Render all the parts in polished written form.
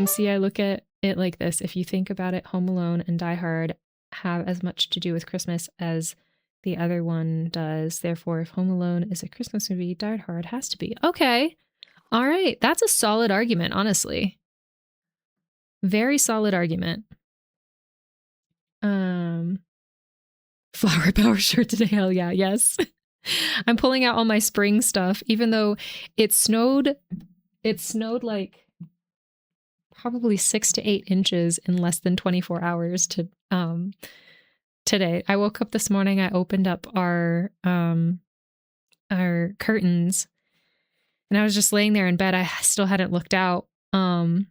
See, I look at it like this. If you think about it, Home Alone and Die Hard have as much to do with Christmas as the other one does. Therefore, if Home Alone is a Christmas movie, Die Hard has to be. Okay. All right. That's a solid argument, honestly. Very solid argument. Flower power shirt today. Hell yeah. Yes. I'm pulling out all my spring stuff, even though it snowed like probably 6 to 8 inches in less than 24 hours today. I woke up this morning, I opened up our curtains, and I was just laying there in bed. I still hadn't looked out. And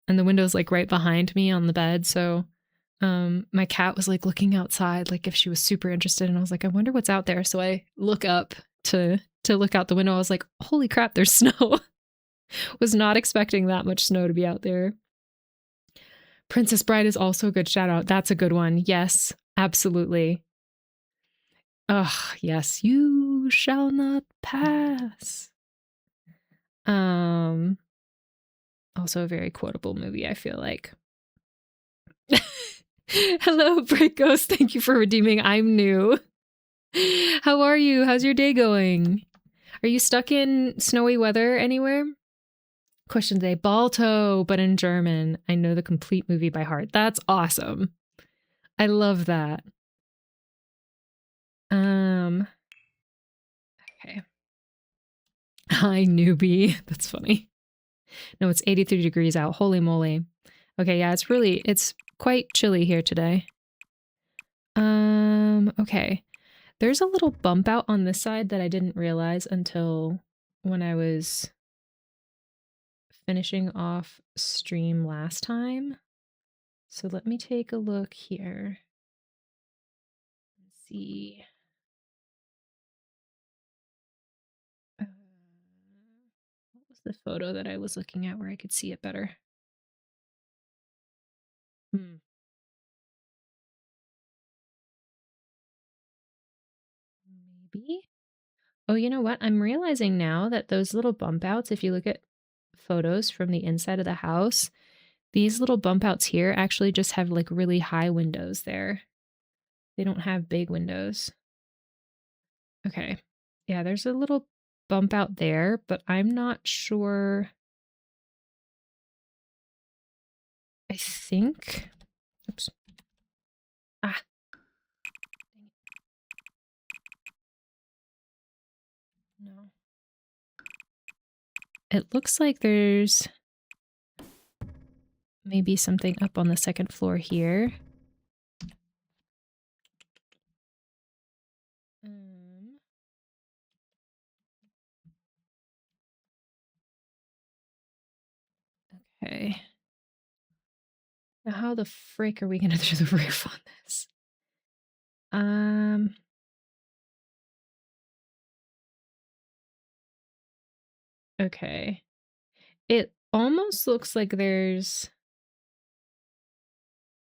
the window's like right behind me on the bed, so my cat was like looking outside, like if she was super interested, and I was like, I wonder what's out there. So I look up to look out the window. I was like, holy crap, there's snow. Was not expecting that much snow to be out there. Princess Bride is also a good shout out. That's a good one. Yes, absolutely. Ugh, yes, you shall not pass. Also a very quotable movie, I feel like. Hello, Break Ghost. Thank you for redeeming. I'm new. How are you? How's your day going? Are you stuck in snowy weather anywhere? Question today, Balto, but in German. I know the complete movie by heart. That's awesome. I love that. Okay. Hi, newbie. That's funny. No, it's 83 degrees out. Holy moly. Okay, yeah, it's quite chilly here today. Okay. There's a little bump out on this side that I didn't realize until when I was finishing off stream last time. So let me take a look here. Let's see. What was the photo that I was looking at where I could see it better? Maybe. Oh, you know what? I'm realizing now that those little bump outs, if you look at photos from the inside of the house, these little bump outs here actually just have like really high windows there. They don't have big windows. Okay. Yeah, there's a little bump out there, but I'm not sure. I think. Oops. Ah. No. It looks like there's maybe something up on the second floor here. Okay. Now how the frick are we gonna do the roof on this? Okay. It almost looks like there's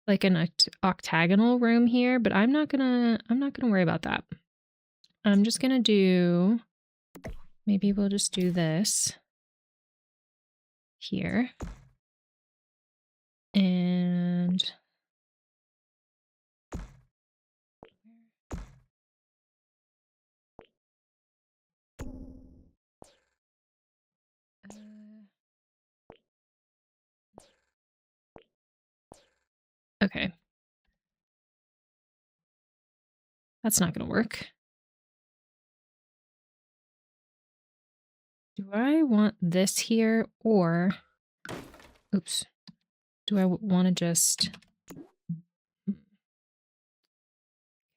like an octagonal room here, but I'm not gonna worry about that. I'm just gonna do, maybe we'll just do this here. And okay. That's not gonna work. Do I want this here, or, oops, do I want to just, can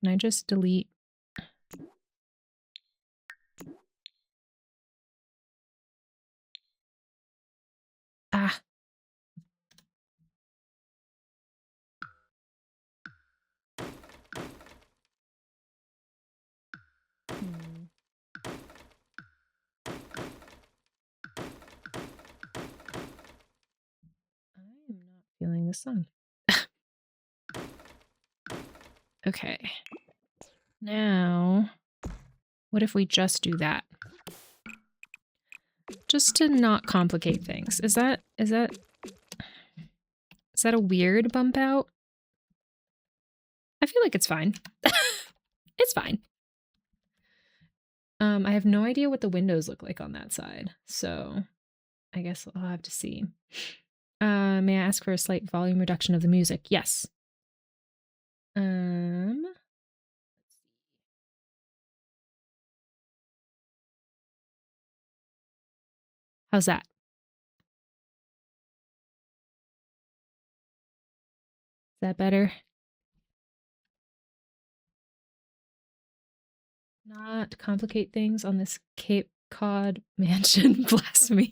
I just delete? Ah. I'm not feeling this song. Okay. Now, what if we just do that? Just to not complicate things. Is that that a weird bump out? I feel like it's fine. It's fine. I have no idea what the windows look like on that side, so I guess I'll have to see. May I ask for a slight volume reduction of the music? Yes. How's that? Is that better? Not complicate things on this Cape Cod mansion. Blasphemy.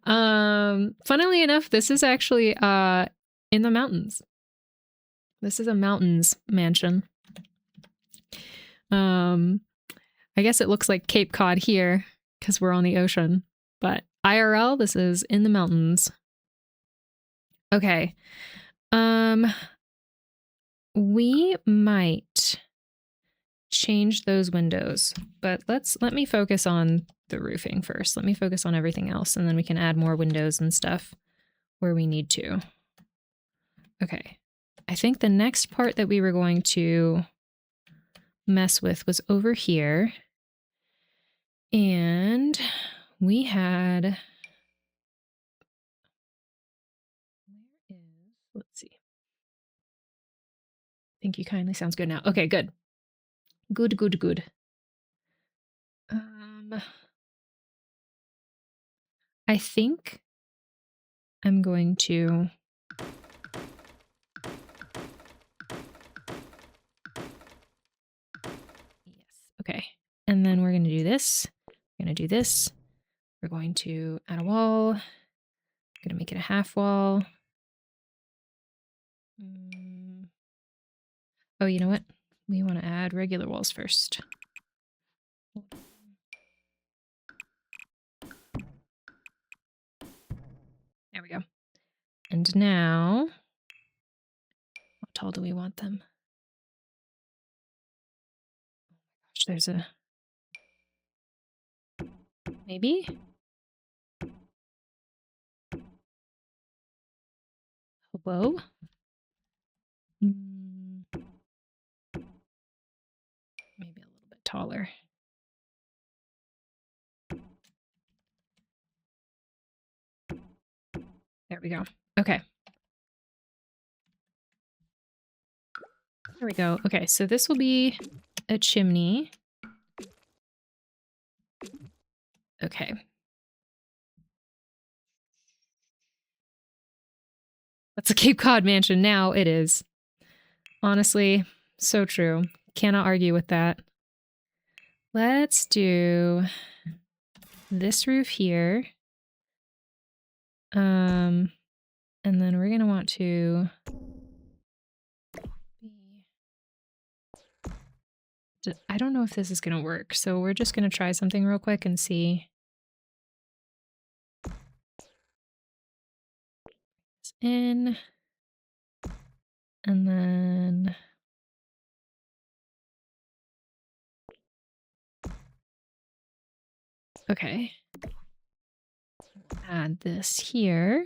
Funnily enough, this is actually in the mountains. This is a mountains mansion. I guess it looks like Cape Cod here because we're on the ocean, but IRL, this is in the mountains. Okay. We might change those windows, but let me focus on the roofing first. Let me focus on everything else, and then we can add more windows and stuff where we need to. Okay. I think the next part that we were going to mess with was over here. And we had, let's see. Thank you kindly sounds good now. Okay, good. Good. I think I'm going to okay. And then we're going to do this. We're going to do this. We're going to add a wall. I'm going to make it a half wall. Oh, you know what? We want to add regular walls first. There we go. And now, how tall do we want them? Gosh, there's a... Maybe? Hello? Maybe a little bit taller. There we go. Okay. There we go. Okay, so this will be a chimney. Okay. That's a Cape Cod mansion now. It is. Honestly, so true. Cannot argue with that. Let's do this roof here. And then we're going to want to... I don't know if this is going to work, so we're just going to try something real quick and see. In. And then... Okay. Add this here.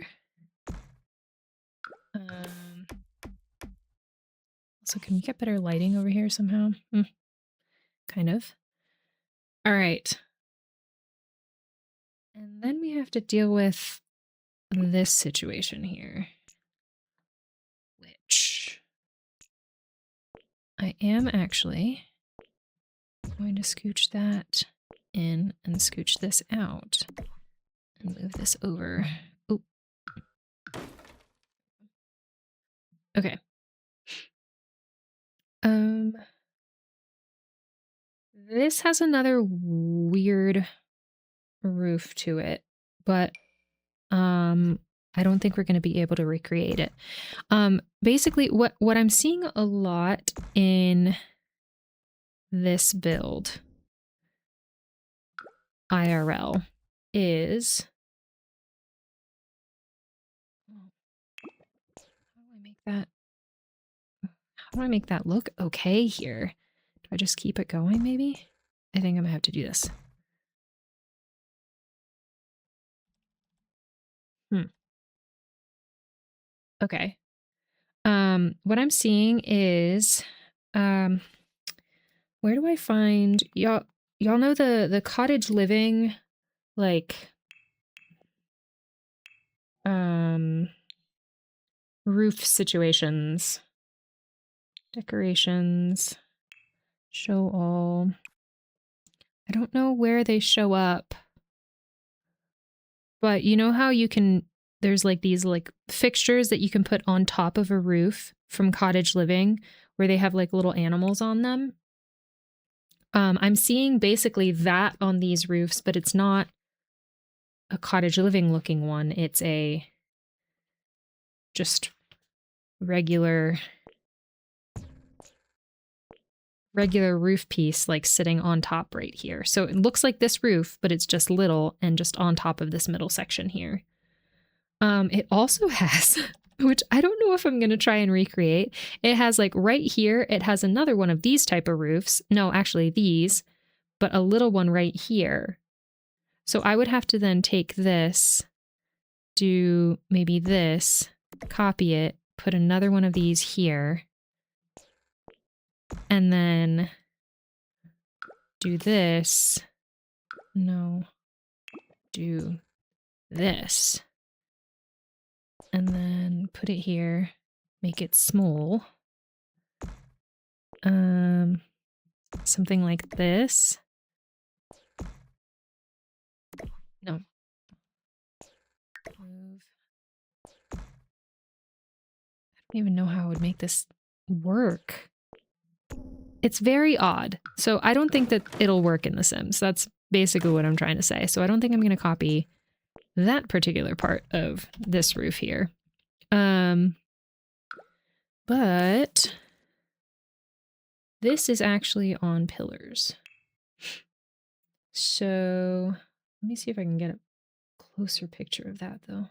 So can we get better lighting over here somehow? Kind of. All right. And then we have to deal with this situation here, which I am actually going to scooch that in and scooch this out and move this over. Oh. Okay. This has another weird roof to it, but I don't think we're going to be able to recreate it. Basically what I'm seeing a lot in this build IRL is how do I make that look okay here? Do I just keep it going maybe? I think I'm gonna have to do this. Okay. What I'm seeing is, where do I find y'all know the cottage living, like, roof situations, decorations, show all. I don't know where they show up, but you know how you can, there's like these like fixtures that you can put on top of a roof from cottage living where they have like little animals on them. I'm seeing basically that on these roofs, but it's not a cottage living looking one. It's a just regular roof piece like sitting on top right here. So it looks like this roof, but it's just little and just on top of this middle section here. It also has, which I don't know if I'm going to try and recreate. It has like right here, it has another one of these type of roofs. No, actually these, but a little one right here. So I would have to then take this, do maybe this, copy it, put another one of these here, and then do this. No, do this. And then put it here, make it small. Something like this. No. Move. I don't even know how I would make this work. It's very odd. So I don't think that it'll work in The Sims. That's basically what I'm trying to say. So I don't think I'm going to copy that particular part of this roof here. But this is actually on pillars. So let me see if I can get a closer picture of that though.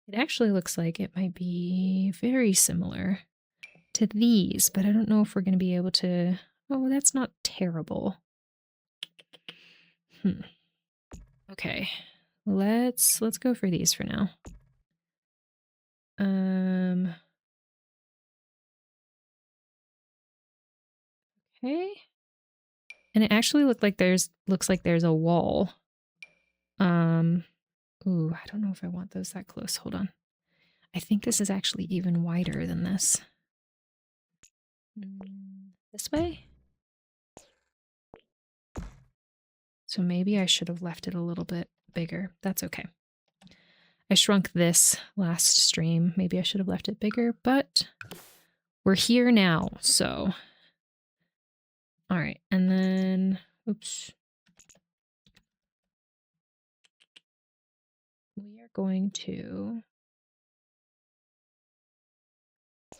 It actually looks like it might be very similar to these, but I don't know if we're going to be able to. Oh, that's not terrible. Okay, let's go for these for now. Okay, and it actually looks like there's a wall. Ooh, I don't know if I want those that close. Hold on. I think this is actually even wider than this. This way? So maybe I should have left it a little bit bigger. That's okay. I shrunk this last stream. Maybe I should have left it bigger, but we're here now, so. All right, and then, oops. We are going to,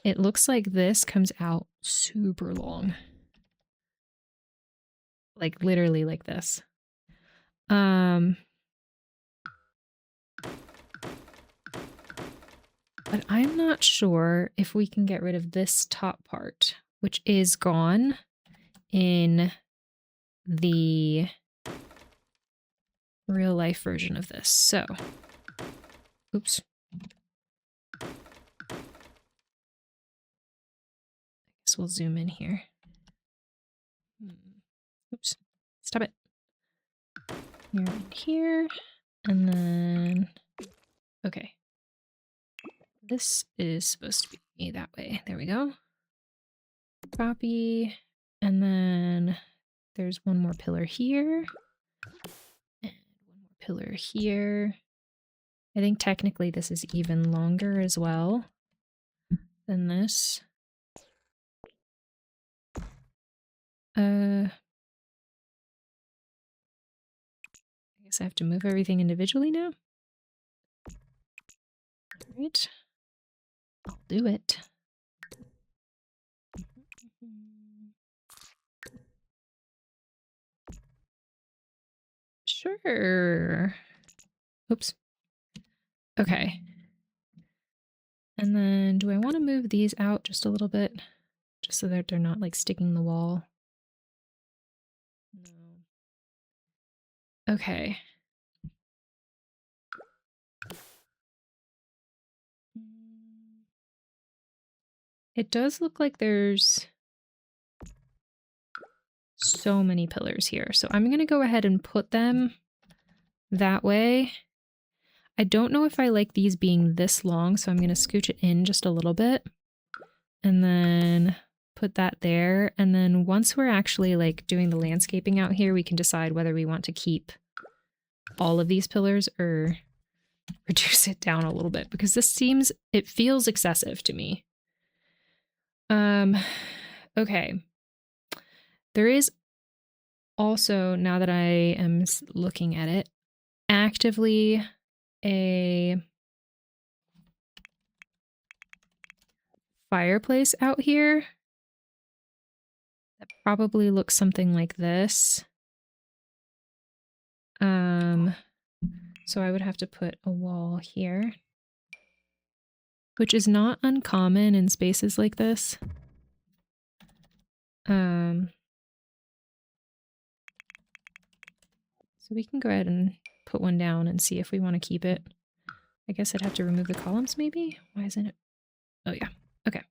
it looks like this comes out super long. Like literally like this. But I'm not sure if we can get rid of this top part, which is gone in the real life version of this. So, oops. I guess we'll zoom in here. Oops. Stop it. Here and here. And then, okay. This is supposed to be that way. There we go. Copy. And then there's one more pillar here. And one more pillar here. I think technically this is even longer as well than this. I guess I have to move everything individually now. Right. I'll do it. Sure. Oops. Okay. And then do I want to move these out just a little bit? Just so that they're not like sticking the wall? No. Okay. It does look like there's so many pillars here. So I'm going to go ahead and put them that way. I don't know if I like these being this long, so I'm going to scooch it in just a little bit and then put that there. And then once we're actually like doing the landscaping out here, we can decide whether we want to keep all of these pillars or reduce it down a little bit, because it feels excessive to me. Okay. There is also, now that I am looking at it, actively a fireplace out here that probably looks something like this. So I would have to put a wall here, which is not uncommon in spaces like this. So we can go ahead and put one down and see if we want to keep it. I guess I'd have to remove the columns maybe? Why isn't it? Oh yeah, okay.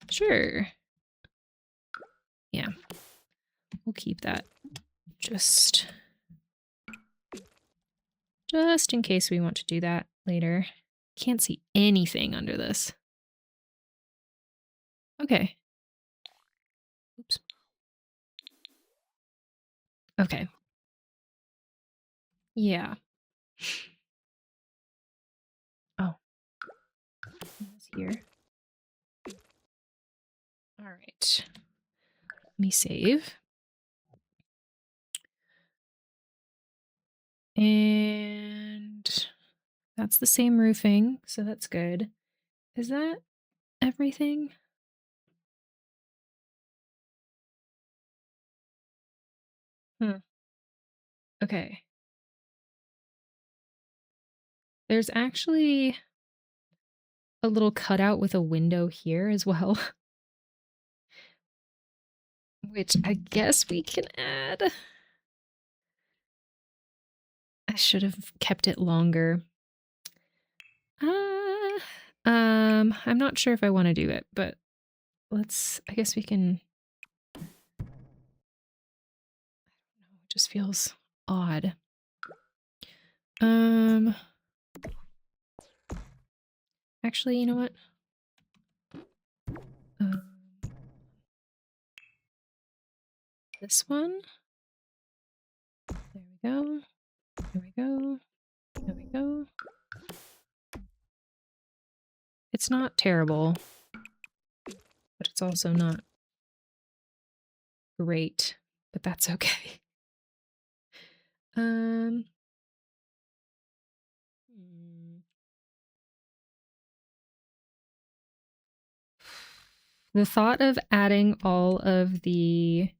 Sure. Yeah, we'll keep that just in case we want to do that later. Can't see anything under this. Okay. Oops. Okay. Yeah. Oh. It's here. All right. Let me save. And that's the same roofing, so that's good. Is that everything? Okay. There's actually a little cutout with a window here as well, which I guess we can add. I should have kept it longer. I'm not sure if I want to do it, but I guess we can. It just feels odd. Actually, you know what? This one. There we go. There we go. There we go. It's not terrible, but it's also not great, but that's okay. The thought of adding all of the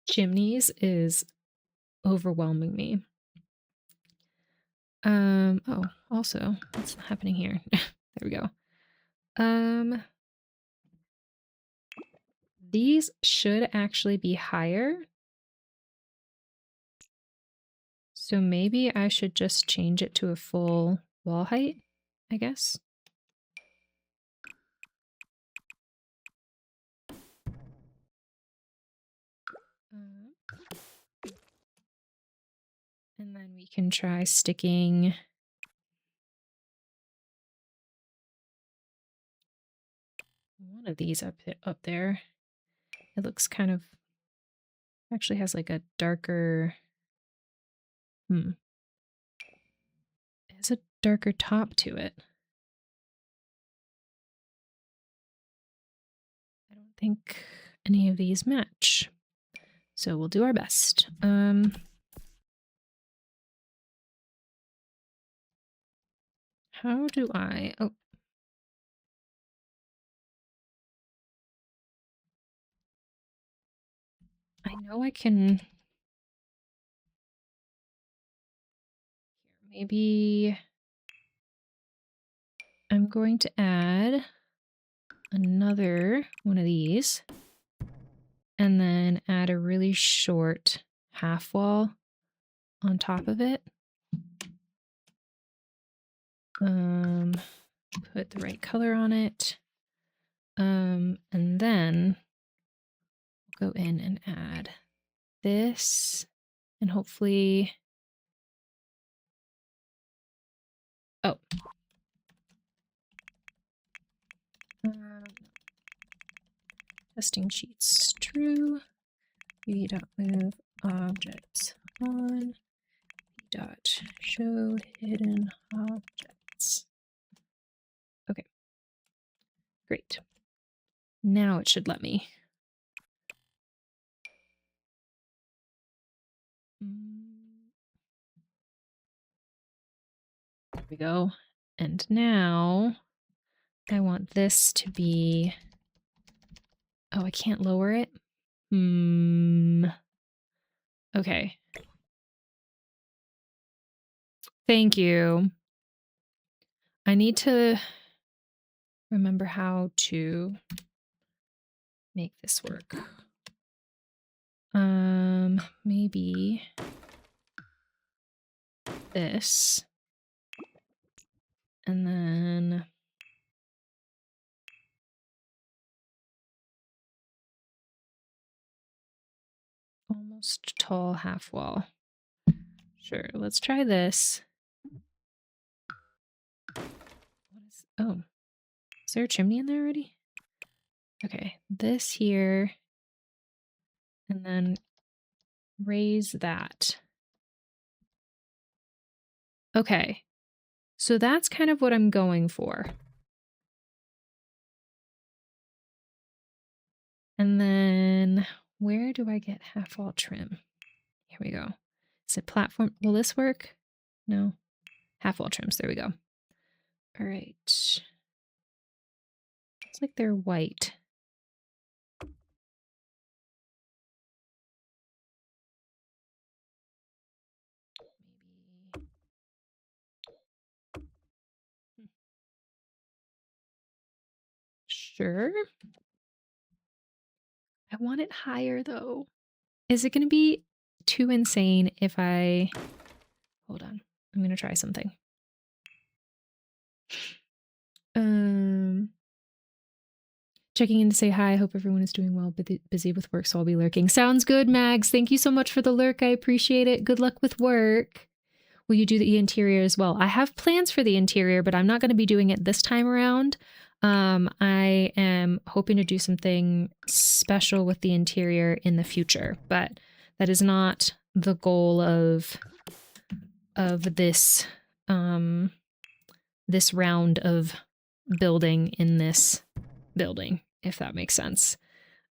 chimneys is overwhelming me. Oh, also, what's happening here? There we go. These should actually be higher. So maybe I should just change it to a full wall height, I guess. And then we can try sticking one of these up there. It looks kind of, actually has like a darker, it has a darker top to it. I don't think any of these match. So we'll do our best. How do I, oh. I know I can, maybe I'm going to add another one of these and then add a really short half wall on top of it. Put the right color on it. And then go in and add this and hopefully, oh. Testing sheets true. B.move objects on. B.show hidden objects. Okay. Great. Now it should let me. There we go. And now I want this to be, oh, I can't lower it. Okay. Thank you. I need to remember how to make this work. Maybe this. And then almost tall half wall. Sure, let's try this. Oh, is there a chimney in there already? Okay, this here. And then raise that. Okay, so that's kind of what I'm going for. And then where do I get half wall trim? Here we go. Is it platform? Will this work? No. Half wall trims. There we go. All right. It's like they're white. Maybe. Sure. I want it higher though. Is it going to be too insane if I... Hold on. I'm going to try something. Checking in to say hi. I hope everyone is doing well. Busy with work, so I'll be lurking. Sounds good, Mags. Thank you so much for the lurk. I appreciate it. Good luck with work. Will you do the interior as well? I have plans for the interior, but I'm not going to be doing it this time around. I am hoping to do something special with the interior in the future, but that is not the goal of this this round of building in this building, if that makes sense.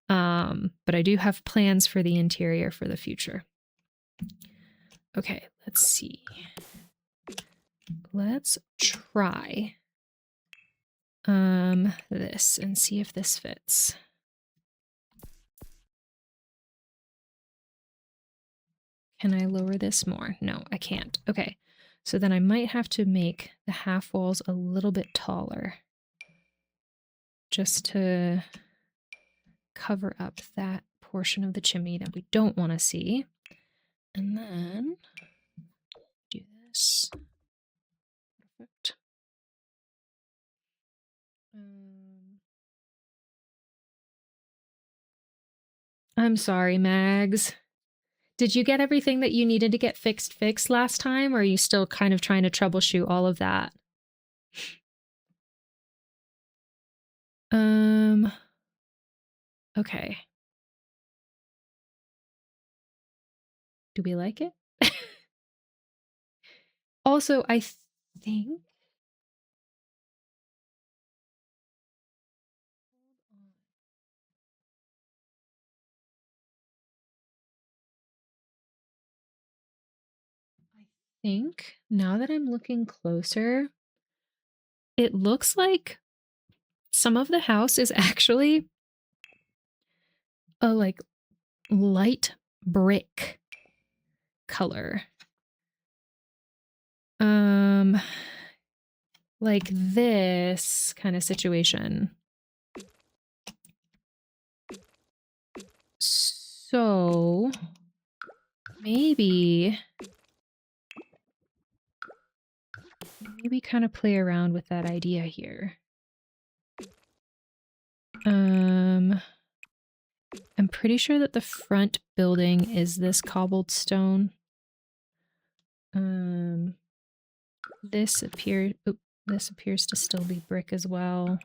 But I do have plans for the interior for the future. Okay, let's see. Let's try this and see if this fits. Can I lower this more? No, I can't. Okay, so then I might have to make the half walls a little bit taller just to cover up that portion of the chimney that we don't want to see. And then do this. Perfect. I'm sorry, Mags. Did you get everything that you needed to get fixed last time, or are you still kind of trying to troubleshoot all of that? Okay. Do we like it? Also, I think now that I'm looking closer, it looks like some of the house is actually a like light brick color. Like this kind of situation. So maybe maybe kind of play around with that idea here. I'm pretty sure that the front building is this cobbled stone. This appears to still be brick as well.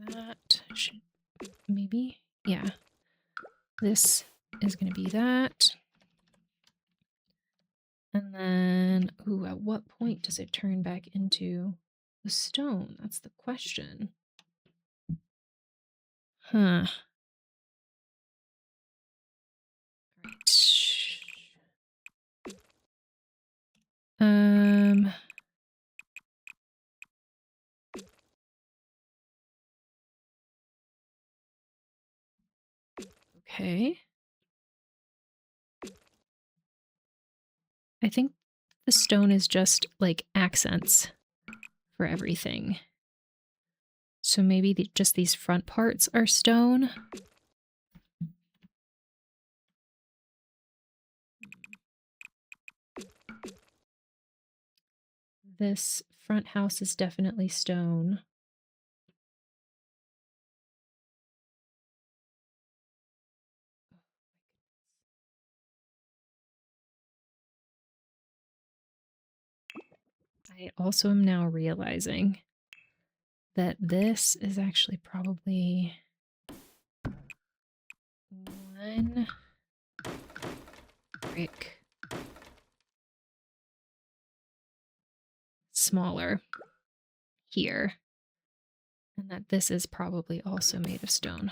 That should maybe, yeah. This is going to be that. And then, ooh, at what point does it turn back into the stone? That's the question. Huh. Right. Okay. I think the stone is just like accents for everything. So maybe just these front parts are stone. This front house is definitely stone. I also am now realizing that this is actually probably one brick smaller here, and that this is probably also made of stone.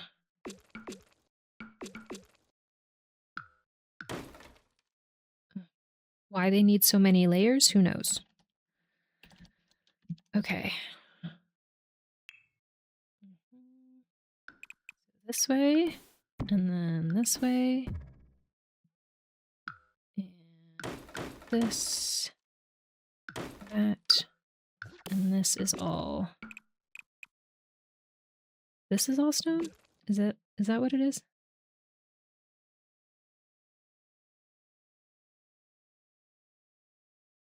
Why they need so many layers, who knows? Okay. This way, and then this way, and this, that, and this is all. This is all stone? Is that what it is?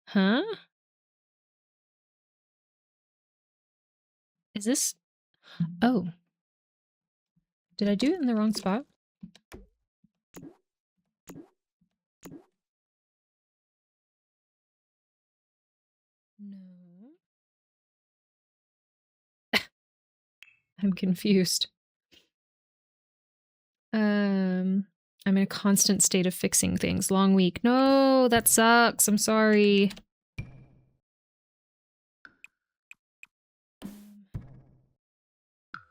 Huh? Is this? Oh. Did I do it in the wrong spot? No. I'm confused. I'm in a constant state of fixing things. Long week. No, that sucks. I'm sorry.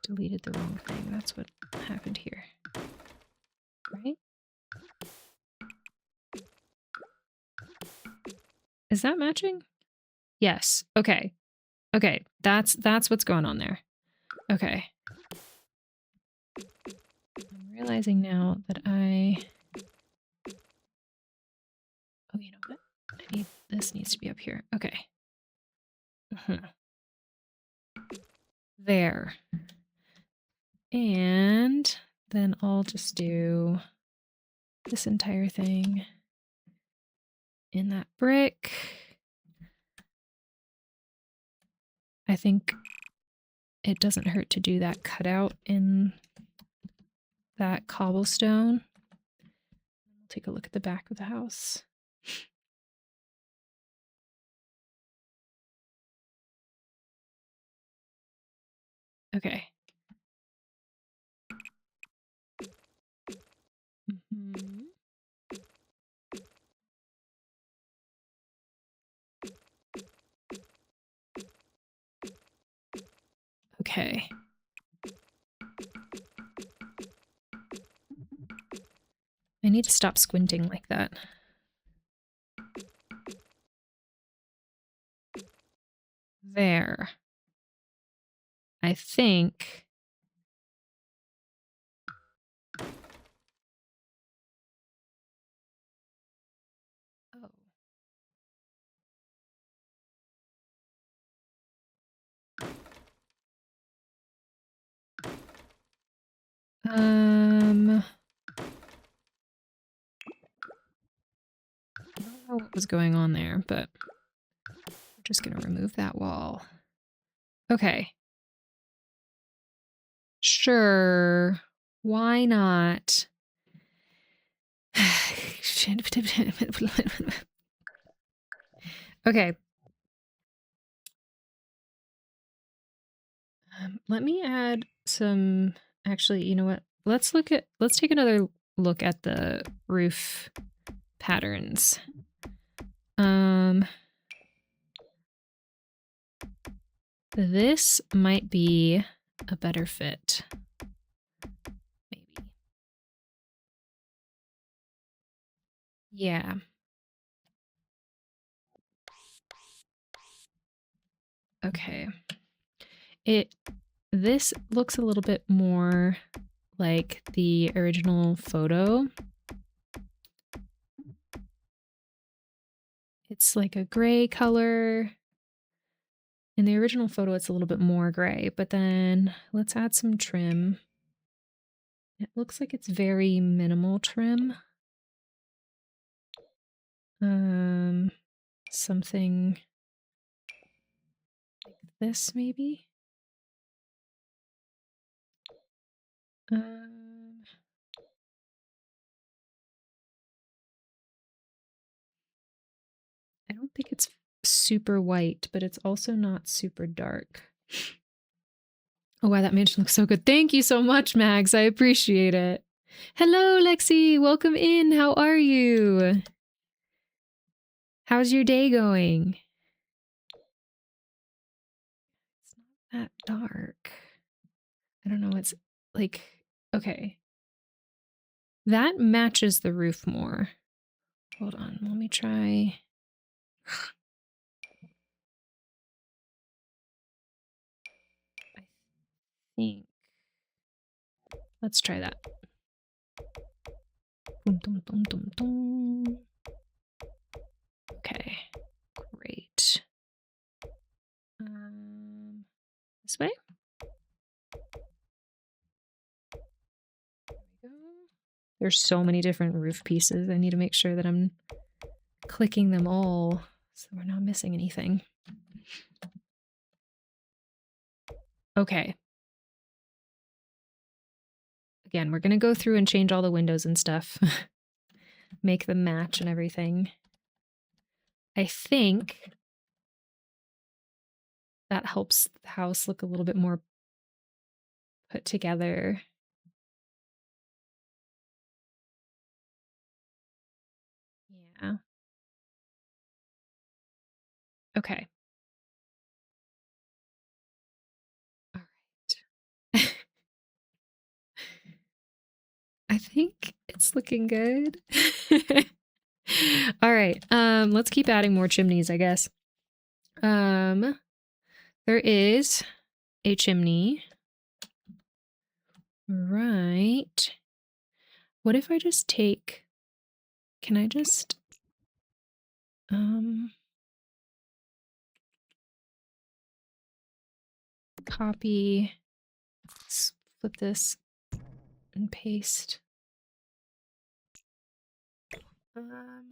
Deleted the wrong thing. That's what happened here. Right? Is that matching? Yes. Okay. Okay. That's what's going on there. Okay. I'm realizing now that oh, you know what? This needs to be up here. Okay. There. And then I'll just do this entire thing in that brick. I think it doesn't hurt to do that cutout in that cobblestone. We'll take a look at the back of the house. Okay. Okay. I need to stop squinting like that. There. I think. Oh. I don't know what was going on there, but we're just gonna remove that wall. Okay. Sure. Why not? Okay. Let me add some, actually, you know what? Let's take another look at the roof patterns. This might be a better fit. Maybe. Yeah. Okay. This looks a little bit more like the original photo. It's like a gray color. In the original photo, it's a little bit more gray, but then let's add some trim. It looks like it's very minimal trim. Something like this, maybe. I don't think it's super white, but it's also not super dark. Oh, wow, that mansion looks so good. Thank you so much, Mags. I appreciate it. Hello, Lexi. Welcome in. How are you? How's your day going? It's not that dark. I don't know. It's like, okay. That matches the roof more. Hold on. Let me try. I think. Let's try that. Dum, dum, dum, dum, dum. Okay, great. This way? There we go. There's so many different roof pieces. I need to make sure that I'm clicking them all so we're not missing anything. Okay. Again, we're gonna go through and change all the windows and stuff. Make them match and everything. I think that helps the house look a little bit more put together. Yeah. Okay. All right. I think it's looking good. All right. Let's keep adding more chimneys, I guess. There is a chimney. Right. What if I just take, can I just, copy, flip this and paste. No, hold on.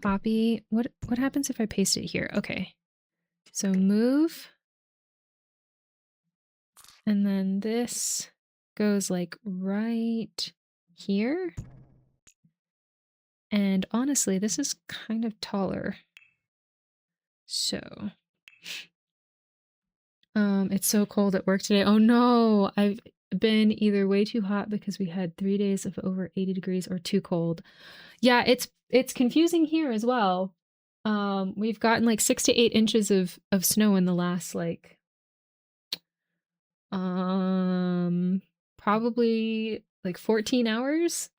Copy. What happens if I paste it here? Okay. So move. And then this goes like right here. And honestly, this is kind of taller. So, it's so cold at work today. Oh no, I've been either way too hot because we had 3 days of over 80 degrees or too cold. Yeah, it's confusing here as well. We've gotten like 6 to 8 inches of snow in the last like probably like 14 hours.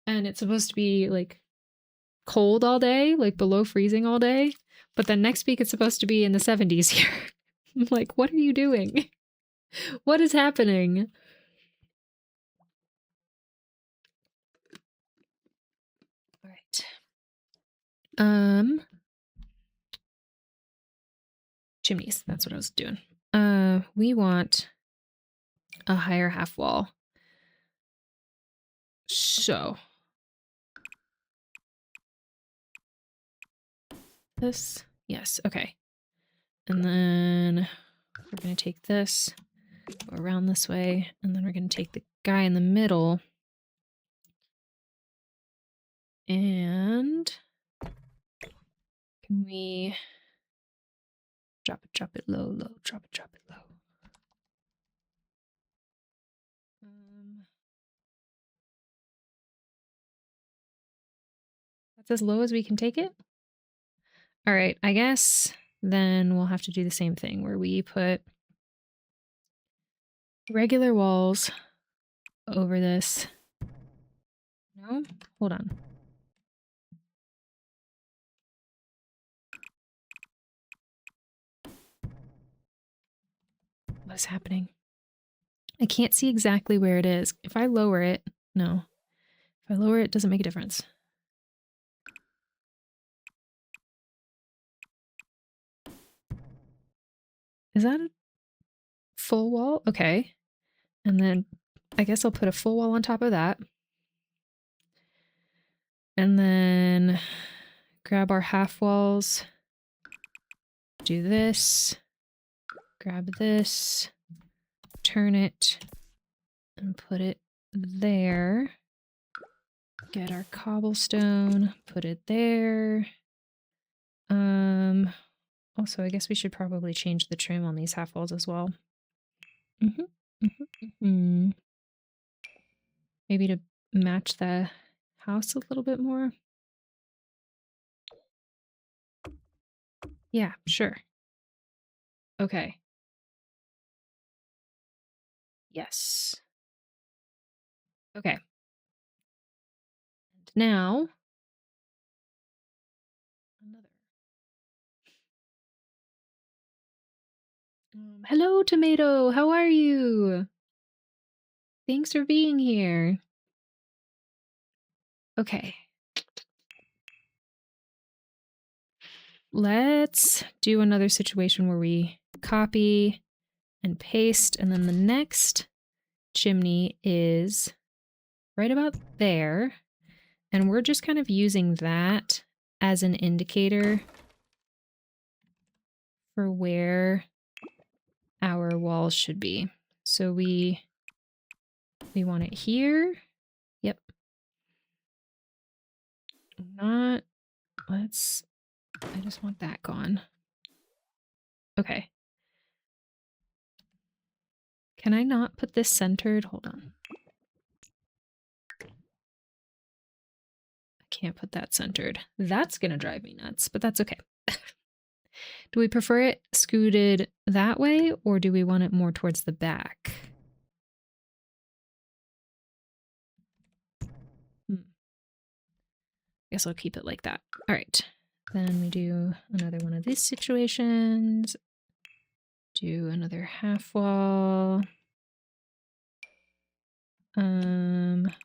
And it's supposed to be like cold all day, like below freezing all day. But then next week it's supposed to be in the 70s here. I'm like, what are you doing? What is happening? All right. chimneys. That's what I was doing. We want a higher half wall. So this, yes, okay. And then we're going to take this, go around this way, and then we're going to take the guy in the middle and can we drop it low, drop it low. That's as low as we can take it. All right, I guess then we'll have to do the same thing where we put regular walls over this. No, hold on. What is happening? I can't see exactly where it is. If I lower it, no. If I lower it, it doesn't make a difference. Is that a full wall? Okay. And then I guess I'll put a full wall on top of that. And then grab our half walls. Do this. Grab this. Turn it. And put it there. Get our cobblestone. Put it there. Also, I guess we should probably change the trim on these half walls as well. Maybe to match the house a little bit more. Yeah, sure. Okay. Yes. Okay. And now another. Hello, Tomato. How are you? Thanks for being here. Okay. Let's do another situation where we copy and paste, and then the next chimney is right about there. And we're just kind of using that as an indicator for where our walls should be. So we want it here. Yep. I just want that gone. Okay. Can I not put this centered? Hold on. I can't put that centered. That's gonna drive me nuts, but that's okay. Do we prefer it scooted that way, or do we want it more towards the back? Guess I'll keep it like that. All right. Then we do another one of these situations. Do another half wall. There we go. I'm not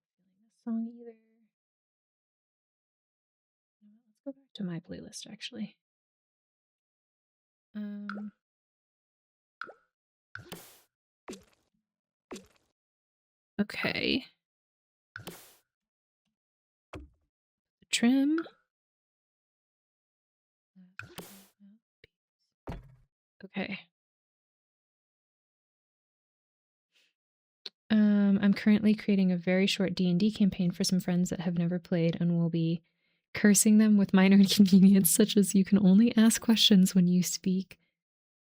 feeling this song either. Let's go back to my playlist actually. Okay. Trim. Okay. I'm currently creating a very short D&D campaign for some friends that have never played and will be cursing them with minor inconvenience, such as you can only ask questions when you speak,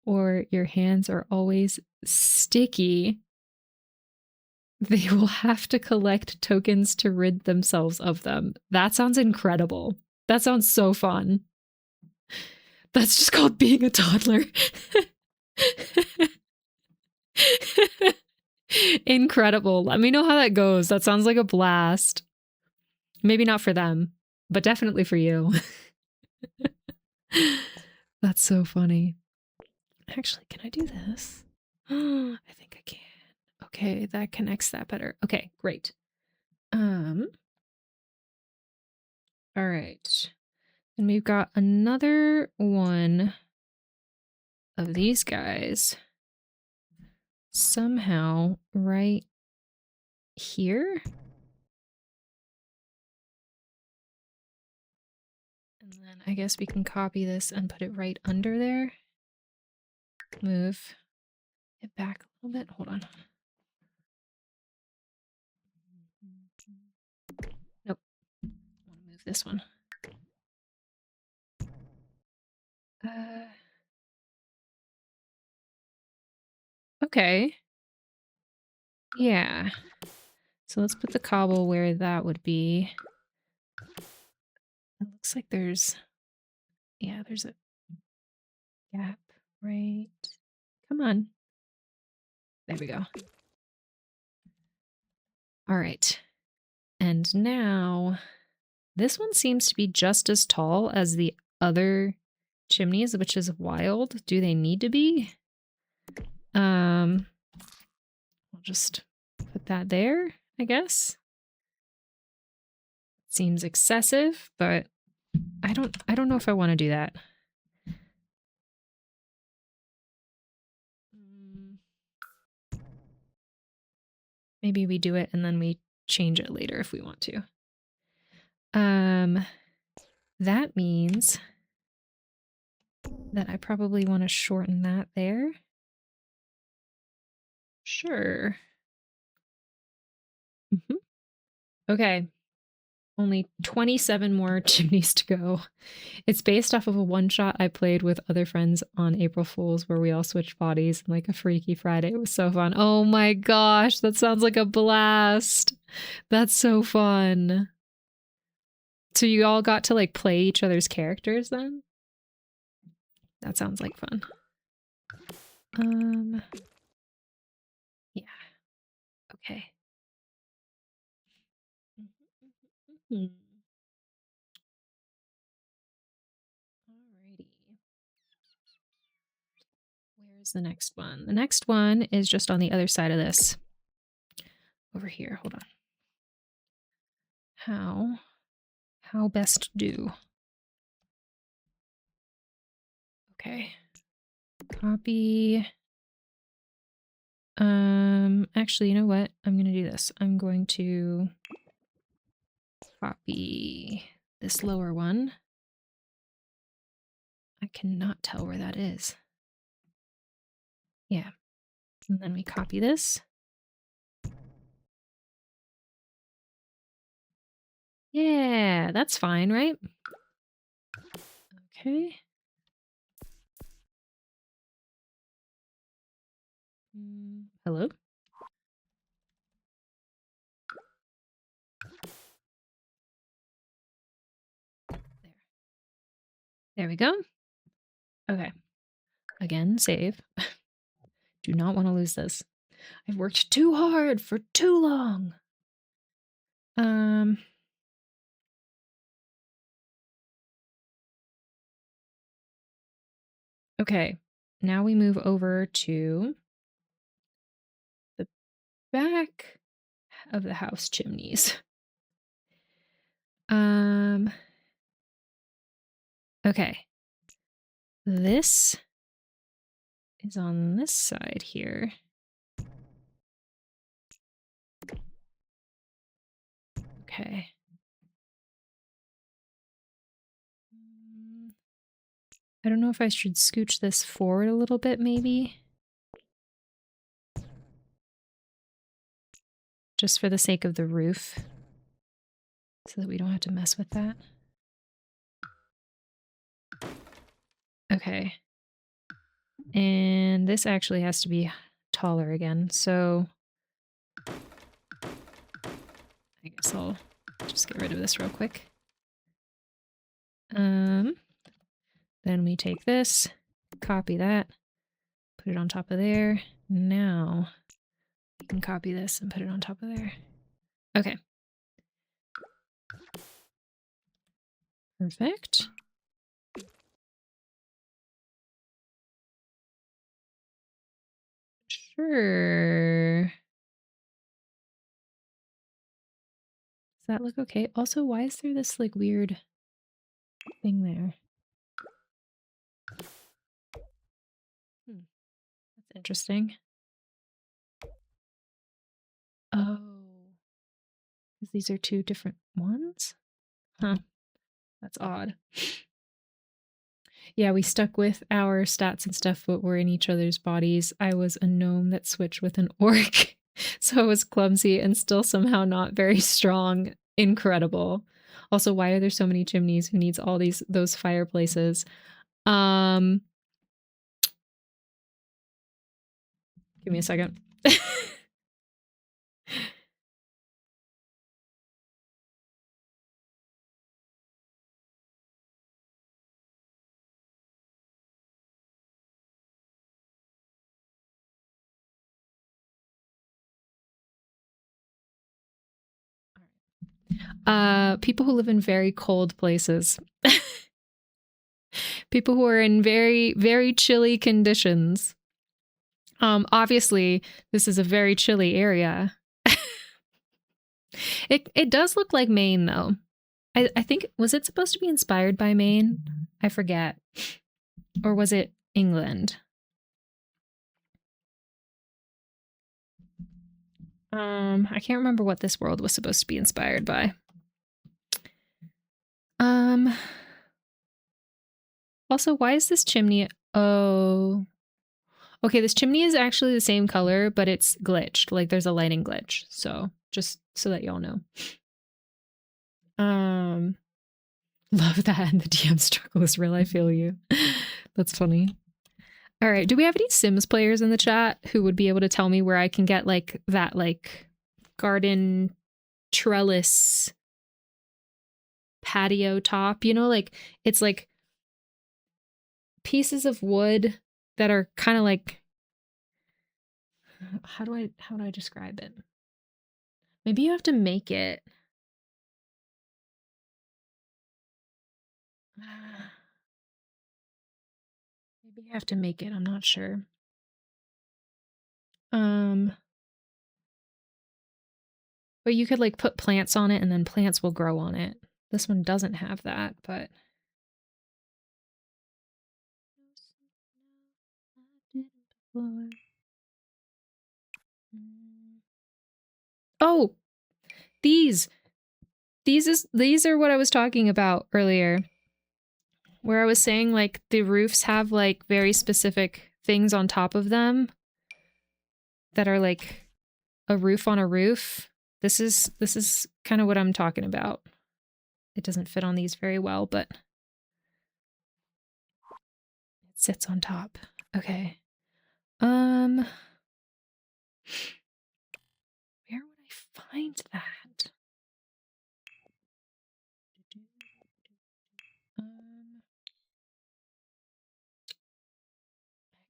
or your hands are always sticky. They will have to collect tokens to rid themselves of them. That sounds incredible. That sounds so fun. That's just called being a toddler. Incredible. Let me know how that goes. That sounds like a blast. Maybe not for them, but definitely for you. That's so funny. Actually, can I do this? I think I can. Okay, that connects that better. Okay, great. All All right. And we've got another one of these guys somehow right here. And then I guess we can copy this and put it right under there. Move it back a little bit. Hold on. Nope. I want to move this one. Okay. Yeah. So let's put the cobble where that would be. It looks like there's a gap right. Come on. There we go. All right. And now this one seems to be just as tall as the other chimneys, which is wild. Do they need to be? I'll just put that there, I guess. Seems excessive, but I don't know if I want to do that. Maybe we do it and then we change it later if we want to. That means that I probably want to shorten that there. Sure. Okay. Only 27 more chimneys to go. It's based off of a one-shot I played with other friends on April Fools where we all switched bodies in like a Freaky Friday. It was so fun. Oh my gosh, that sounds like a blast. That's so fun. So you all got to like play each other's characters then? That sounds like fun. Yeah. Okay. Alrighty. Where's the next one? The next one is just on the other side of this. Over here. Hold on. How best do? Okay. Copy. Actually, you know what? I'm going to do this. I'm going to copy this lower one. I cannot tell where that is. Yeah. And then we copy this. Yeah, that's fine, right? Okay. Hello? There we go. Okay. Again, save. Do not want to lose this. I've worked too hard for too long. Okay. Now we move over to the back of the house chimneys. Okay. This is on this side here. Okay. I don't know if I should scooch this forward a little bit, maybe. Just for the sake of the roof. So that we don't have to mess with that. Okay. And this actually has to be taller again, so I guess I'll just get rid of this real quick. Then we take this, copy that, put it on top of there. Now we can copy this and put it on top of there. Okay. Perfect. Sure. that look okay? Also, why is there this like weird thing there? That's interesting. Oh, because these are two different ones? Huh. That's odd. Yeah, we stuck with our stats and stuff, but we're in each other's bodies. I was a gnome that switched with an orc, so I was clumsy and still somehow not very strong. Incredible. Also, why are there so many chimneys? Who needs all those fireplaces? Give me a second. People who live in very cold places. People who are in very, very chilly conditions. Obviously, this is a very chilly area. It does look like Maine, though. I think, was it supposed to be inspired by Maine? I forget. Or was it England? I can't remember what this world was supposed to be inspired by. Also, why is this chimney? Oh, okay. This chimney is actually the same color, but it's glitched. Like there's a lighting glitch. So just so that y'all know. Love that. And the DM struggle is real. I feel you. That's funny. All right. Do we have any Sims players in the chat who would be able to tell me where I can get like that like garden trellis patio top? You know, like it's like pieces of wood that are kind of like, how do I describe it? Maybe you have to make it. Maybe you have to make it. I'm not sure. But you could like put plants on it and then plants will grow on it. This one doesn't have that, but oh, these are what I was talking about earlier, where I was saying like the roofs have like very specific things on top of them that are like a roof on a roof. This is kind of what I'm talking about. It doesn't fit on these very well, but it sits on top. Okay. Where would I find that?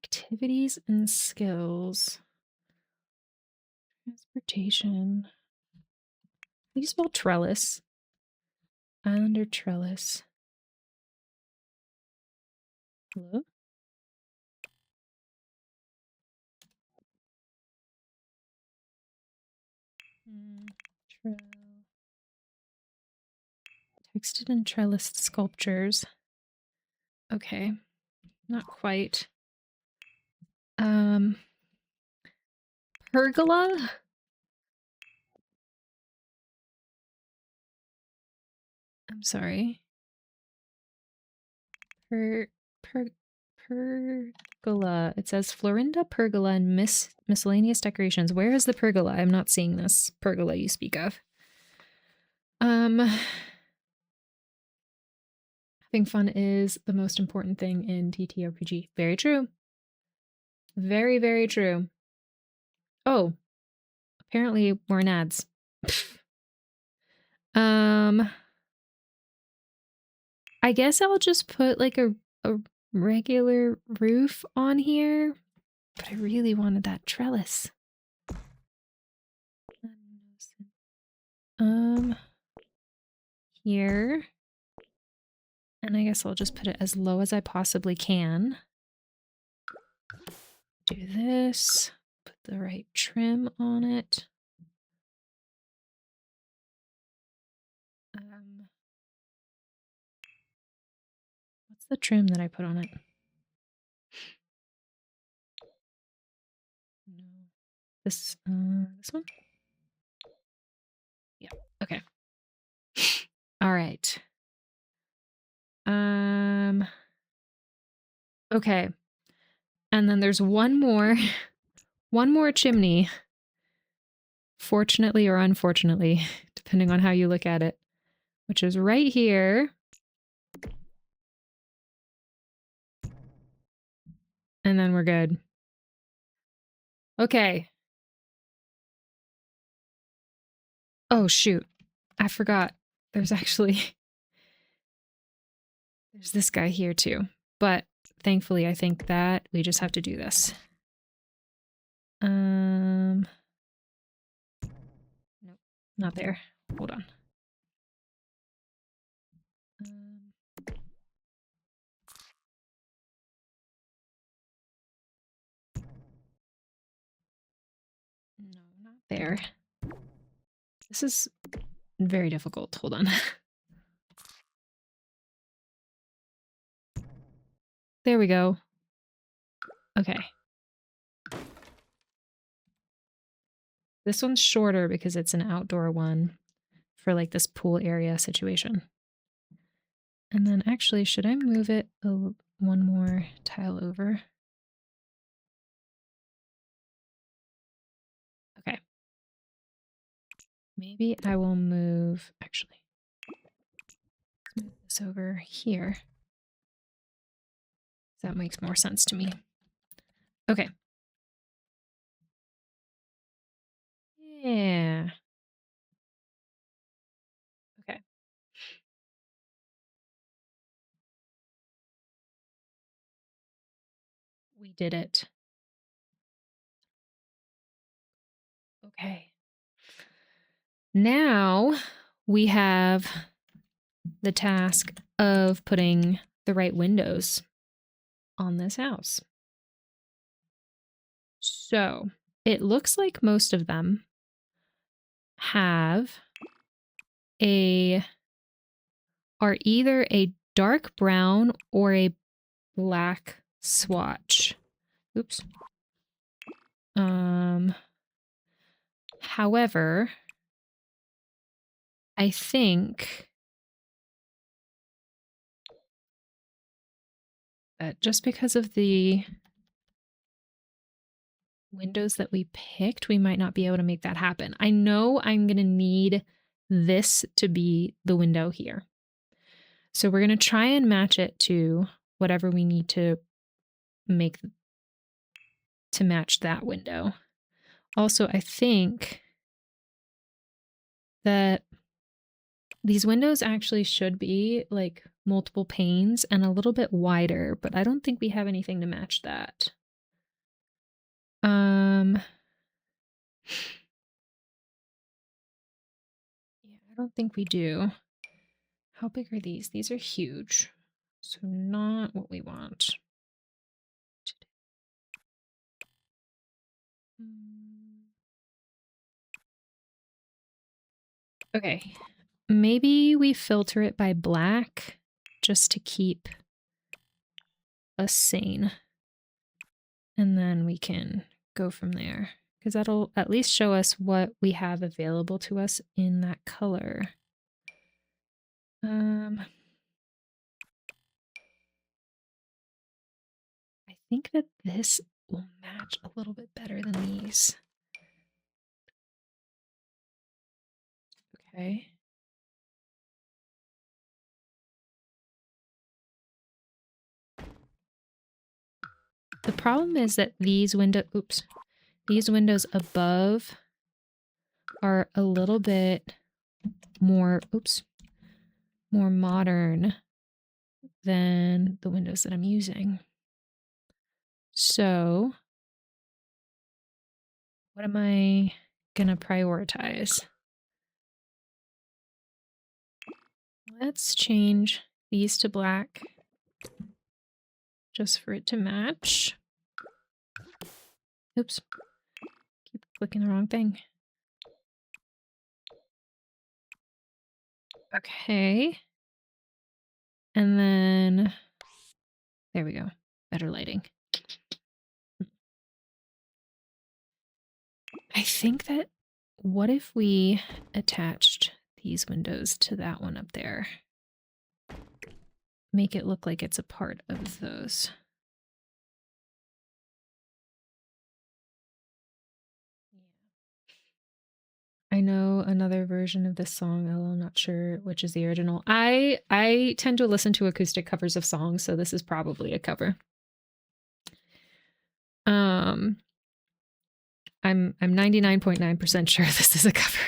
Activities and skills. Transportation. How do you spell trellis? Islander trellis. Hello? Texted and trellised sculptures. Okay. Not quite. Pergola? I'm sorry. Pergola. It says Florinda pergola and miscellaneous decorations. Where is the pergola? I'm not seeing this pergola you speak of. Having fun is the most important thing in TTRPG. Very true. Very, very true. Oh, apparently we're in ads. I guess I'll just put like a regular roof on here, but I really wanted that trellis. Here. And I guess I'll just put it as low as I possibly can. Do this. Put the right trim on it. What's the trim that I put on it? No. This one? Yeah. Okay. All right. Okay. And then there's one more chimney. Fortunately or unfortunately, depending on how you look at it, which is right here. And then we're good. Okay. Oh, shoot. I forgot. There's this guy here too. But thankfully, I think that we just have to do this. Nope, not there. Hold on. No, not there. This is very difficult. Hold on. There we go. Okay. This one's shorter because it's an outdoor one for like this pool area situation. And then actually, should I move it one more tile over? Okay. Maybe I will move, actually, move this over here. That makes more sense to me. Okay. Yeah. Okay. We did it. Okay. Now we have the task of putting the right windows on this house. So it looks like most of them are either a dark brown or a black swatch. Oops. However, I think that just because of the windows that we picked, we might not be able to make that happen. I know I'm going to need this to be the window here. So we're going to try and match it to whatever we need to make to match that window. Also, I think that these windows actually should be like multiple panes and a little bit wider, but I don't think we have anything to match that. Yeah, I don't think we do. How big are these? These are huge. So not what we want. Okay. Maybe we filter it by black just to keep us sane. And then we can go from there, because that'll at least show us what we have available to us in that color. I think that this will match a little bit better than these. Okay. The problem is that these windows above are a little bit more, more modern than the windows that I'm using. So what am I gonna prioritize? Let's change these to black just for it to match. Oops. Keep clicking the wrong thing. Okay. And then there we go. Better lighting. I think that what if we attached these windows to that one up there? Make it look like it's a part of those. I know another version of this song, although I'm not sure which is the original. I tend to listen to acoustic covers of songs, so this is probably a cover. I'm 99.9% sure this is a cover.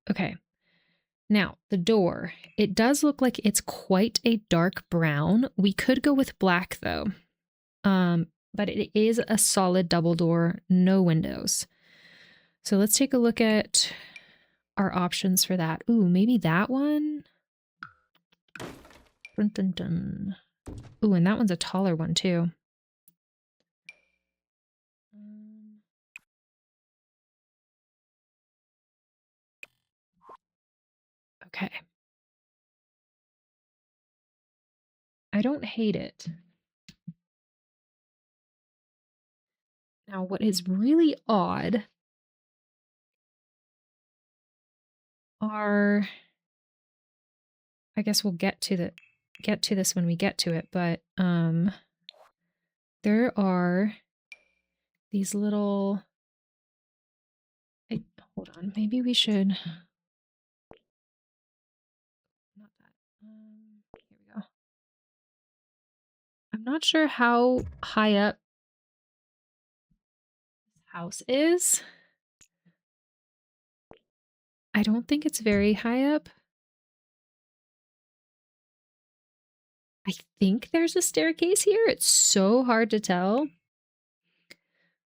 Okay. Now, the door. It does look like it's quite a dark brown. We could go with black though. But it is a solid double door, no windows. So let's take a look at our options for that. Ooh, maybe that one. Dun, dun, dun. Ooh, and that one's a taller one too. Okay. I don't hate it. Now, what is really odd are, I guess we'll get to this when we get to it, but there are these little, hold on, maybe we should, not that, here we go. I'm not sure how high up this house is. I don't think it's very high up. I think there's a staircase here. It's so hard to tell.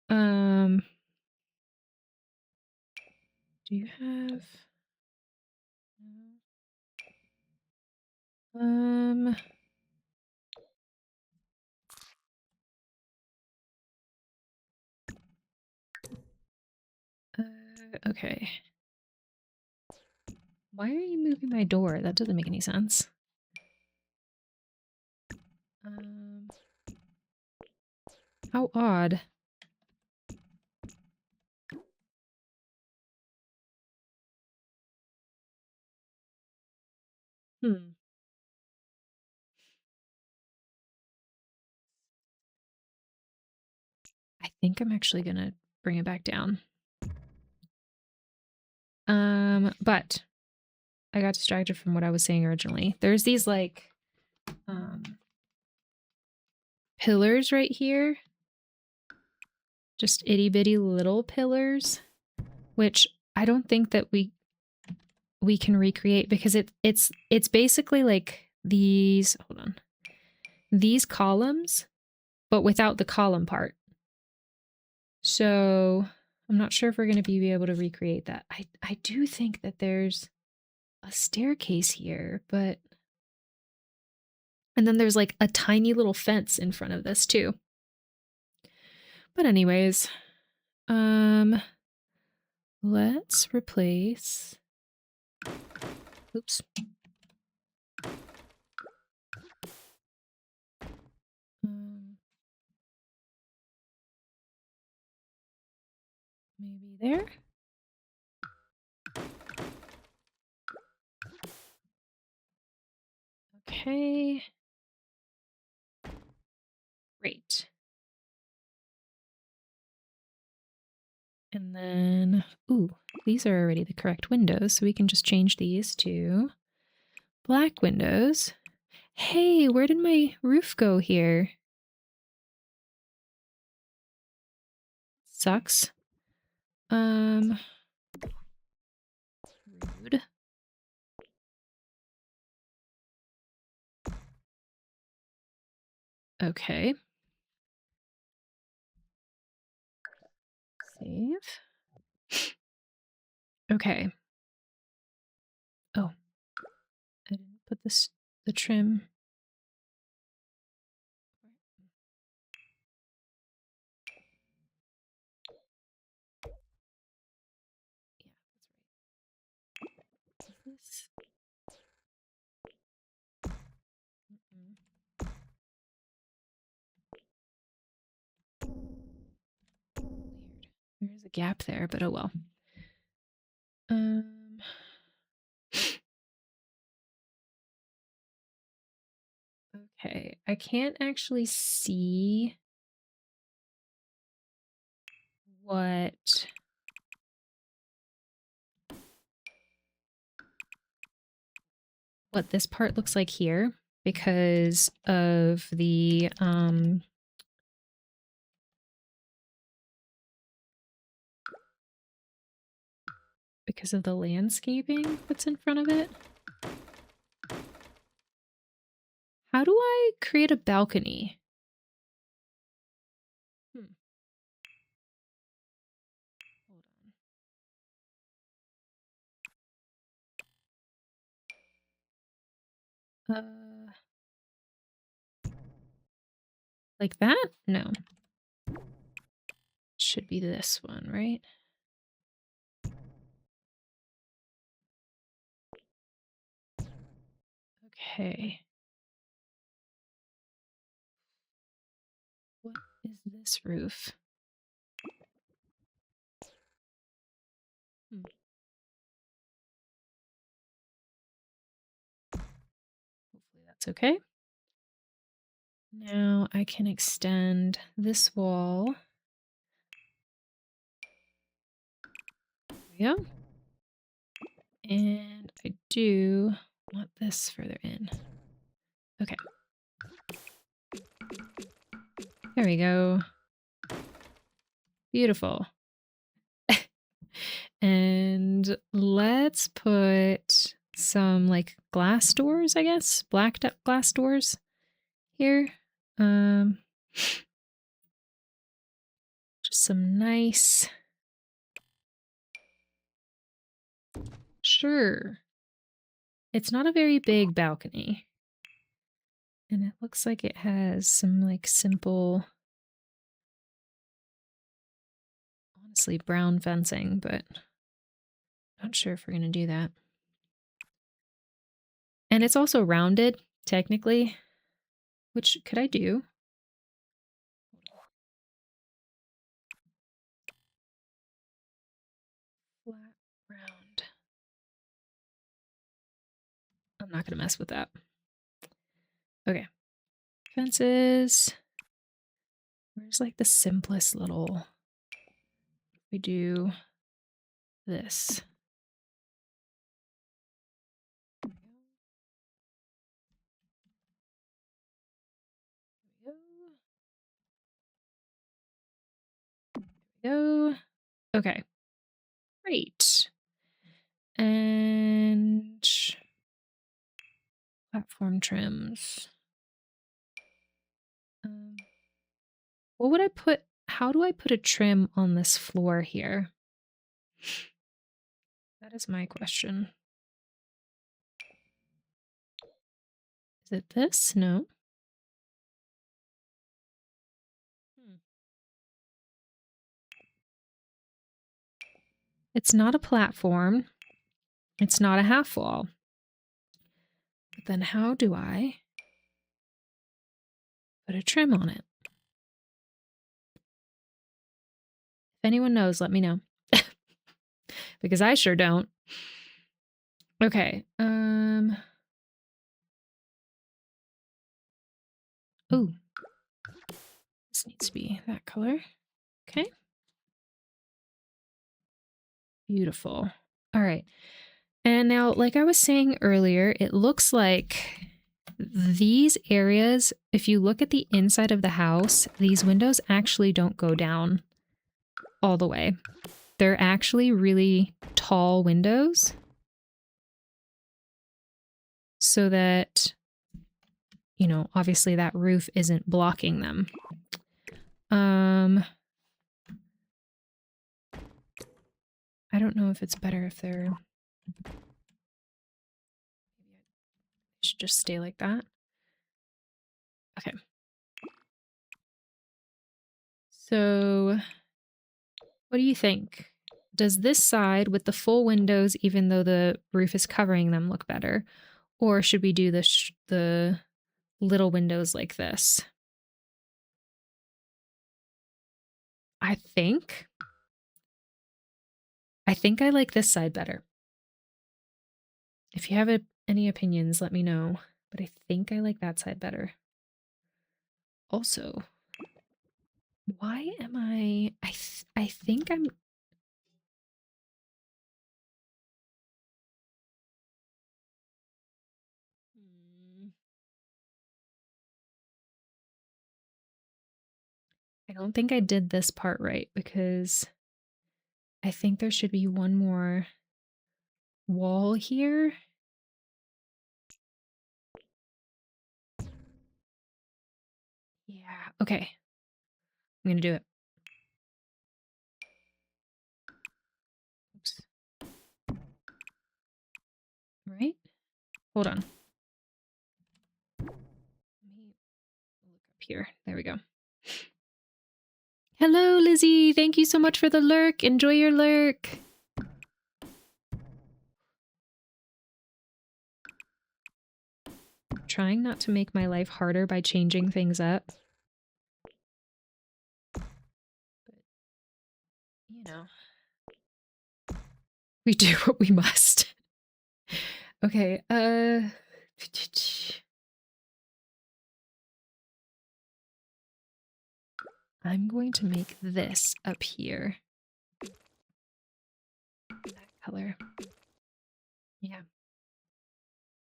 Do you have... okay. Why are you moving my door? That doesn't make any sense. How odd. I think I'm actually gonna bring it back down. But I got distracted from what I was saying originally. There's these like pillars right here. Just itty bitty little pillars, which I don't think that we can recreate because it's basically like these, hold on, these columns, but without the column part. So I'm not sure if we're going to be able to recreate that. I do think that there's a staircase here, but, and then there's like a tiny little fence in front of this too. But anyways, let's replace, oops. Maybe there. Okay. Great. And then, ooh, these are already the correct windows, so we can just change these to black windows. Hey, where did my roof go here? Sucks. Rude. Okay. Save. Okay. Oh. I didn't put the trim. a gap there, but oh well. Okay, I can't actually see what this part looks like here because of the landscaping that's in front of it. How do I create a balcony? Hold on. Like that? No. Should be this one, right? Okay. What is this roof? Hopefully that's okay. Now I can extend this wall. There we go. And I do want this further in. Okay. There we go. Beautiful. And let's put some like glass doors, I guess. Blacked up glass doors here. Just some nice. Sure. It's not a very big balcony. And it looks like it has some like simple, honestly, brown fencing, but not sure if we're going to do that. And it's also rounded, technically, which could I do? Flat, round. I'm not going to mess with that. Okay. Fences. Where's like the simplest little... We do this. Go. Okay. Great. And platform trims. What would I put? How do I put a trim on this floor here? That is my question. Is it this? No. It's not a platform. It's not a half wall. But then how do I put a trim on it? If anyone knows, let me know. Because I sure don't. Okay. Oh. This needs to be that color. Okay. Beautiful. All right. And now, like I was saying earlier, it looks like these areas, if you look at the inside of the house, these windows actually don't go down all the way. They're actually really tall windows so that, you know, obviously that roof isn't blocking them. I don't know if it's better if they're... should just stay like that. Okay. So what do you think? Does this side with the full windows, even though the roof is covering them, look better? Or should we do the little windows like this? I think I think I like this side better. If you have any opinions, let me know. But I think I like that side better. Also, why am I think I'm... I don't think I did this part right because I think there should be one more wall here. Yeah, okay. I'm gonna do it. Oops. Right? Hold on. Let me look up here. There we go. Hello, Lizzie. Thank you so much for the lurk. Enjoy your lurk. Trying not to make my life harder by changing things up. But, you know, we do what we must. Okay, I'm going to make this up here. That color. Yeah.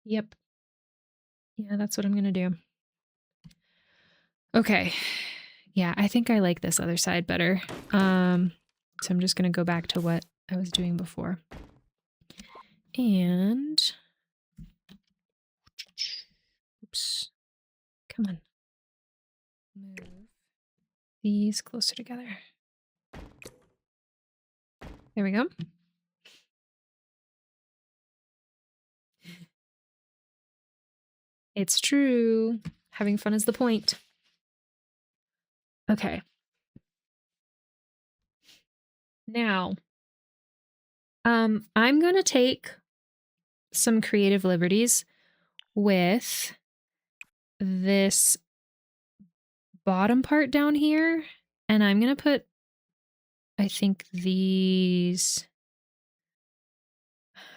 Yep. Yeah, that's what I'm gonna do. Okay. Yeah, I think I like this other side better. So I'm just gonna go back to what I was doing before. And oops. Come on. Move these closer together. There we go. It's true. Having fun is the point. Okay. Now, I'm going to take some creative liberties with this bottom part down here, and I'm going to put, I think these,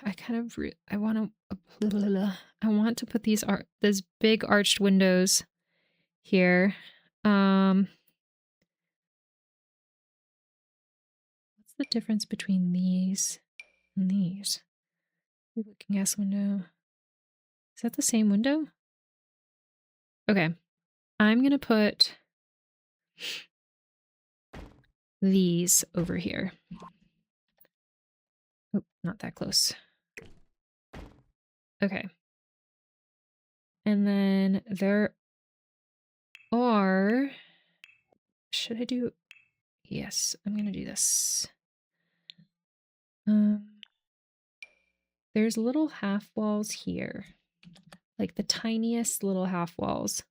I want to put these big arched windows here. What's the difference between these and these? Looking gas window. Is that the same window? Okay. I'm going to put these over here. Oh, not that close. Okay. And then there are... Should I do... Yes, I'm going to do this. There's little half walls here. Like the tiniest little half walls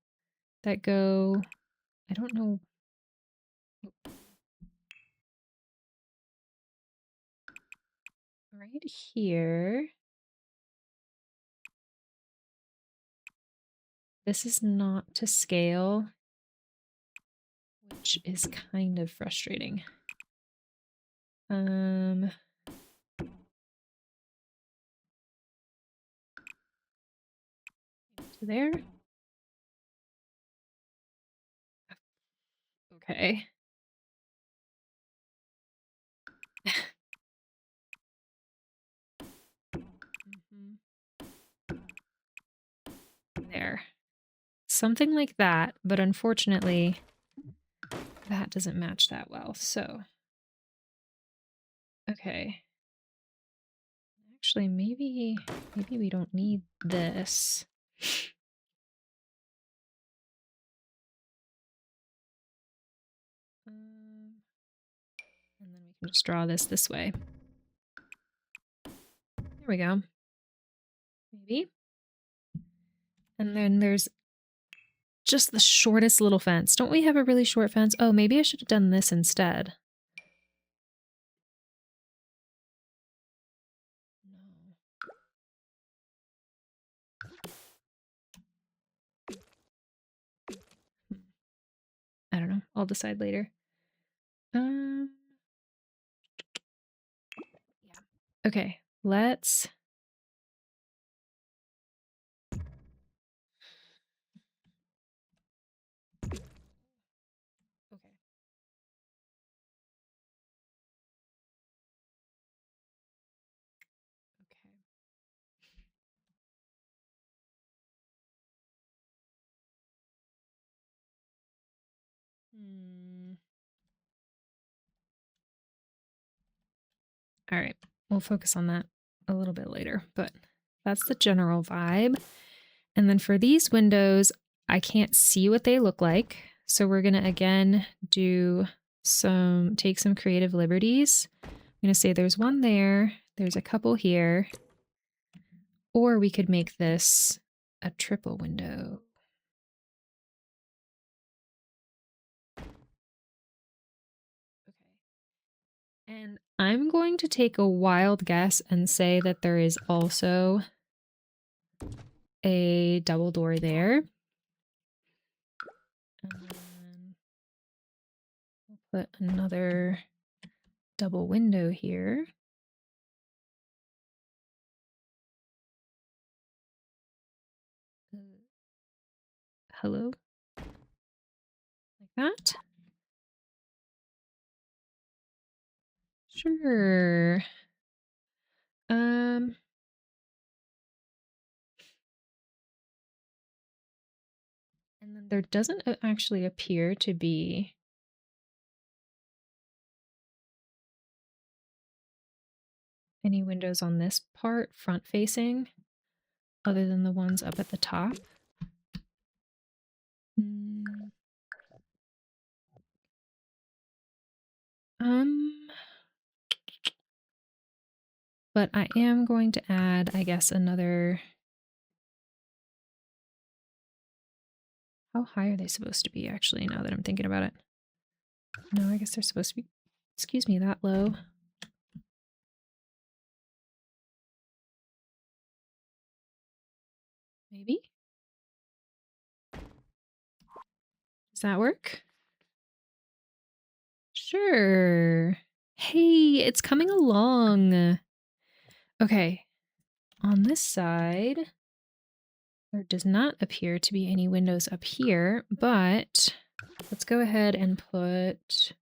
that go... I don't know... Right here. This is not to scale, which is kind of frustrating. To there. Okay. There. Something like that, but unfortunately, that doesn't match that well, so. Okay. Actually, maybe we don't need this. And then we can just draw this way. There we go. Maybe. And then there's just the shortest little fence. Don't we have a really short fence? Oh, maybe I should have done this instead. No. I don't know. I'll decide later. Okay, let's. Okay. Okay. All right, we'll focus on that a little bit later, but that's the general vibe. And then for these windows, I can't see what they look like. So we're going to again take some creative liberties. I'm going to say there's one there, there's a couple here, or we could make this a triple window. And I'm going to take a wild guess and say that there is also a double door there. And then we'll put another double window here. Hello? Like that? Sure. And then there doesn't actually appear to be any windows on this part front facing other than the ones up at the top. But I am going to add, I guess, another. How high are they supposed to be, actually, now that I'm thinking about it? No, I guess they're supposed to be, excuse me, that low. Maybe? Does that work? Sure. Hey, it's coming along. Okay. On this side, there does not appear to be any windows up here, but let's go ahead and put...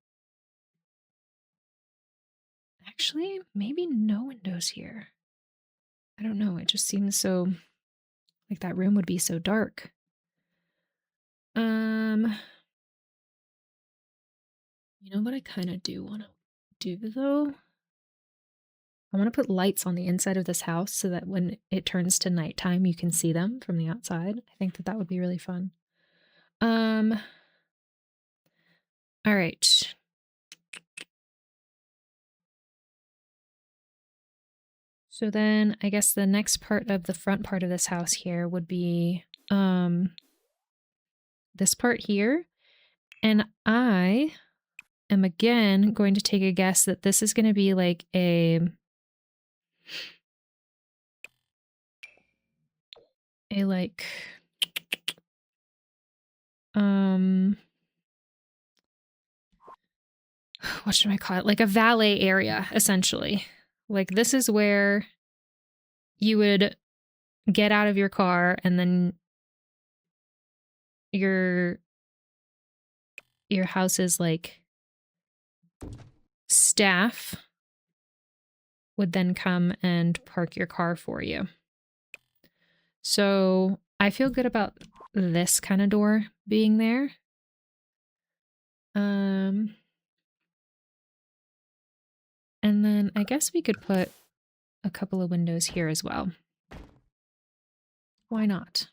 Actually, maybe no windows here. I don't know. It just seems so... like that room would be so dark. You know what I kind of do want to do, though? I want to put lights on the inside of this house so that when it turns to nighttime, you can see them from the outside. I think that that would be really fun. All right. So then I guess the next part of the front part of this house here would be this part here. And I am again going to take a guess that this is going to be like a like what should I call it? Like a valet area, essentially. Like this is where you would get out of your car and then your house's like staff would then come and park your car for you. So I feel good about this kind of door being there. And then I guess we could put a couple of windows here as well. Why not?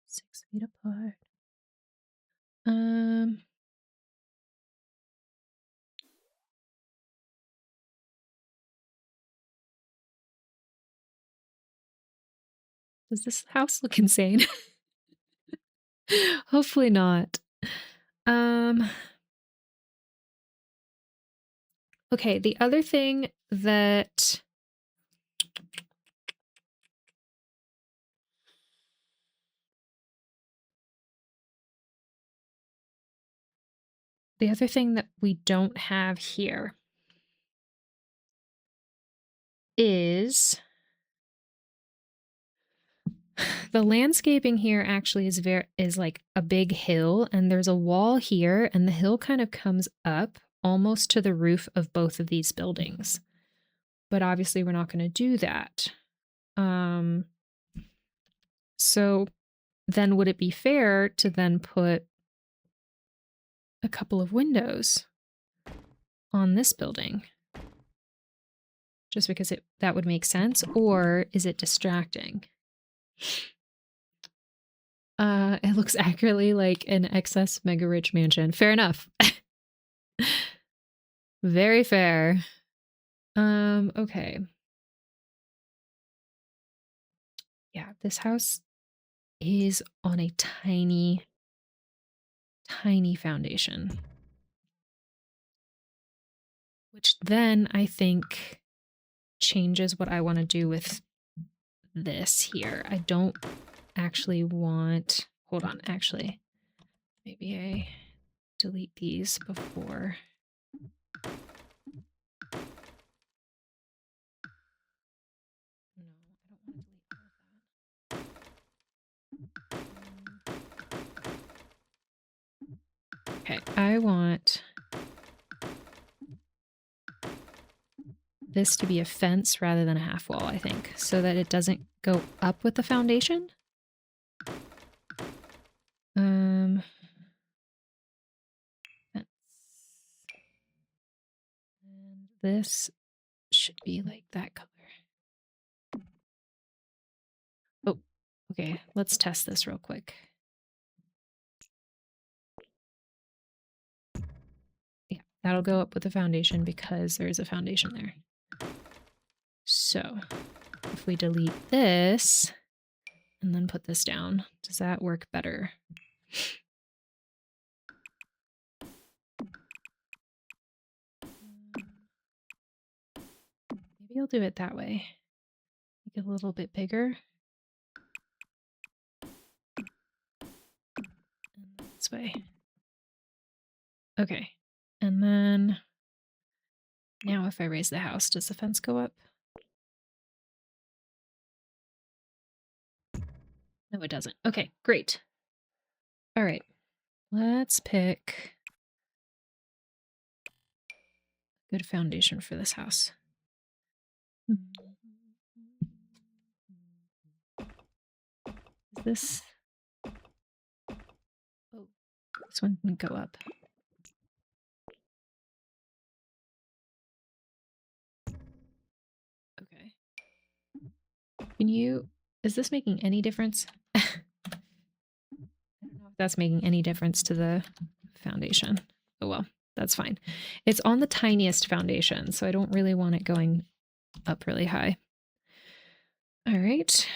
6 feet apart. Does this house look insane? Hopefully not. Okay, the other thing that the other thing that we don't have here is the landscaping here actually is like a big hill, and there's a wall here, and the hill kind of comes up almost to the roof of both of these buildings. But obviously we're not going to do that. So then would it be fair to then put a couple of windows on this building? Just because that would make sense, or is it distracting? It looks accurately like an excess mega rich mansion. Fair enough. Very fair. Okay. Yeah, this house is on a tiny, tiny foundation. Which then I think changes what I want to do with this here. I don't actually want, hold on, actually, maybe I delete these before. No, I don't want to delete all of that. Okay, I want this to be a fence rather than a half wall, I think, so that it doesn't go up with the foundation. Fence. And this should be like that color. Oh, okay, let's test this real quick. Yeah, that'll go up with the foundation because there's a foundation there. So if we delete this and then put this down, does that work better? Maybe I'll do it that way. Make it a little bit bigger. And this way. Okay. And then now if I raise the house, does the fence go up? No, it doesn't. Okay, great. All right. Let's pick a good foundation for this house. Is this? Oh, this one didn't go up. Okay. Can you, is this making any difference? I don't know if that's making any difference to the foundation. Oh well, that's fine. It's on the tiniest foundation, so I don't really want it going up really high. All right.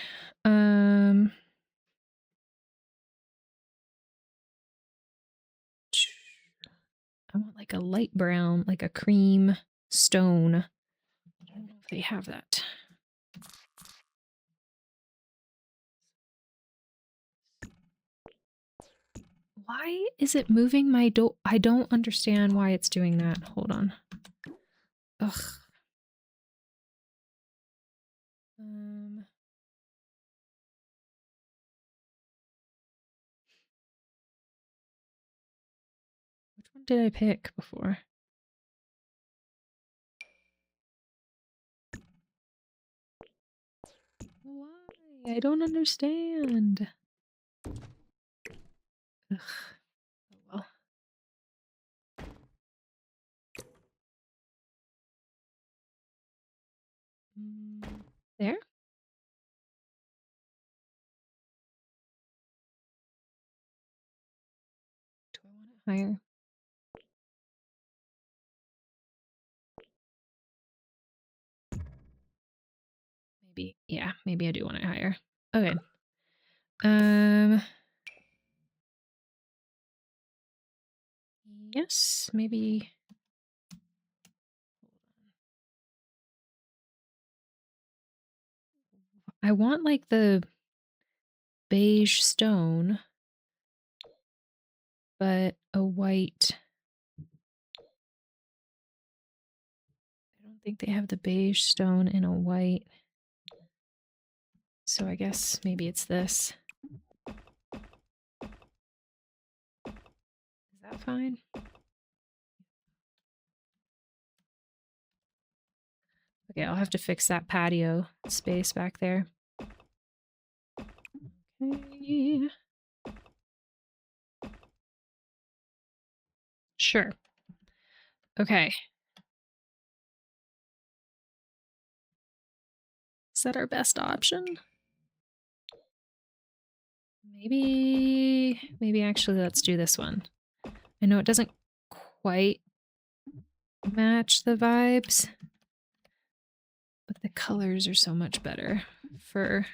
I want like a light brown, like a cream stone. I don't know if they have that. Why is it moving my door? I don't understand why it's doing that. Hold on. Ugh. Which one did I pick before? Why? I don't understand. Ugh. Oh well. There? Do I want it higher? Maybe. Yeah, maybe I do want it higher. Okay. Yes, maybe. I want like the beige stone, but a white think they have the beige stone and a white. So I guess maybe it's this. Is that fine? Okay, I'll have to fix that patio space back there. Okay. Sure. Okay. Is that our best option? Maybe actually let's do this one. I know it doesn't quite match the vibes, but the colors are so much better for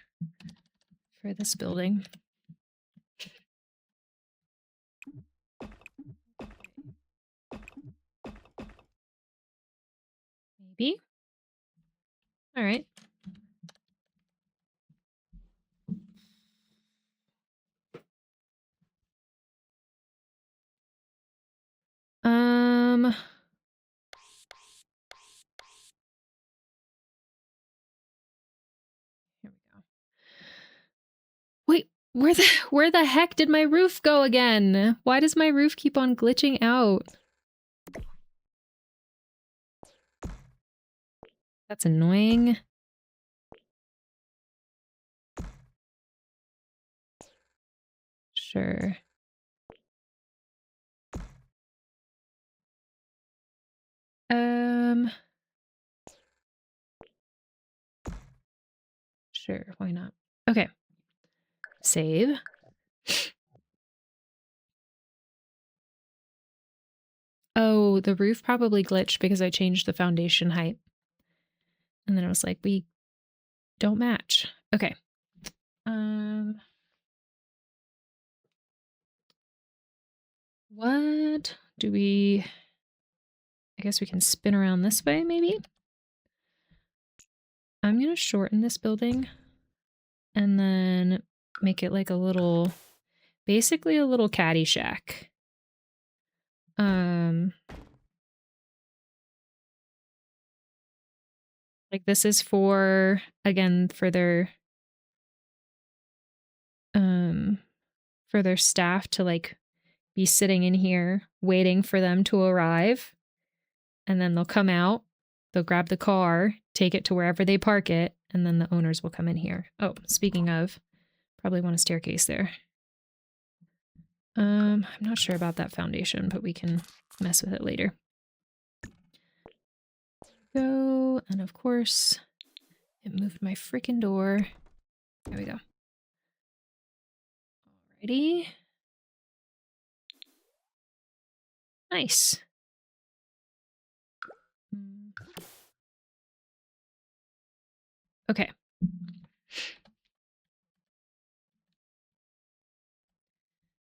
this building. Maybe. All right. Here we go. Wait, where the heck did my roof go again? Why does my roof keep on glitching out? That's annoying. Sure. Sure, why not? Okay. Save. Oh, the roof probably glitched because I changed the foundation height. And then I was like, we don't match. Okay. What do we... I guess we can spin around this way, maybe? I'm going to shorten this building and then make it like a little... Basically a little caddy shack. Like this is for, again, for their staff to like be sitting in here waiting for them to arrive. And then they'll come out, they'll grab the car, take it to wherever they park it, and then the owners will come in here. Oh, speaking of, probably want a staircase there. I'm not sure about that foundation, but we can mess with it later. Go, and of course, it moved my freaking door. There we go. Alrighty. Nice. Okay.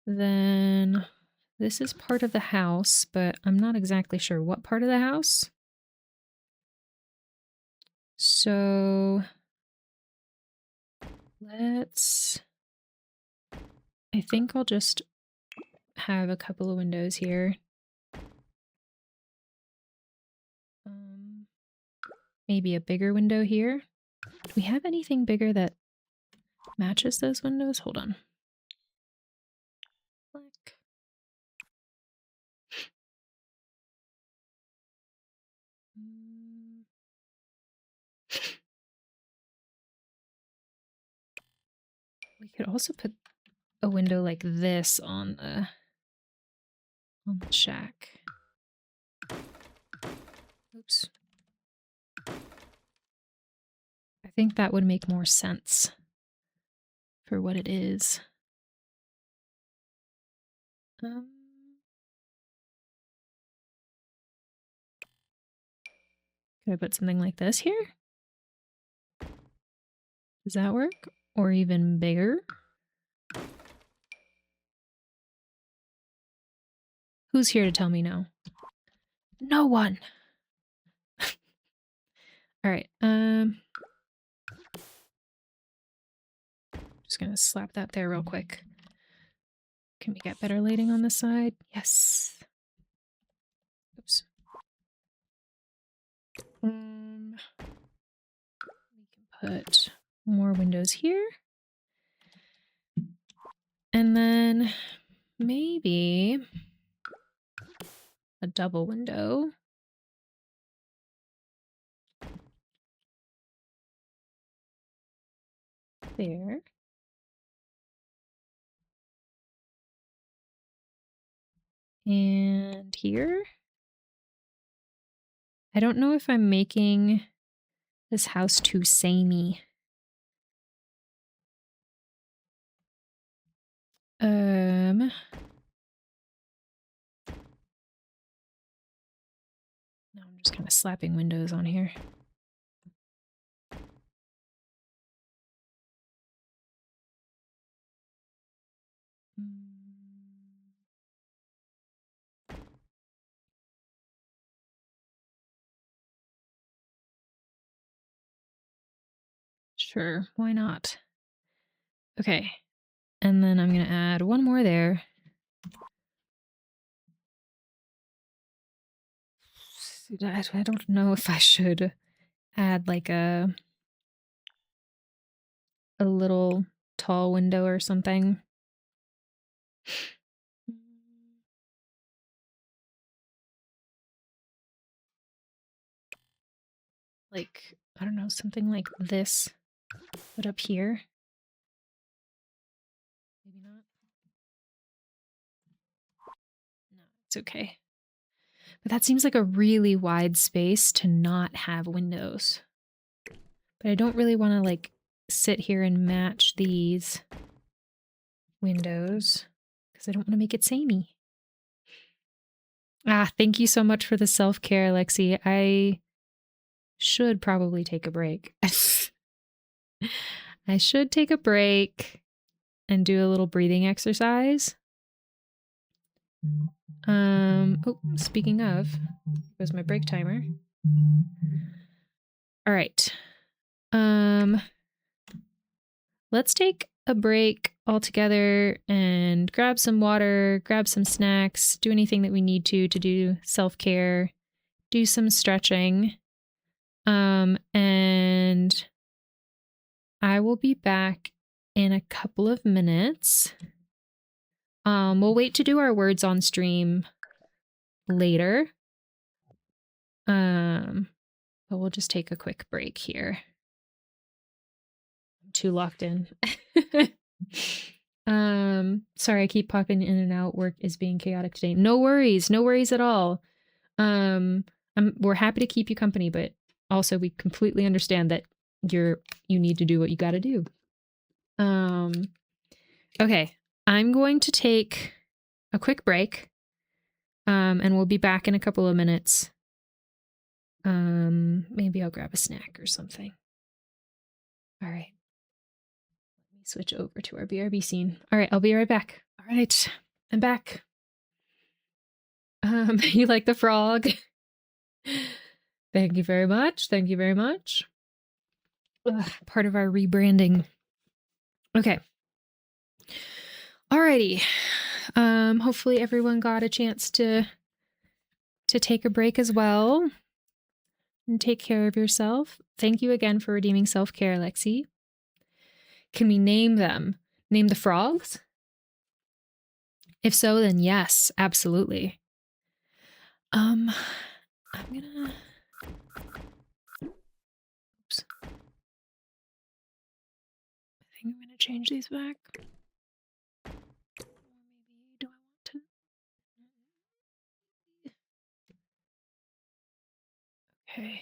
Then this is part of the house, but I'm not exactly sure what part of the house. So let's, I think I'll just have a couple of windows here. Maybe a bigger window here. Do we have anything bigger that matches those windows? Hold on. Click. We could also put a window like this on the shack. Oops. I think that would make more sense for what it is. Could I put something like this here? Does that work? Or even bigger? Who's here to tell me no? No one! Alright, just gonna slap that there real quick. Can we get better lighting on this side? Yes. Oops. put more windows here. And then maybe a double window. There. And here. I don't know if I'm making this house too samey. No, I'm just kind of slapping windows on here. Sure, why not? Okay, and then I'm gonna add one more there. I don't know if I should add like a little tall window or something. Like, I don't know, something like this, but up here. Maybe not. No, it's okay. But that seems like a really wide space to not have windows. But I don't really want to like sit here and match these windows because I don't want to make it samey. Ah, thank you so much for the self-care, Lexi. I should probably take a break. I should take a break and do a little breathing exercise. Oh, speaking of, there's my break timer. All right. Let's take a break all together and grab some water, grab some snacks, do anything that we need to do self-care, do some stretching. And I will be back in a couple of minutes. We'll wait to do our words on stream later. But we'll just take a quick break here. I'm too locked in. Sorry, I keep popping in and out. Work is being chaotic today. No worries at all. We're happy to keep you company, but also we completely understand that you need to do what you got to do. Okay, I'm going to take a quick break. And we'll be back in a couple of minutes. Maybe I'll grab a snack or something. All right. Let me switch over to our BRB scene. All right, I'll be right back. All right, I'm back. You like the frog? Thank you very much. Thank you very much. Ugh, part of our rebranding. Okay. Alrighty. Hopefully everyone got a chance to take a break as well and take care of yourself. Thank you again for redeeming self-care, Lexi. Can we name them? Name the frogs? If so, then yes, absolutely. I'm gonna... Oops. I think I'm gonna change these back. Or maybe, do I want to? Okay.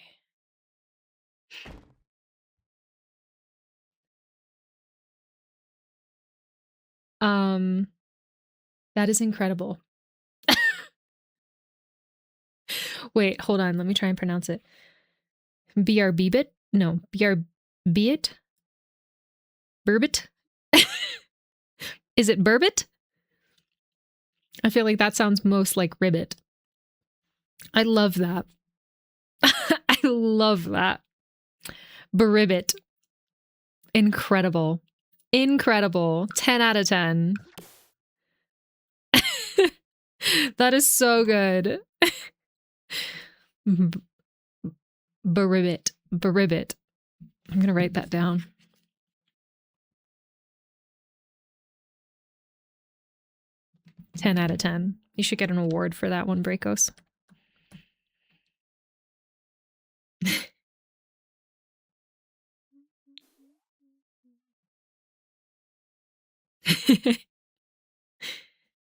That is incredible. Wait, hold on. Let me try and pronounce it. BRBit? No, BRBit? Burbit? Is it burbit? I feel like that sounds most like ribbit. I love that. I love that. Baribbit. Incredible. Incredible. 10 out of 10. That is so good. Baribbit. Baribbit. I'm going to write that down. $10 out of 10. You should get an award for that one, Bracos.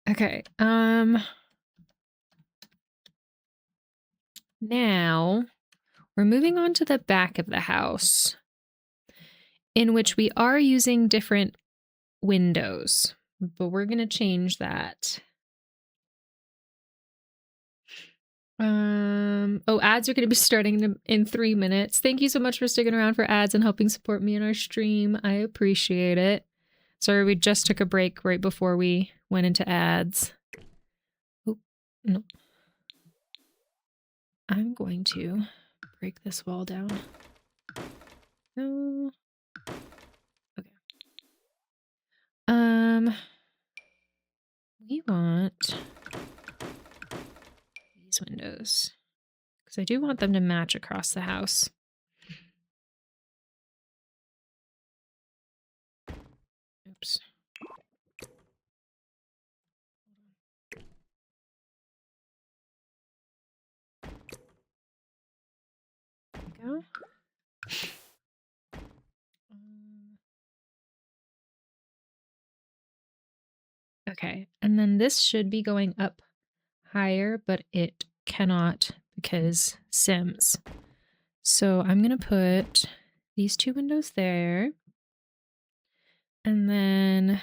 Okay. Now we're moving on to the back of the house, in which we are using different windows, but we're going to change that. Ads are going to be starting in 3 minutes. Thank you so much for sticking around for ads and helping support me in our stream. I appreciate it. Sorry, we just took a break right before we went into ads. Oh, no. I'm going to break this wall down. No. Okay. We want these windows because I do want them to match across the house. Oops. There we go. Okay, and then this should be going up higher, but it cannot because Sims. So I'm going to put these 2 windows there. And then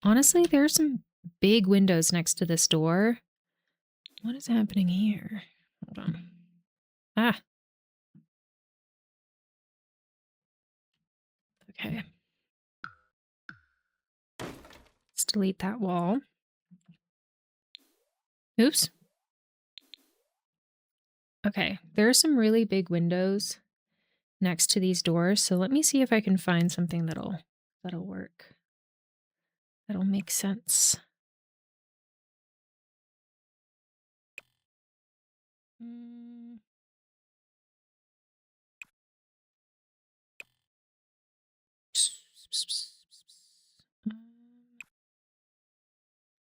honestly, there are some big windows next to this door. What is happening here? Hold on. Ah. Okay. Let's delete that wall. Oops. Okay, there are some really big windows next to these doors, so let me see if I can find something that'll work. That'll make sense.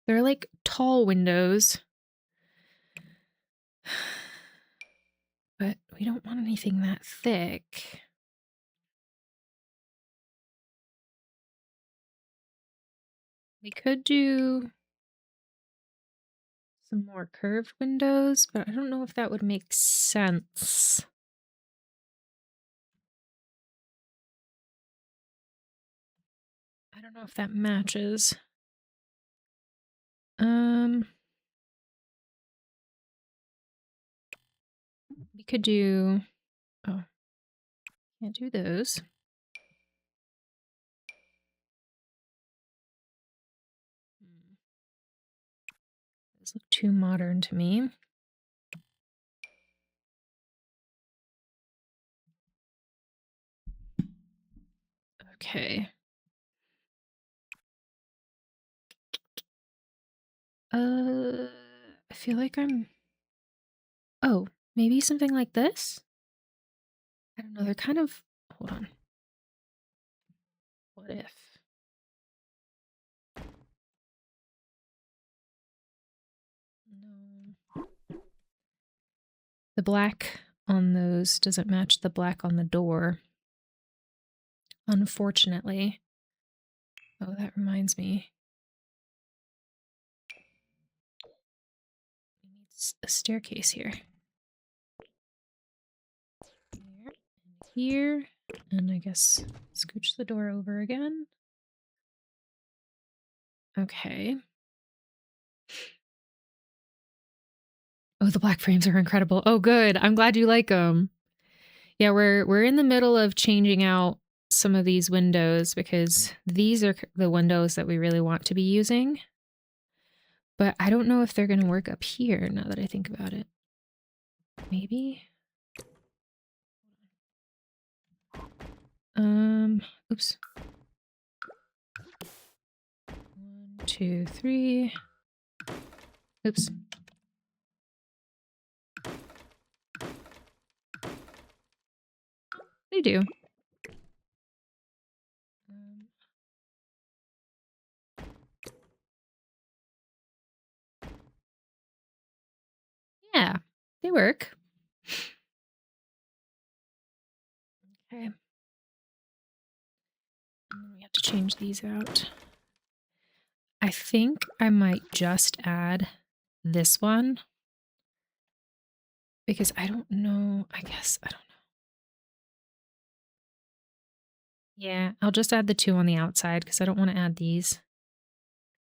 They're like tall windows, but we don't want anything that thick. We could do some more curved windows, but I don't know if that would make sense. I don't know if that matches. We could do, oh, can't do those. Those look too modern to me. Okay. I feel like maybe something like this? I don't know, they're kind of, hold on. What if? No. The black on those doesn't match the black on the door, unfortunately. Oh, that reminds me. We need a staircase here. There, and here, and I guess scooch the door over again. Okay. Oh, the black frames are incredible. Oh, good. I'm glad you like them. Yeah, we're in the middle of changing out some of these windows because these are the windows that we really want to be using. But I don't know if they're going to work up here now that I think about it. Maybe? Oops. 1, 2, 3. Oops. They do. Yeah, they work. Okay. We have to change these out. I think I might just add this one because I don't know. I guess I don't know. Yeah, I'll just add the 2 on the outside because I don't want to add these.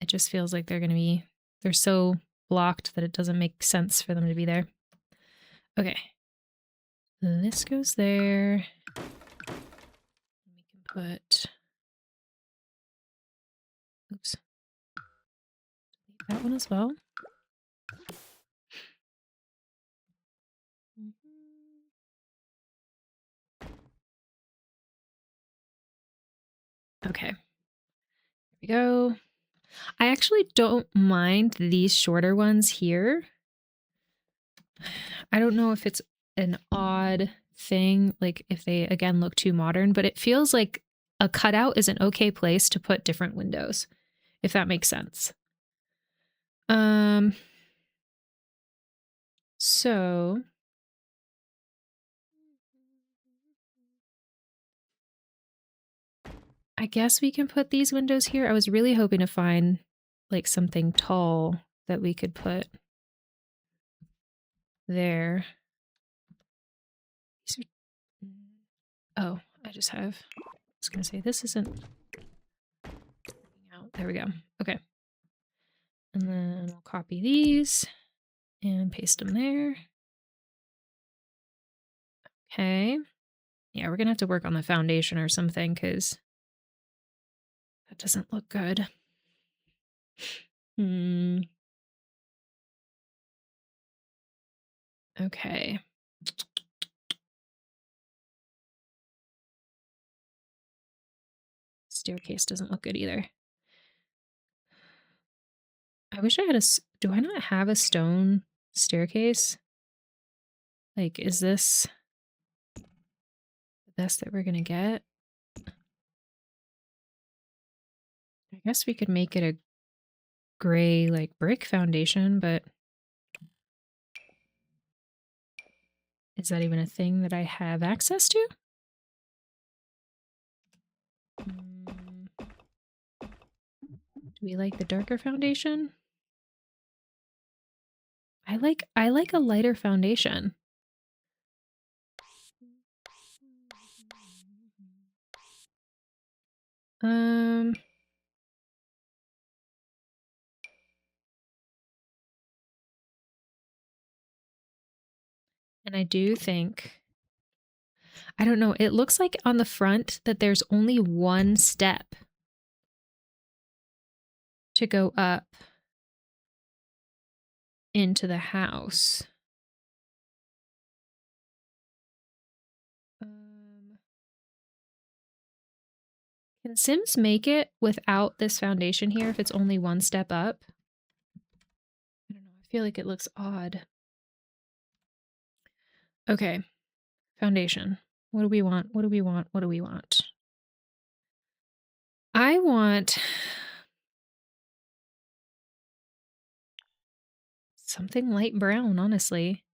It just feels like they're so blocked that it doesn't make sense for them to be there. Okay. This goes there. We can put, oops, that one as well. Okay. Here we go. I actually don't mind these shorter ones here. I don't know if it's an odd thing, like if they again look too modern, but it feels like a cutout is an okay place to put different windows, if that makes sense. So I guess we can put these windows here. I was really hoping to find like something tall that we could put there. Oh, I was gonna say this isn't out. There we go. Okay. And then we'll copy these and paste them there. Okay. Yeah, we're gonna have to work on the foundation or something because that doesn't look good. Okay. Staircase doesn't look good either. I wish I had do I not have a stone staircase? Like, is this the best that we're gonna get? I guess we could make it a gray, like, brick foundation, but is that even a thing that I have access to? Do we like the darker foundation? I like a lighter foundation. And I do think, I don't know, it looks like on the front that there's only one step to go up into the house. Can Sims make it without this foundation here if it's only one step up? I don't know. I feel like it looks odd. Okay. Foundation. What do we want? What do we want? What do we want? I want something light brown, honestly.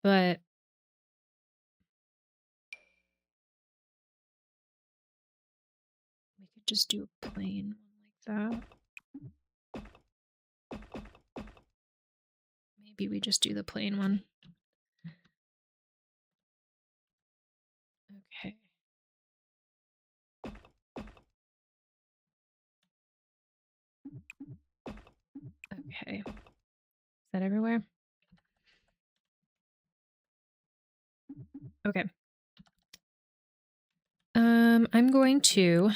But we could just do a plain one like that. Maybe we just do the plain one. Okay. Okay. Is that everywhere? Okay. I'm going to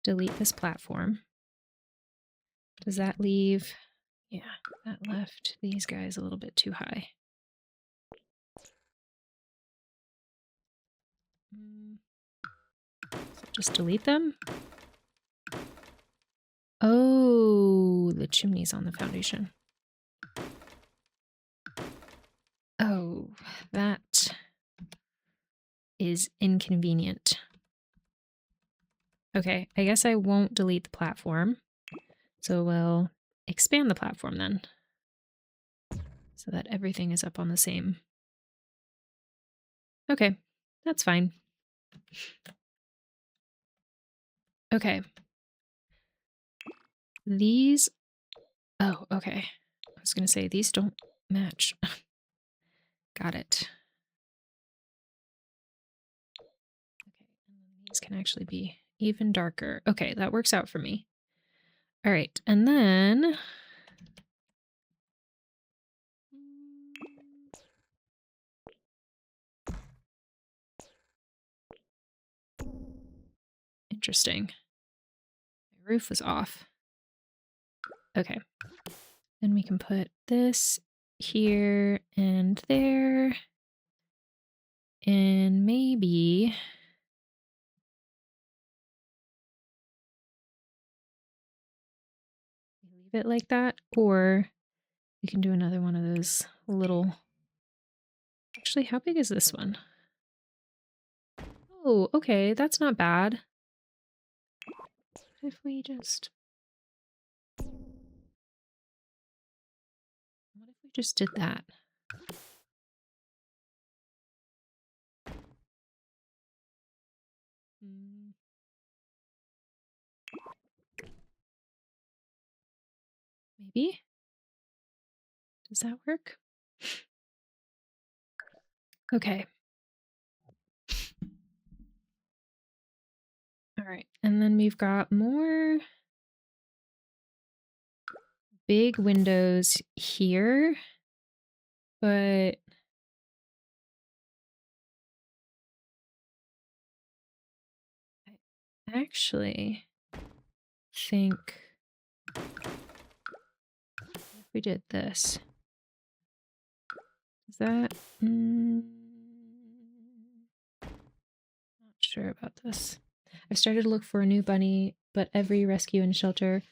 delete this platform. Does that leave? Yeah, that left these guys a little bit too high. So just delete them. Oh, the chimney's on the foundation. Oh, that is inconvenient. Okay, I guess I won't delete the platform. So we'll expand the platform then, so that everything is up on the same. Okay, that's fine. Okay. These, oh, okay. I was gonna say these don't match. Got it. Okay, and then these can actually be even darker. Okay, that works out for me. All right, and then interesting. My roof was off. Okay. Then we can put this here and there. And maybe leave it like that, or we can do another one of those little. Actually, how big is this one? Oh, okay, that's not bad. What if we just did that? Maybe? Does that work? Okay. All right, and then we've got more big windows here, but I actually think if we did this, is that not sure about this. I've started to look for a new bunny, but every rescue and shelter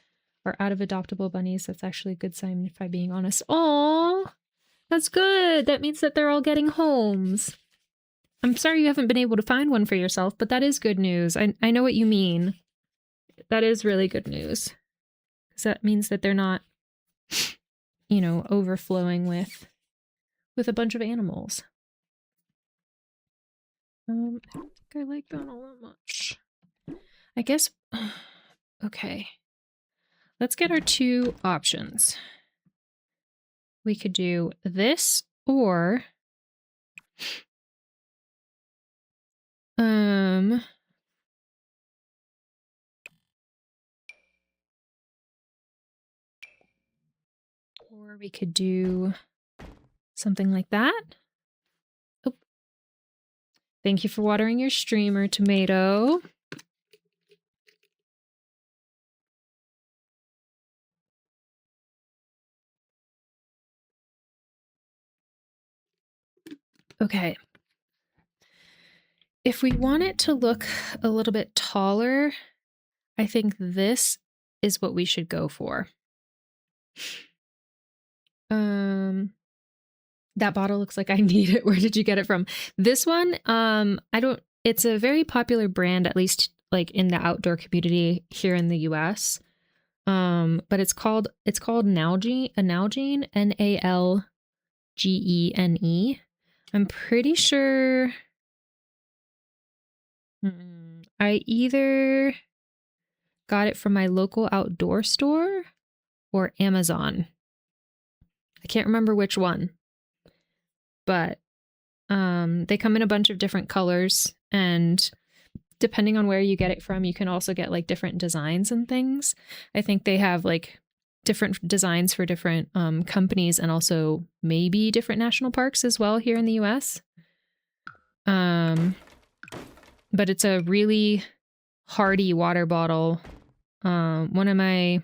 are out of adoptable bunnies. That's actually a good sign if I'm being honest. Oh, that's good. That means that they're all getting homes. I'm sorry you haven't been able to find one for yourself, but that is good news. I know what you mean. That is really good news. Because that means that they're not, you know, overflowing with a bunch of animals. I don't think I like that all that much. I guess, okay. Let's get our two options. We could do this or or we could do something like that. Oh. Thank you for watering your streamer, Tomato. Okay. If we want it to look a little bit taller, I think this is what we should go for. That bottle looks like I need it. Where did you get it from? This one, it's a very popular brand, at least like in the outdoor community here in the US. But it's called Nalgene, Nalgene. I'm pretty sure I either got it from my local outdoor store or Amazon. I can't remember which one, but they come in a bunch of different colors, and depending on where you get it from, you can also get like different designs and things. I think they have like different designs for different companies and also maybe different national parks as well here in the US. But it's a really hardy water bottle. One of my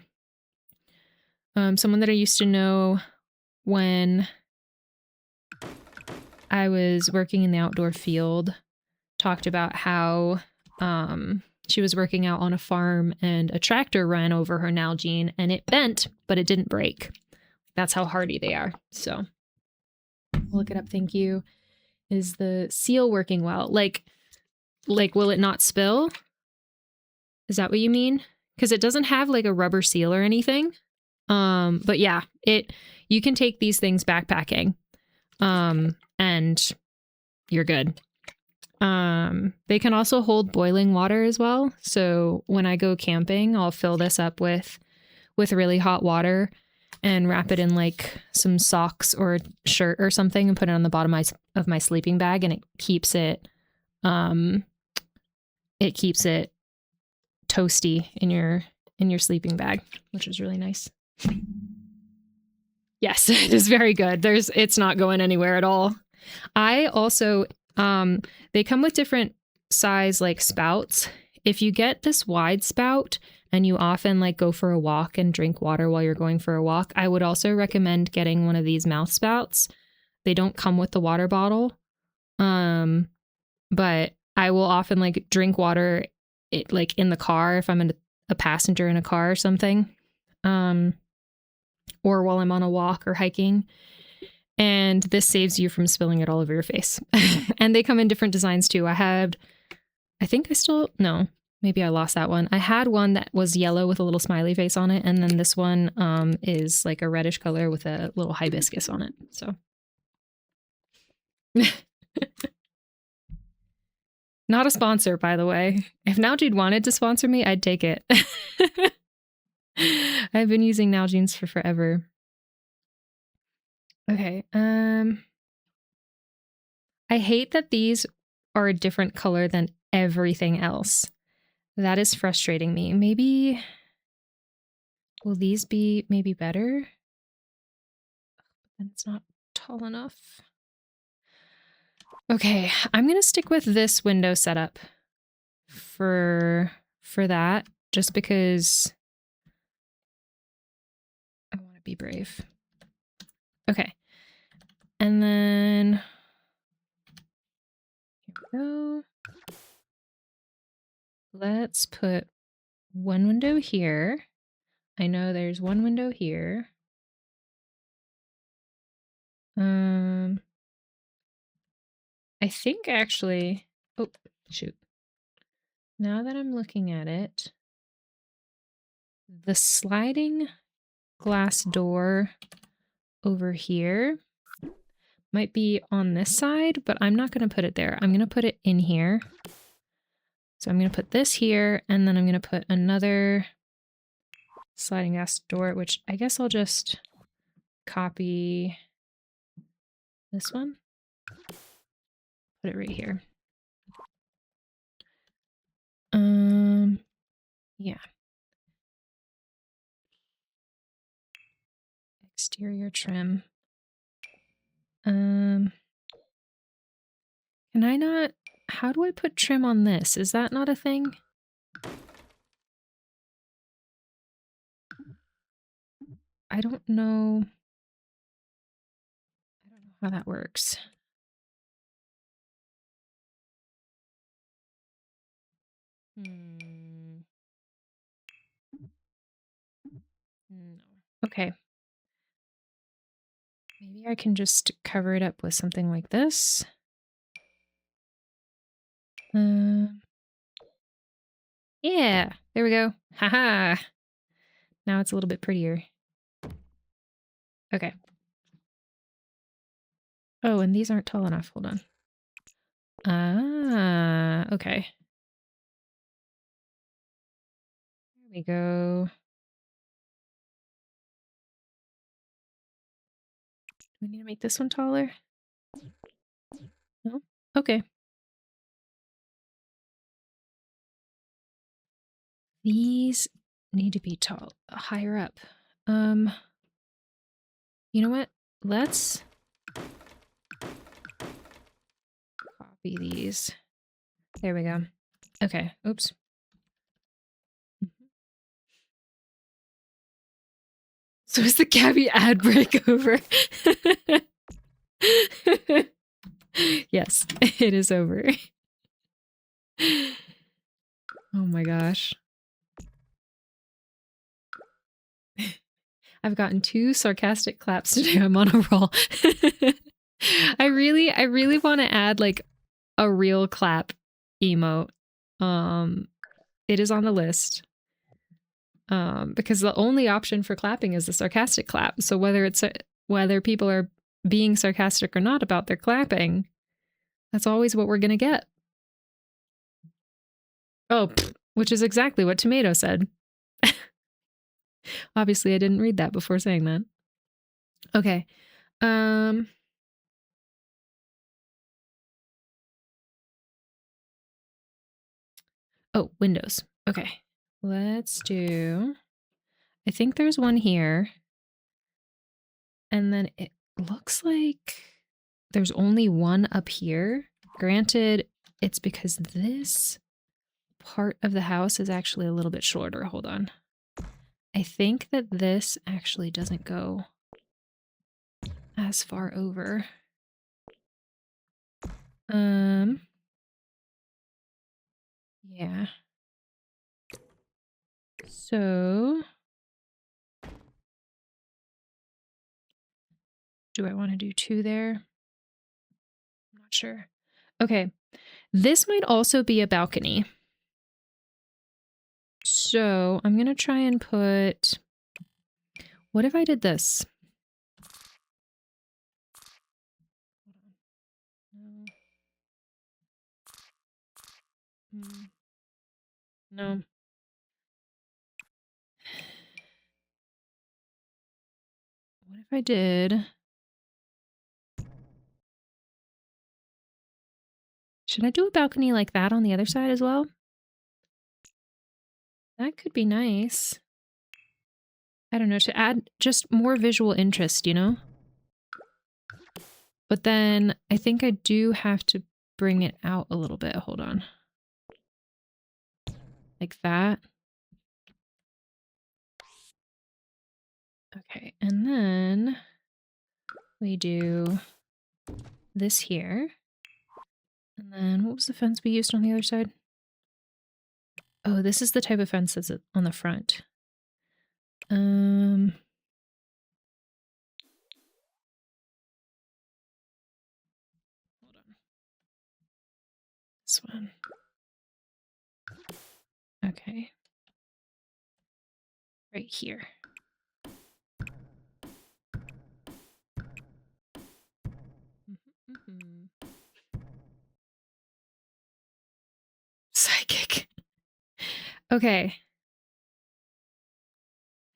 someone that I used to know when I was working in the outdoor field talked about how she was working out on a farm and a tractor ran over her Nalgene and it bent, but it didn't break. That's how hardy they are. So I'll look it up. Thank you. Is the seal working well? Like will it not spill? Is that what you mean? Because it doesn't have like a rubber seal or anything. But yeah, you can take these things backpacking. And you're good. They can also hold boiling water as well. So when I go camping, I'll fill this up with really hot water and wrap it in like some socks or shirt or something and put it on the bottom of my sleeping bag, and it keeps it toasty in your sleeping bag, which is really nice. Yes, it is very good. It's not going anywhere at all. I also, they come with different size like spouts. If you get this wide spout and you often like go for a walk and drink water while you're going for a walk, I would also recommend getting one of these mouth spouts. They don't come with the water bottle. But I will often like drink water like in the car if I'm a passenger in a car or something. Or while I'm on a walk or hiking. And this saves you from spilling it all over your face. And they come in different designs too. No, maybe I lost that one. I had one that was yellow with a little smiley face on it. And then this one is like a reddish color with a little hibiscus on it. So. Not a sponsor, by the way. If Nalgene wanted to sponsor me, I'd take it. I've been using Nalgene's for forever. Okay. I hate that these are a different color than everything else. That is frustrating me. Maybe will these be maybe better? And it's not tall enough. Okay, I'm gonna stick with this window setup for that, just because I want to be brave. Okay, and then here we go. Let's put one window here. I know there's one window here. I think actually, oh, shoot. Now that I'm looking at it, the sliding glass door over here might be on this side, but I'm not going to put it there. I'm going to put it in here. So I'm going to put this here, and then I'm going to put another sliding glass door, which I guess I'll just copy this one. Put it right here. Yeah. Exterior trim. Can I not? How do I put trim on this? Is that not a thing? I don't know. I don't know how that works. No. Okay. Maybe I can just cover it up with something like this. Yeah, there we go. Haha. Now it's a little bit prettier. Okay. Oh, and these aren't tall enough. Hold on. Ah, okay. There we go. Do we need to make this one taller? No? Okay. These need to be tall, higher up. You know what? Let's copy these. There we go. Okay. Oops. So is the Gaby ad break over? Yes, it is over. Oh my gosh. I've gotten 2 sarcastic claps today. I'm on a roll. I really want to add like a real clap emote. It is on the list. Because the only option for clapping is the sarcastic clap. So whether people are being sarcastic or not about their clapping, that's always what we're gonna get. Oh, which is exactly what Tomato said. Obviously, I didn't read that before saying that. Okay. Oh, windows. Okay. Let's do... I think there's one here. And then it looks like there's only one up here. Granted, it's because this part of the house is actually a little bit shorter. Hold on. I think that this actually doesn't go as far over. Yeah. So do I want to do 2 there? I'm not sure. Okay. This might also be a balcony. So I'm going to try and put... What if I did this? No. What if I did... Should I do a balcony like that on the other side as well? That could be nice. I don't know, to add just more visual interest, you know? But then I think I do have to bring it out a little bit. Hold on. Like that. Okay, and then we do this here. And then what was the fence we used on the other side? Oh, this is the type of fence that's on the front. Hold on. This one. Okay. Right here. Psychic. Okay.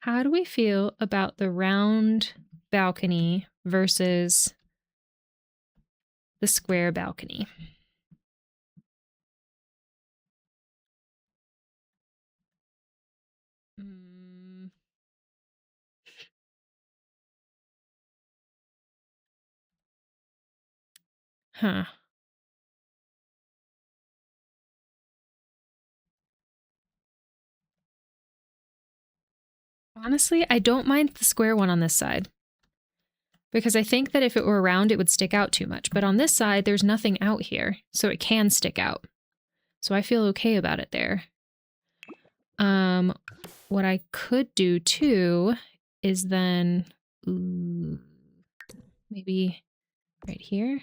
How do we feel about the round balcony versus the square balcony? Huh. Honestly, I don't mind the square one on this side. Because I think that if it were round, it would stick out too much. But on this side, there's nothing out here, so it can stick out. So I feel okay about it there. What I could do too is then maybe right here.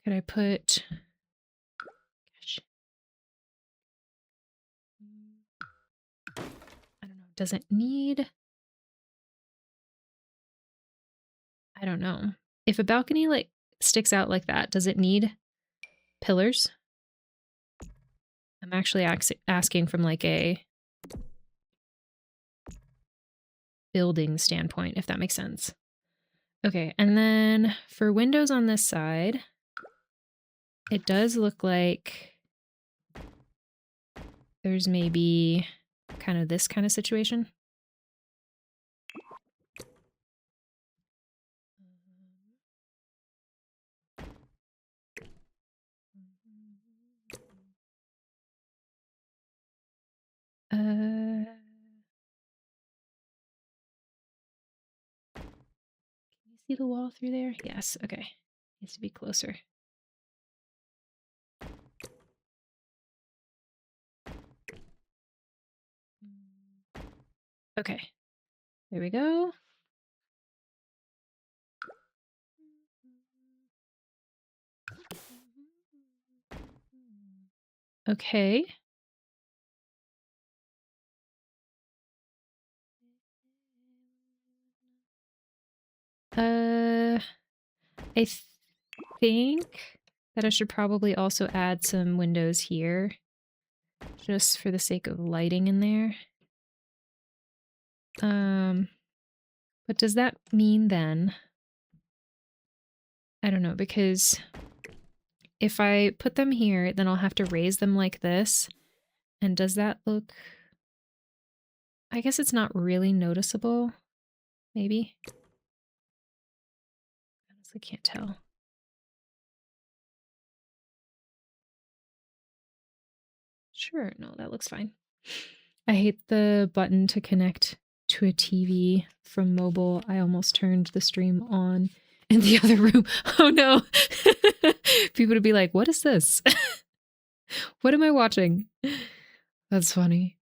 Could I put... Gosh. I don't know. Does it need... I don't know. If a balcony like sticks out like that, does it need pillars? I'm actually asking from like a building standpoint, if that makes sense. Okay, and then for windows on this side, it does look like there's maybe kind of this kind of situation. Can you see the wall through there? Yes, okay. Needs to be closer. Okay, there we go. Okay. I think that I should probably also add some windows here, just for the sake of lighting in there. But does that mean then, I don't know, because if I put them here, then I'll have to raise them like this. And does that look, I guess it's not really noticeable, maybe. I honestly can't tell. Sure, no, that looks fine. I hate the button to connect to a TV from mobile. I almost turned the stream on in the other room. Oh no. People would be like, what is this? What am I watching? That's funny.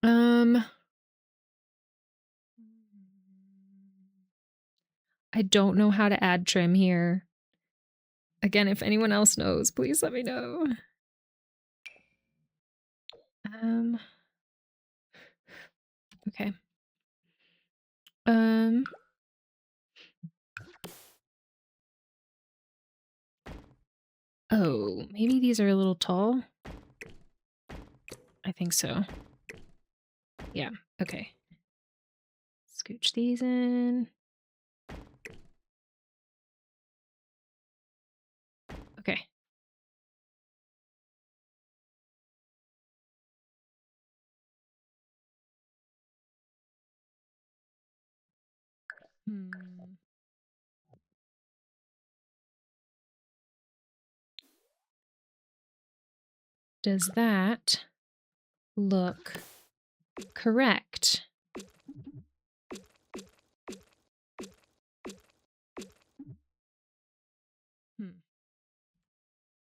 I don't know how to add trim here. Again, if anyone else knows, please let me know. Okay. Oh, maybe these are a little tall. I think so. Yeah, okay. Scooch these in. Okay. Does that look correct?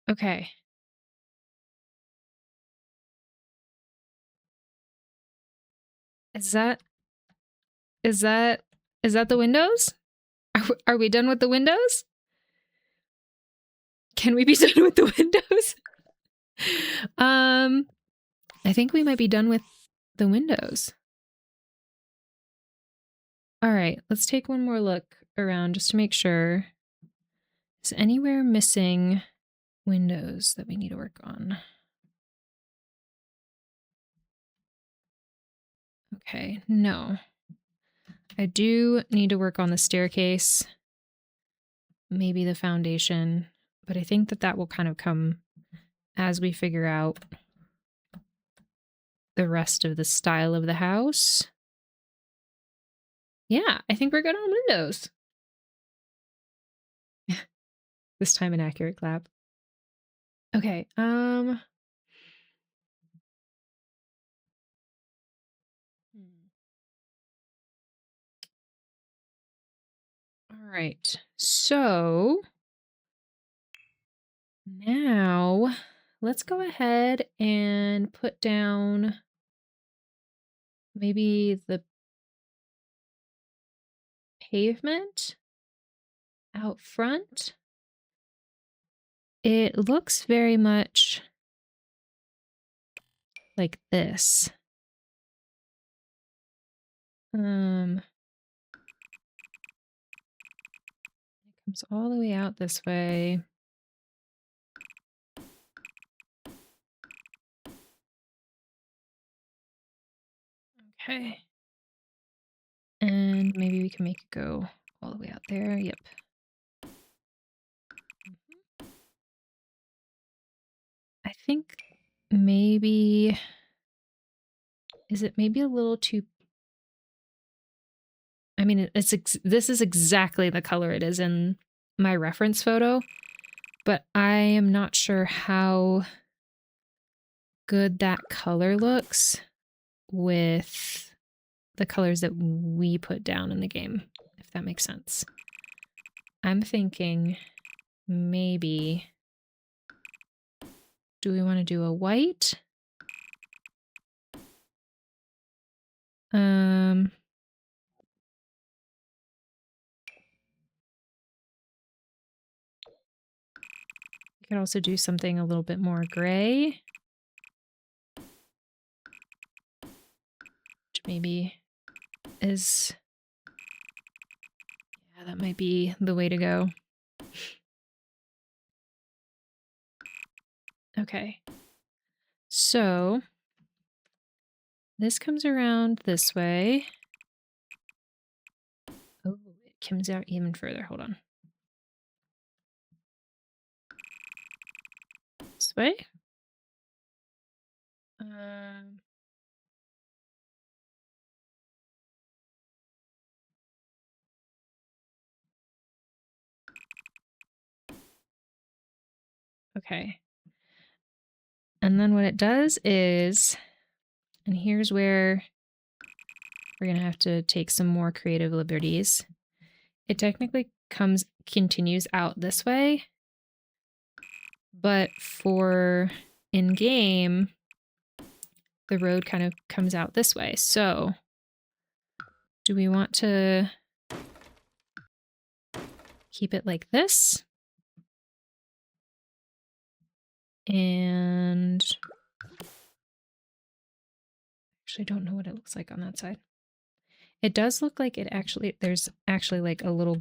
Okay. Is that the windows? Are we done with the windows? Can we be done with the windows? I think we might be done with the windows. All right, let's take one more look around just to make sure. Is anywhere missing windows that we need to work on? Okay, no. I do need to work on the staircase, maybe the foundation, but I think that will kind of come as we figure out the rest of the style of the house. Yeah, I think we're good on windows. This time an accurate clap. Okay, all right. So now let's go ahead and put down maybe the pavement out front. It looks very much like this. It comes all the way out this way. Okay. And maybe we can make it go all the way out there. Yep. I think maybe, is it maybe a little too, I mean, this is exactly the color it is in my reference photo, but I am not sure how good that color looks with the colors that we put down in the game, if that makes sense. I'm thinking maybe, do we want to do a white? We Could also do something a little bit more gray. Which maybe is... Yeah, that might be the way to go. Okay. So this comes around this way. Oh, it comes out even further. Hold on. This way. Okay. And then what it does is, and here's where we're going to have to take some more creative liberties. It technically continues out this way, but for in-game, the road kind of comes out this way. So do we want to keep it like this? And actually, I don't know what it looks like on that side. It does look like there's actually like a little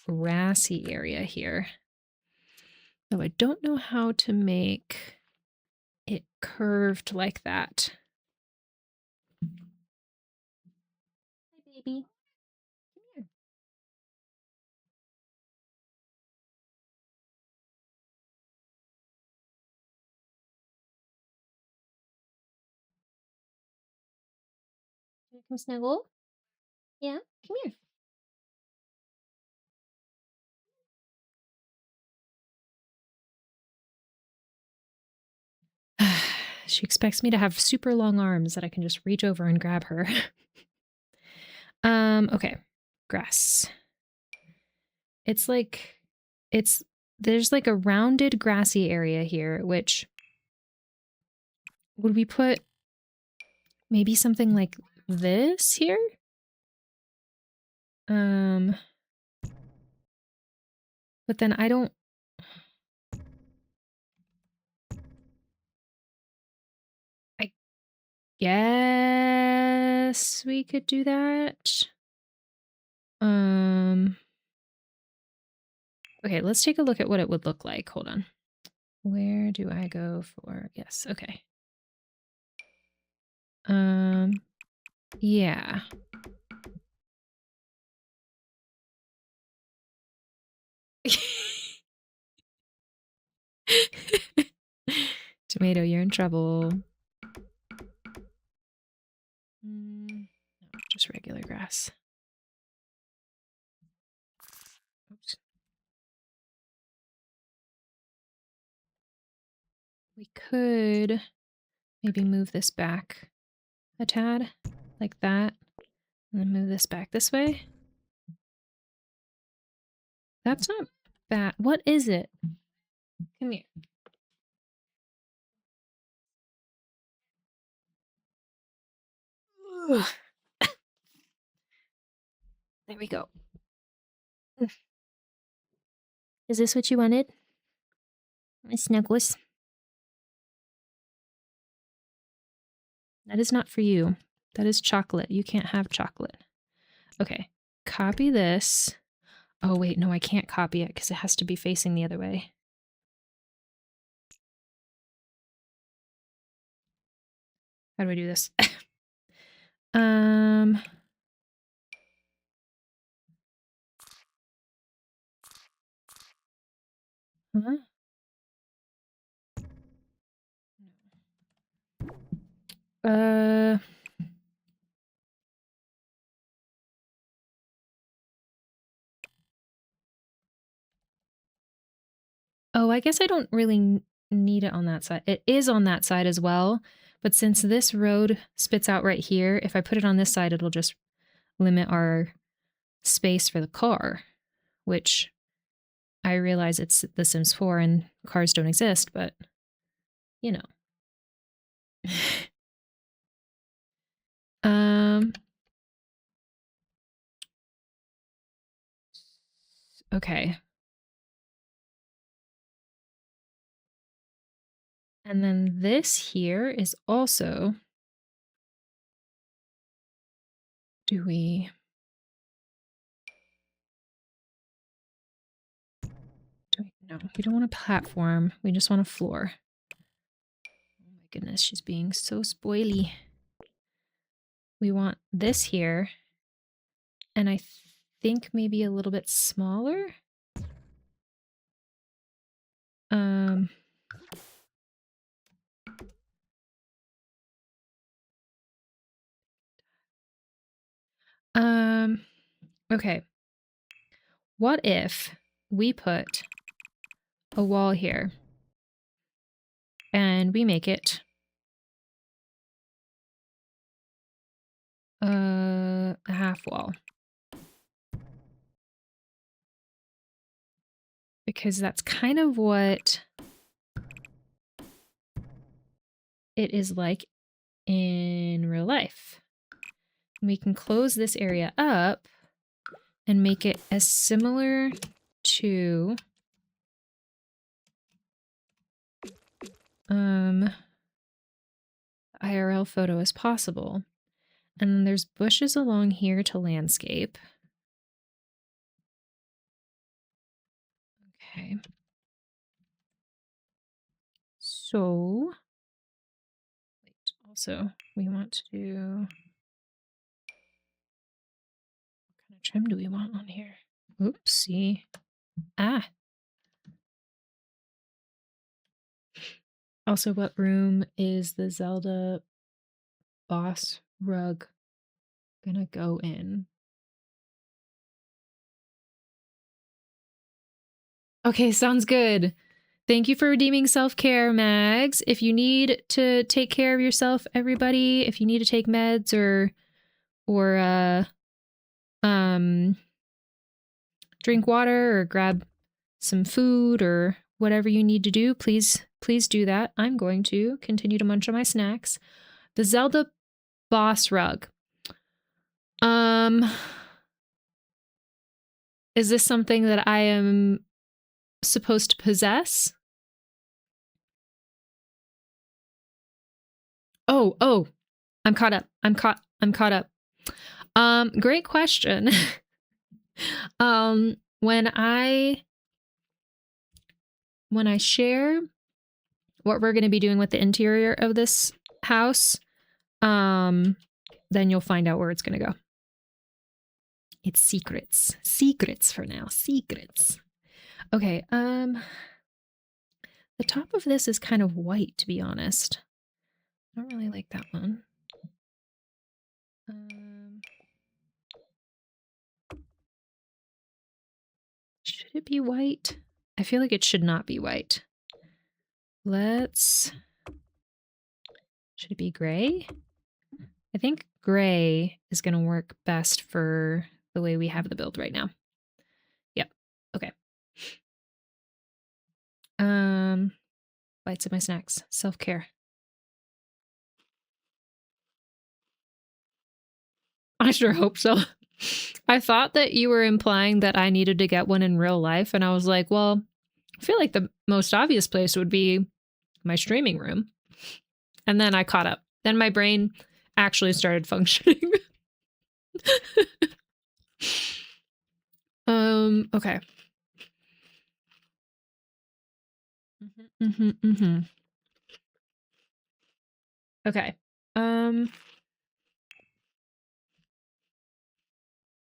grassy area here. Though I don't know how to make it curved like that. Hi, baby. Come here. Can you come snuggle? Yeah, come here. She expects me to have super long arms that I can just reach over and grab her. Okay. Grass. It's like, there's like a rounded grassy area here, which would we put maybe something like this here? But then I don't, I guess we could do that. Okay, let's take a look at what it would look like. Hold on. Where do I go for, yes, okay. Yeah. Tomato, you're in trouble. No, just regular grass. Oops. We could maybe move this back a tad, like that, and then move this back this way. That's not bad. What is it? Come here. There we go. Is this what you wanted? Snuggles. That is not for you. That is chocolate. You can't have chocolate. Okay. Copy this. Oh, wait. No, I can't copy it because it has to be facing the other way. How do I do this? Huh? Oh, I guess I don't really need it on that side. It is on that side as well, but since this road spits out right here, if I put it on this side, it'll just limit our space for the car, which I realize it's The Sims 4 and cars don't exist, but you know. Okay. And then this here is also, no, we don't want a platform. We just want a floor. Oh my goodness, she's being so spoily. We want this here. And I think maybe a little bit smaller. Okay. What if we put a wall here and we make it a half wall? Because that's kind of what it is like in real life. We can close this area up and make it as similar to IRL photo as possible. And then there's bushes along here to landscape. Okay. So, wait, also we want to do, what kind of trim do we want on here? Oopsie. Ah. Also, what room is the Zelda boss rug gonna go in? Okay, sounds good. Thank you for redeeming self-care, Mags. If you need to take care of yourself, everybody, if you need to take meds or drink water or grab some food or whatever you need to do, please do that. I'm going to continue to munch on my snacks. The Zelda boss rug. Is this something that I am supposed to possess? Oh, I'm caught up. I'm caught up. Great question. When I share what we're going to be doing with the interior of this house, then you'll find out where it's going to go. It's secrets. Secrets for now. Secrets. Okay, the top of this is kind of white, to be honest. I don't really like that one. Should it be white? I feel like it should not be white. Should it be gray? I think gray is going to work best for the way we have the build right now. Yep. Okay. Bites of my snacks. Self-care. I sure hope so. I thought that you were implying that I needed to get one in real life, and I was like, well, I feel like the most obvious place would be my streaming room. And then I caught up. Then my brain actually started functioning. Okay. Okay.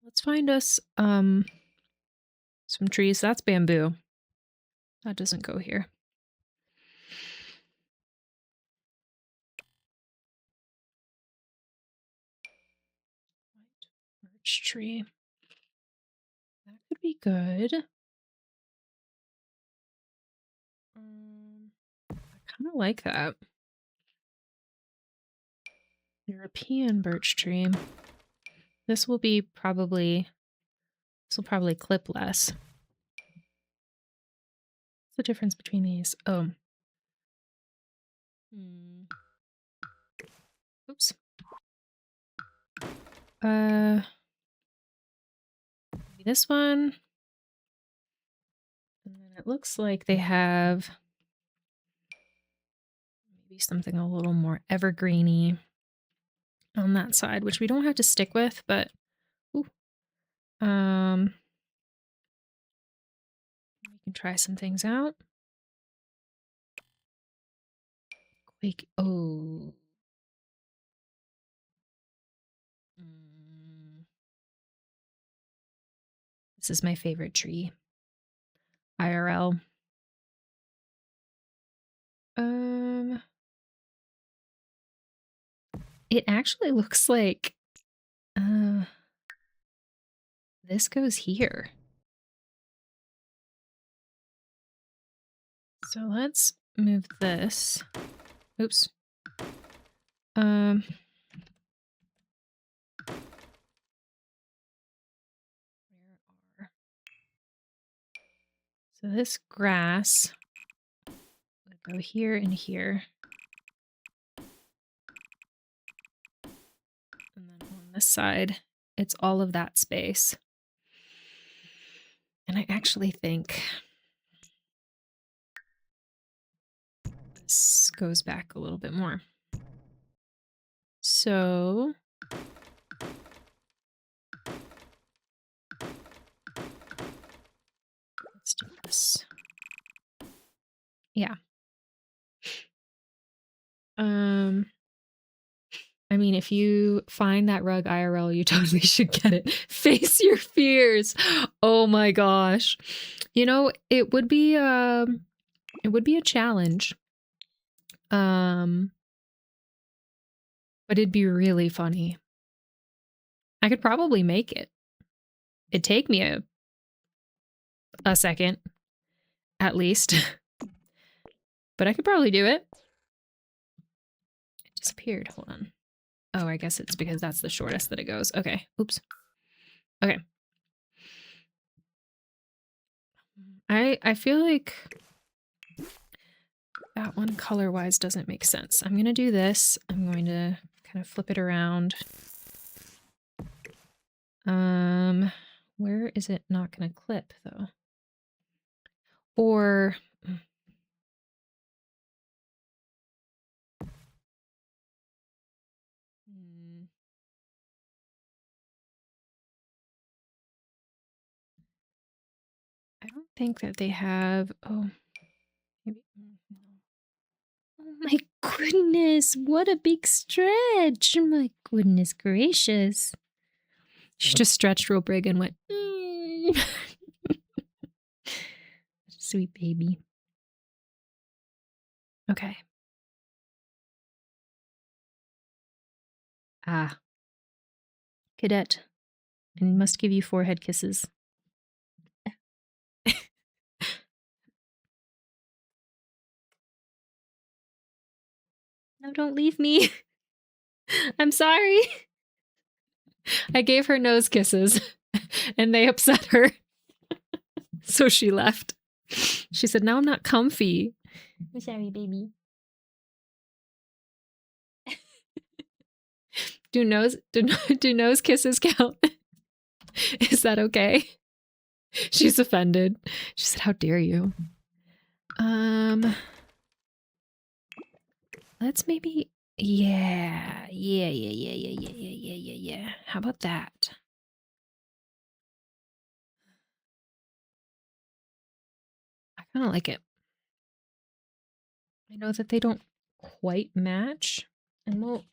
Let's find us some trees. That's bamboo. That doesn't go here. Birch tree. That could be good. I kind of like that. European birch tree. This will probably clip less. What's the difference between these? Oh. Oops. Maybe this one. And then it looks like they have Maybe something a little more evergreeny on that side, which we don't have to stick with, but ooh, we can try some things out. Oh. This is my favorite tree. IRL. It actually looks like this goes here. So let's move this. Oops. So this grass would go here and here. And then on this side, it's all of that space. And I actually think this goes back a little bit more. So let's do this. Yeah. I mean, if you find that rug IRL, you totally should get it. Face your fears. Oh my gosh. You know, it would be a challenge. But it'd be really funny. I could probably make it. It'd take me a second, at least. But I could probably do it. It disappeared. Hold on. Oh, I guess it's because that's the shortest that it goes. Okay. Oops. Okay. I feel like that one color-wise doesn't make sense. I'm going to do this. I'm going to kind of flip it around. Where is it not going to clip, though? Or... I don't think that they have... Oh, maybe... Oh my goodness, what a big stretch. My goodness gracious. She just stretched real big and went, Sweet baby. Okay. Ah. Cadet, I must give you forehead kisses. No, don't leave me. I'm sorry. I gave her nose kisses and they upset her. So she left. She said, now I'm not comfy. I'm sorry, baby. Do nose kisses count? Is that okay? She's offended. She said, how dare you? Let's maybe... Yeah. How about that? I kind of like it. I know that they don't quite match, and we'll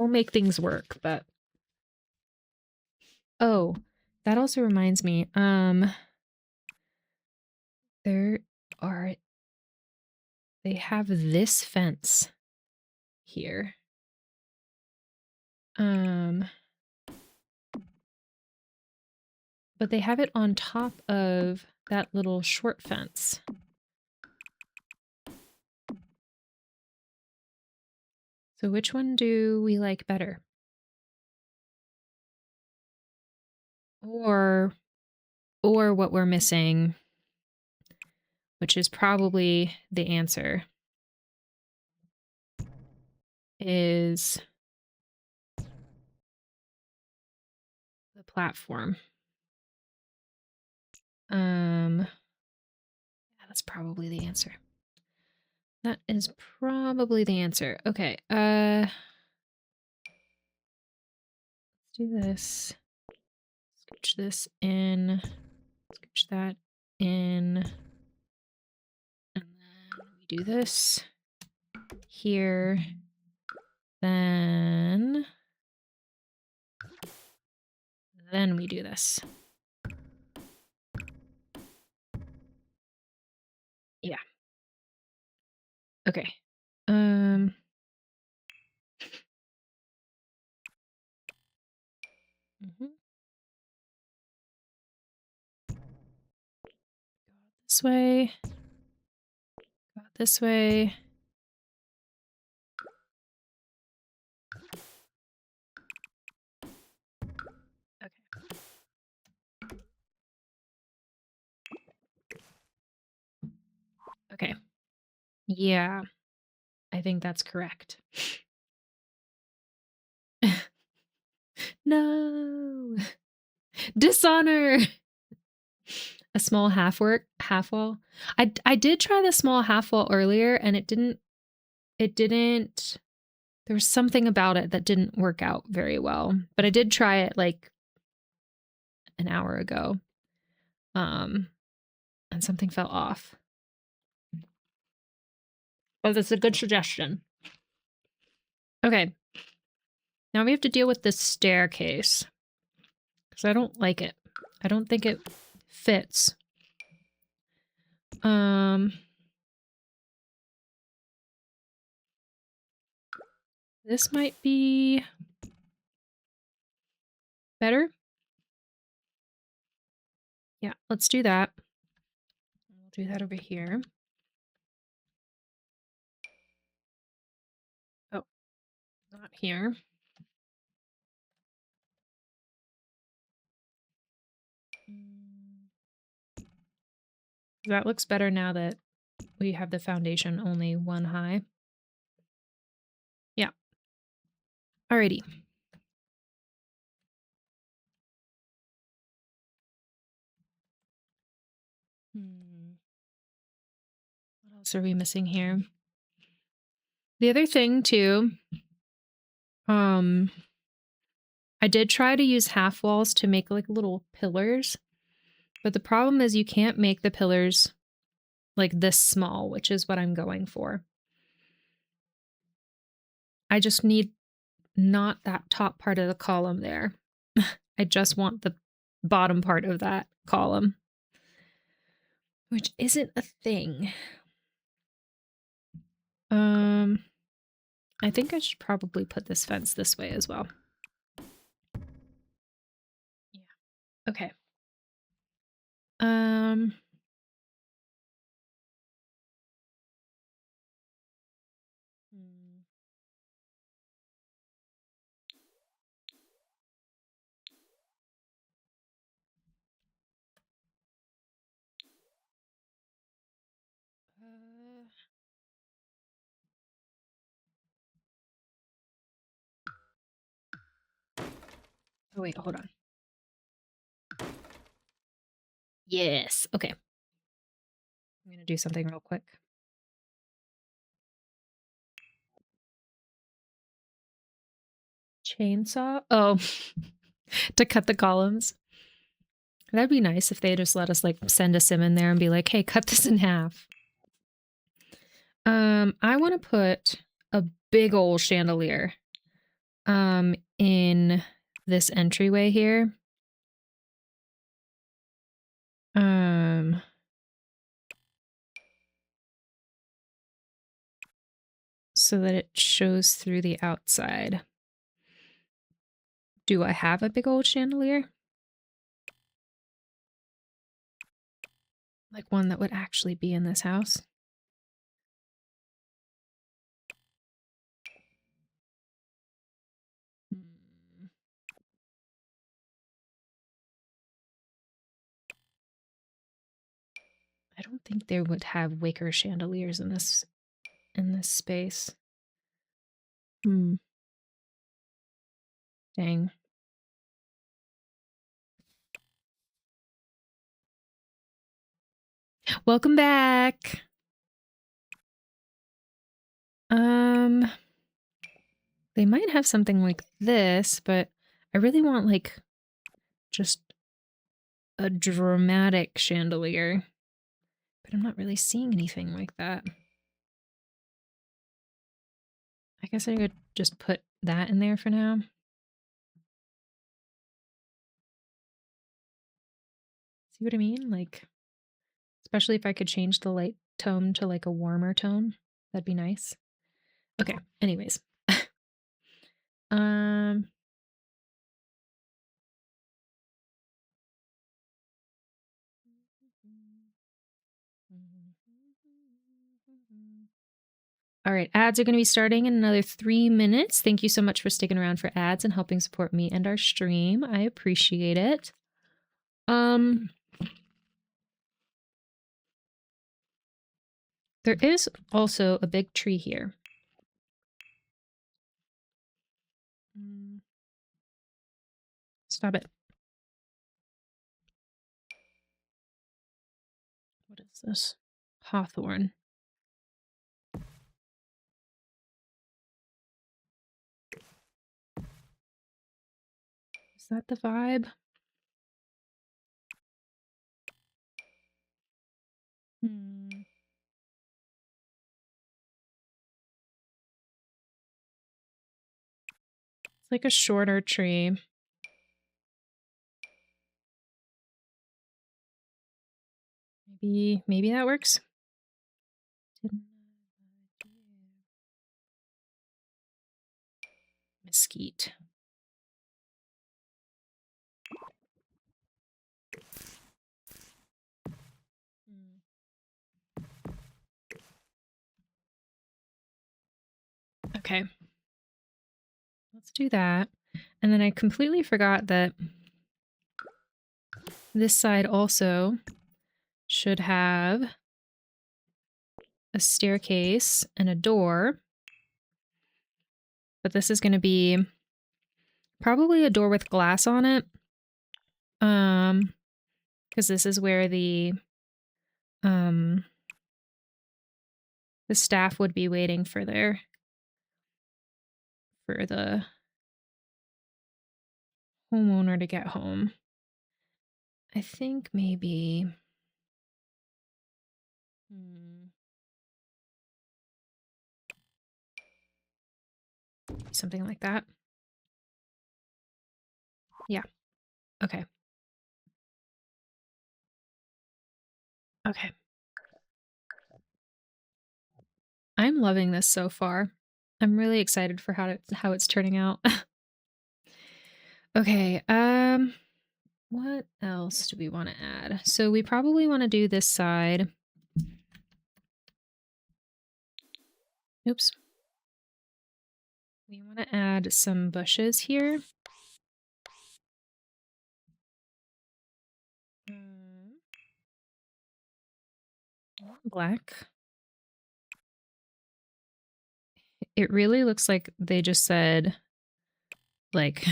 make things work, but... Oh, that also reminds me, they have this fence here. But they have it on top of that little short fence. So which one do we like better? Or what we're missing, which is probably the answer, is the platform. Yeah, that's probably the answer. That is probably the answer. Okay, let's do this. Scooch this in. Scooch that in. And then we do this here. Then we do this. Yeah. Okay. Mhm. This way. Go this way. Okay. Okay. Yeah, I think that's correct. No. Dishonor. A small half wall. I did try the small half wall earlier and it didn't there was something about it that didn't work out very well. But I did try it like an hour ago. And something fell off. But that's a good suggestion. Okay. Now we have to deal with this staircase. Because I don't like it. I don't think it fits. This might be better. Yeah, let's do that. We'll do that over here. Oh, not here. That looks better now that we have the foundation only one high. Yeah. Alrighty. What else are we missing here? The other thing too, I did try to use half walls to make like little pillars, but the problem is you can't make the pillars like this small, which is what I'm going for. I just need not that top part of the column there. I just want the bottom part of that column, which isn't a thing. I think I should probably put this fence this way as well. Yeah. Okay. Oh wait, hold on. Yes. Okay. I'm gonna do something real quick. Chainsaw? Oh, to cut the columns. That'd be nice if they just let us like send a sim in there and be like, hey, cut this in half. I want to put a big old chandelier in this entryway here. So that it shows through the outside. Do I have a big old chandelier? Like one that would actually be in this house? I don't think they would have wicker chandeliers in this space. Dang. Welcome back. They might have something like this, but I really want like just a dramatic chandelier. But I'm not really seeing anything like that. I guess I could just put that in there for now. See what I mean? Like, especially if I could change the light tone to like a warmer tone, that'd be nice. Okay, anyways. All right, ads are going to be starting in another 3 minutes. Thank you so much for sticking around for ads and helping support me and our stream. I appreciate it. There is also a big tree here. Stop it. What is this? Hawthorn. Is that the vibe? It's like a shorter tree. Maybe that works. Mesquite. Okay. Let's do that. And then I completely forgot that this side also should have a staircase and a door. But this is going to be probably a door with glass on it. Because this is where the staff would be waiting for the homeowner to get home. I think maybe something like that. Yeah. Okay. Okay. I'm loving this so far. I'm really excited for how it's turning out. Okay, what else do we want to add? So we probably want to do this side. Oops. We want to add some bushes here. Black. It really looks like they just said, like,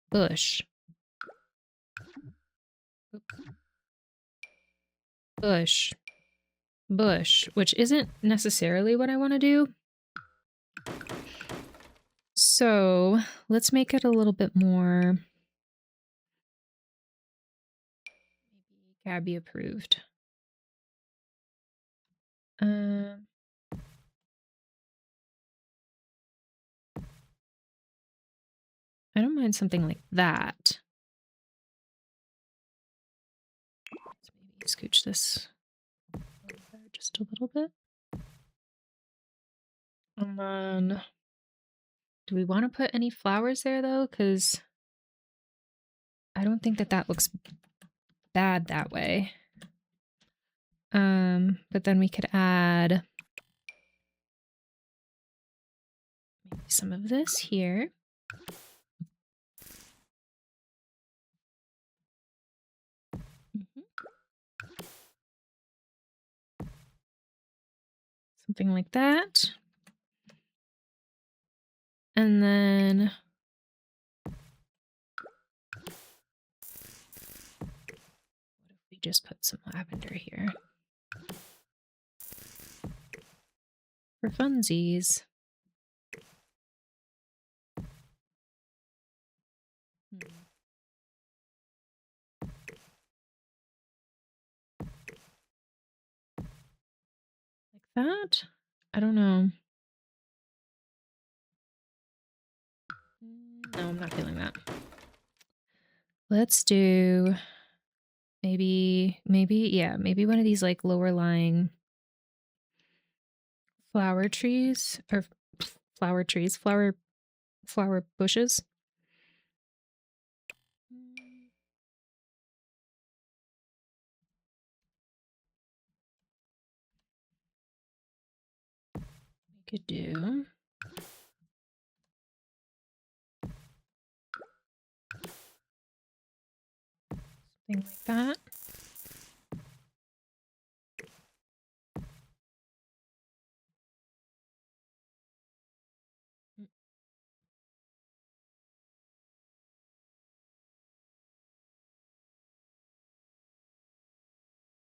bush. Bush. Bush, which isn't necessarily what I want to do. So let's make it a little bit more maybe Gaby approved. I don't mind something like that. Let's maybe scooch this over just a little bit. And then, do we want to put any flowers there though? Because I don't think that looks bad that way. But then we could add maybe some of this here. Something like that. And then what if we just put some lavender here? For funsies. Like that? I don't know. No, I'm not feeling that. Let's do maybe one of these like lower lying flower trees or flower bushes. We could do something like that.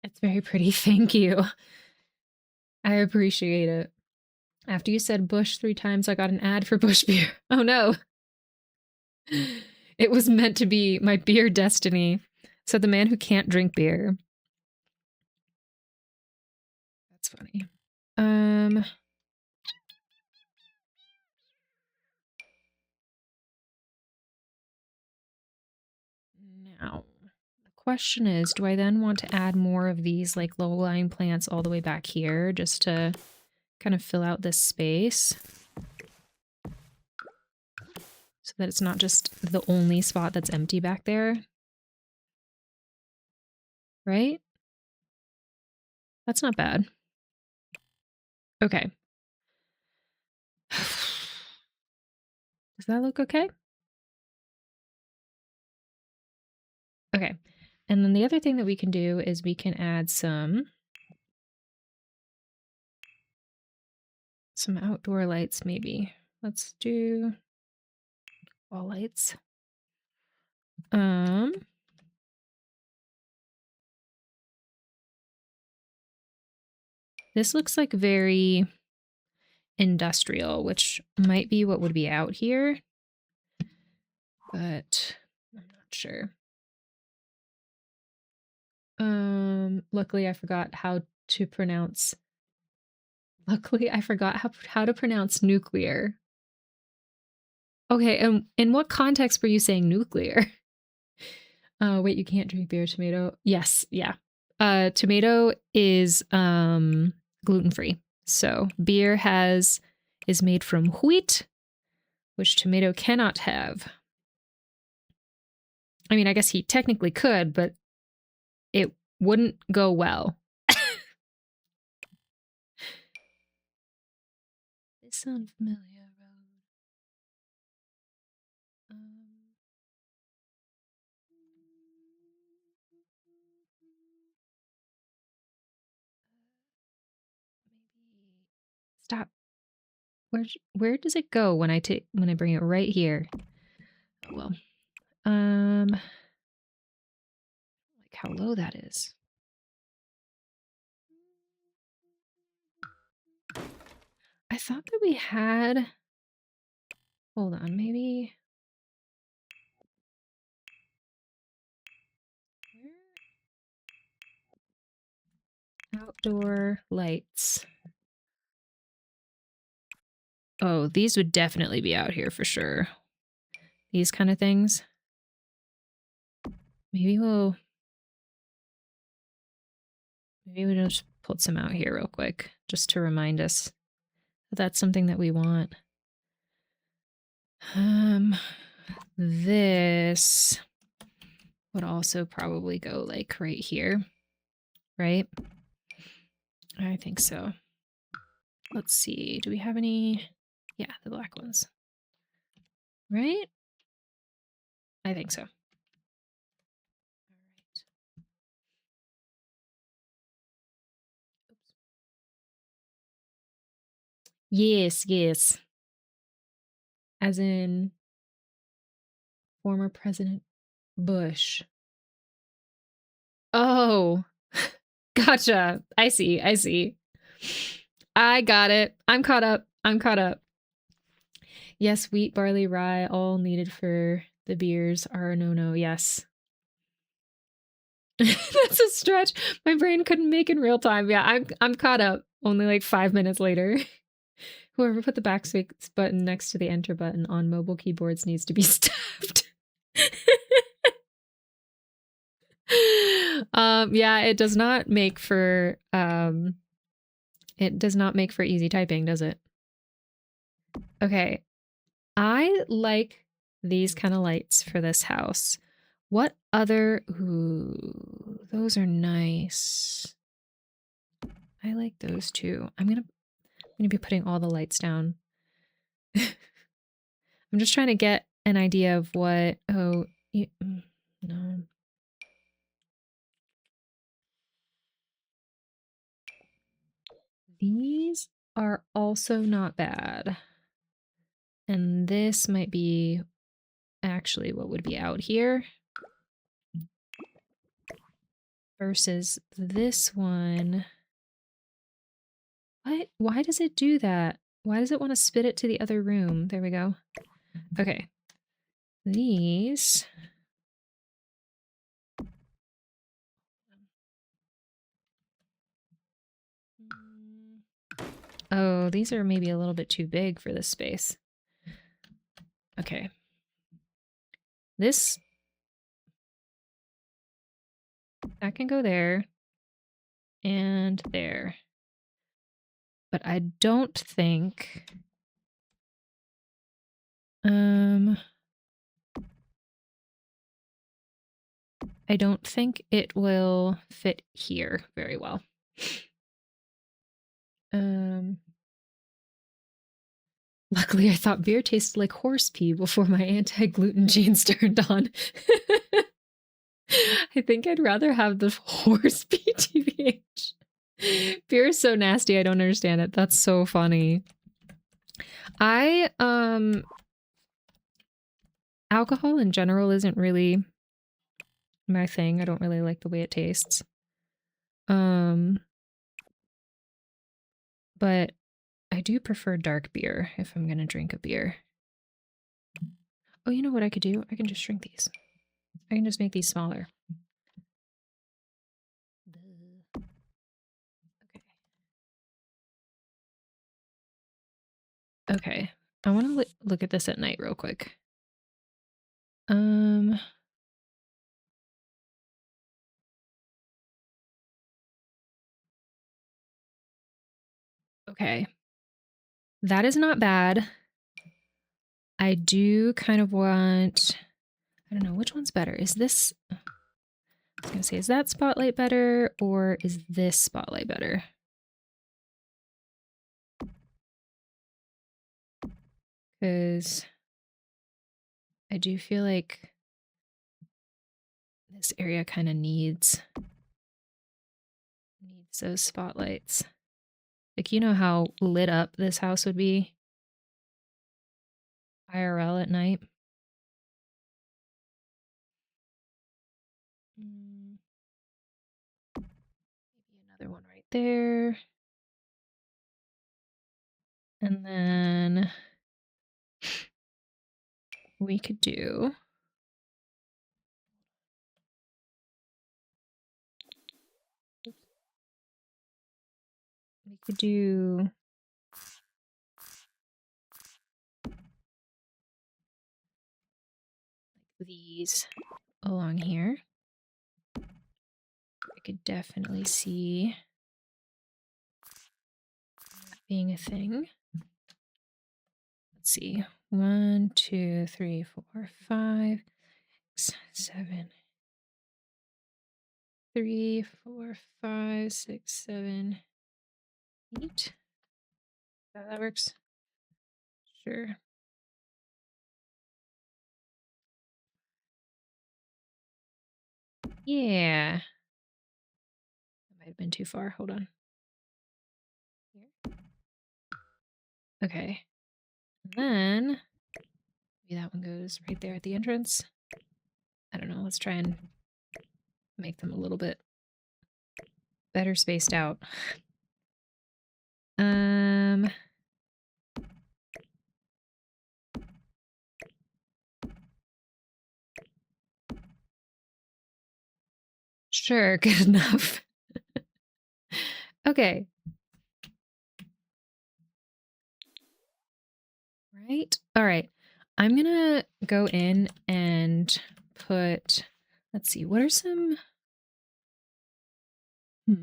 It's very pretty. Thank you. I appreciate it. After you said Bush 3 times, I got an ad for Bush beer. Oh no. It was meant to be my beer destiny. So the man who can't drink beer. That's funny. Now, the question is, do I then want to add more of these like low-lying plants all the way back here just to kind of fill out this space? So that it's not just the only spot that's empty back there. Right? That's not bad. Okay. Does that look okay? Okay. And then the other thing that we can do is we can add some outdoor lights maybe. Let's do wall lights. This looks like very industrial, which might be what would be out here, but I'm not sure. Luckily I forgot how to pronounce nuclear. Okay, in what context were you saying nuclear? Wait, you can't drink beer, tomato. Yes, yeah. Tomato is gluten-free. So beer is made from wheat, which tomato cannot have. I mean, I guess he technically could, but it wouldn't go well. This sounds familiar. Stop. Where does it go when I bring it right here? Oh, well. Like how low that is. I thought that we had. Hold on, maybe. Outdoor lights. Oh, these would definitely be out here for sure. These kind of things. Maybe we'll just put some out here real quick, just to remind us that that's something that we want. This would also probably go like right here, right? I think so. Let's see. Do we have any? Yeah, the black ones. Right? I think so. All right. Oops. Yes, yes. As in former President Bush. Oh, gotcha. I see. I got it. I'm caught up. I'm caught up. Yes, wheat, barley, rye, all needed for the beers are a no-no. Yes. That's a stretch. My brain couldn't make in real time. Yeah, I'm caught up. Only like 5 minutes later. Whoever put the backspace button next to the enter button on mobile keyboards needs to be stabbed. Yeah, it does not make for easy typing, does it? Okay. I like these kind of lights for this house. What other... Ooh, those are nice. I like those too. I'm gonna be putting all the lights down. I'm just trying to get an idea of what... Oh, no. These are also not bad. And this might be actually what would be out here. Versus this one. What? Why does it do that? Why does it want to spit it to the other room? There we go. Okay. These. Oh, these are maybe a little bit too big for this space. Okay. This. That can go there. And there. But I don't think... I don't think it will fit here very well. Luckily, I thought beer tasted like horse pee before my anti-gluten genes turned on. I think I'd rather have the horse pee, TBH. Beer is so nasty, I don't understand it. That's so funny. Alcohol in general isn't really my thing. I don't really like the way it tastes. But I do prefer dark beer if I'm gonna drink a beer. Oh, you know what I could do? I can just shrink these. I can just make these smaller. Okay. I want to look at this at night real quick. Okay. That is not bad. I do kind of want... I don't know, which one's better? Is this... I was going to say, is that spotlight better or is this spotlight better? Because I do feel like this area kind of needs those spotlights. Like, you know how lit up this house would be? IRL at night. Maybe another one right there. And then we could do... We could do... these along here. I could definitely see that being a thing. Let's see. 1, 2, 3, 4, 5, 6, 7. 3, 4, 5, 6, 7, 8. That works. Sure. Yeah. That might have been too far. Hold on. Here. Okay. And then maybe that one goes right there at the entrance. I don't know. Let's try and make them a little bit better spaced out. Sure, good enough. Okay. Right. All right. I'm gonna go in and put, let's see, what are some, I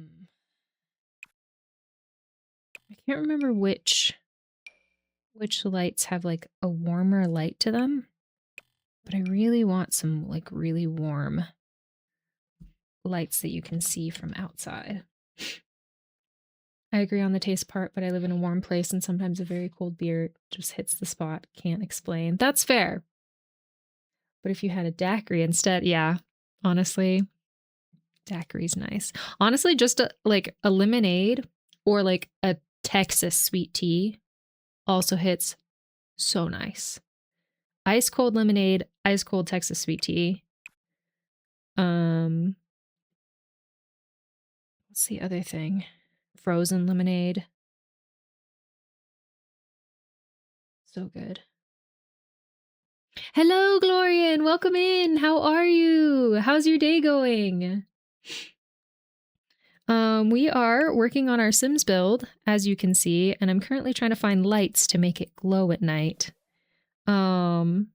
can't remember which lights have like a warmer light to them, but I really want some like really warm lights that you can see from outside. I agree on the taste part, but I live in a warm place and sometimes a very cold beer just hits the spot. Can't explain. That's fair. But if you had a daiquiri instead, yeah, honestly, daiquiri's nice. Honestly, just like a lemonade or like a Texas sweet tea also hits so nice. Ice cold lemonade, ice cold Texas sweet tea. What's the other thing? Frozen lemonade. So good. Hello, Glorian. Welcome in. How are you? How's your day going? We are working on our Sims build, as you can see, and I'm currently trying to find lights to make it glow at night. But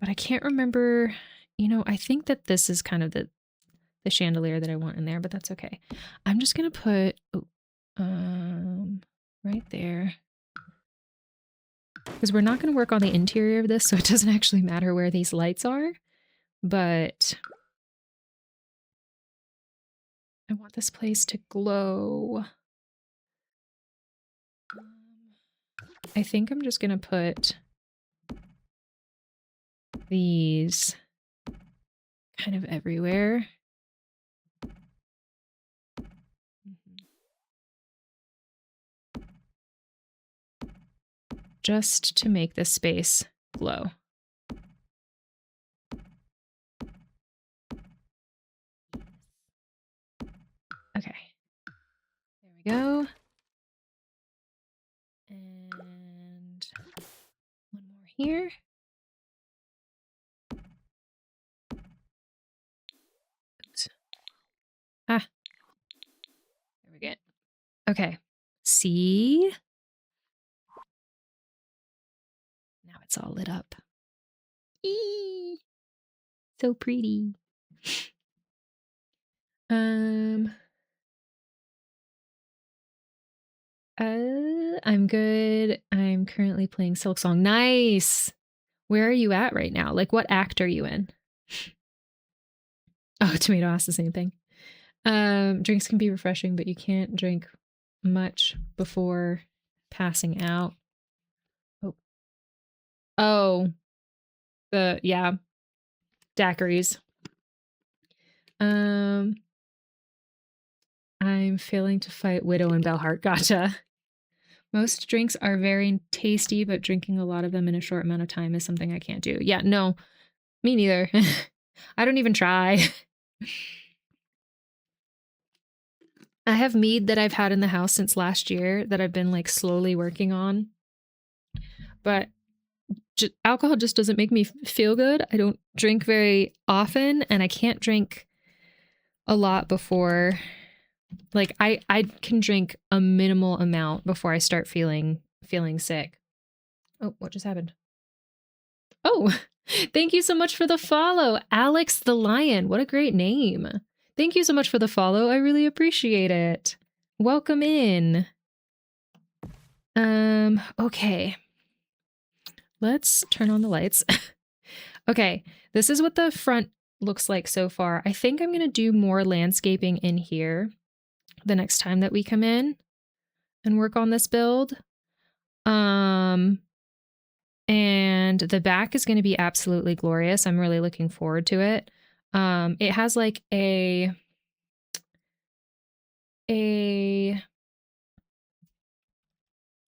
I can't remember, you know, I think that this is kind of the chandelier that I want in there, but that's okay. I'm just gonna put, right there. Because we're not gonna work on the interior of this, so it doesn't actually matter where these lights are, but I want this place to glow. I think I'm just gonna put these kind of everywhere. Just to make this space glow. Okay. There we go. And one more here. Oops. Ah. There we go. Okay. See? Now it's all lit up. Eee! So pretty. I'm good. I'm currently playing Silk Song. Nice. Where are you at right now? Like, what act are you in? Oh, Tomato asked the same thing. Drinks can be refreshing, but you can't drink much before passing out. Oh, yeah, daiquiris. I'm failing to fight Widow and Bellheart. Gotcha. Most drinks are very tasty, but drinking a lot of them in a short amount of time is something I can't do. Yeah, no, me neither. I don't even try. I have mead that I've had in the house since last year that I've been like slowly working on. But alcohol just doesn't make me feel good. I don't drink very often and I can't drink a lot before, like I can drink a minimal amount before I start feeling sick. Oh, what just happened? Oh, thank you so much for the follow. Alex the Lion. What a great name. Thank you so much for the follow. I really appreciate it. Welcome in. Okay. Let's turn on the lights. Okay, this is what the front looks like so far. I think I'm going to do more landscaping in here the next time that we come in and work on this build. And the back is going to be absolutely glorious. I'm really looking forward to it. It has like a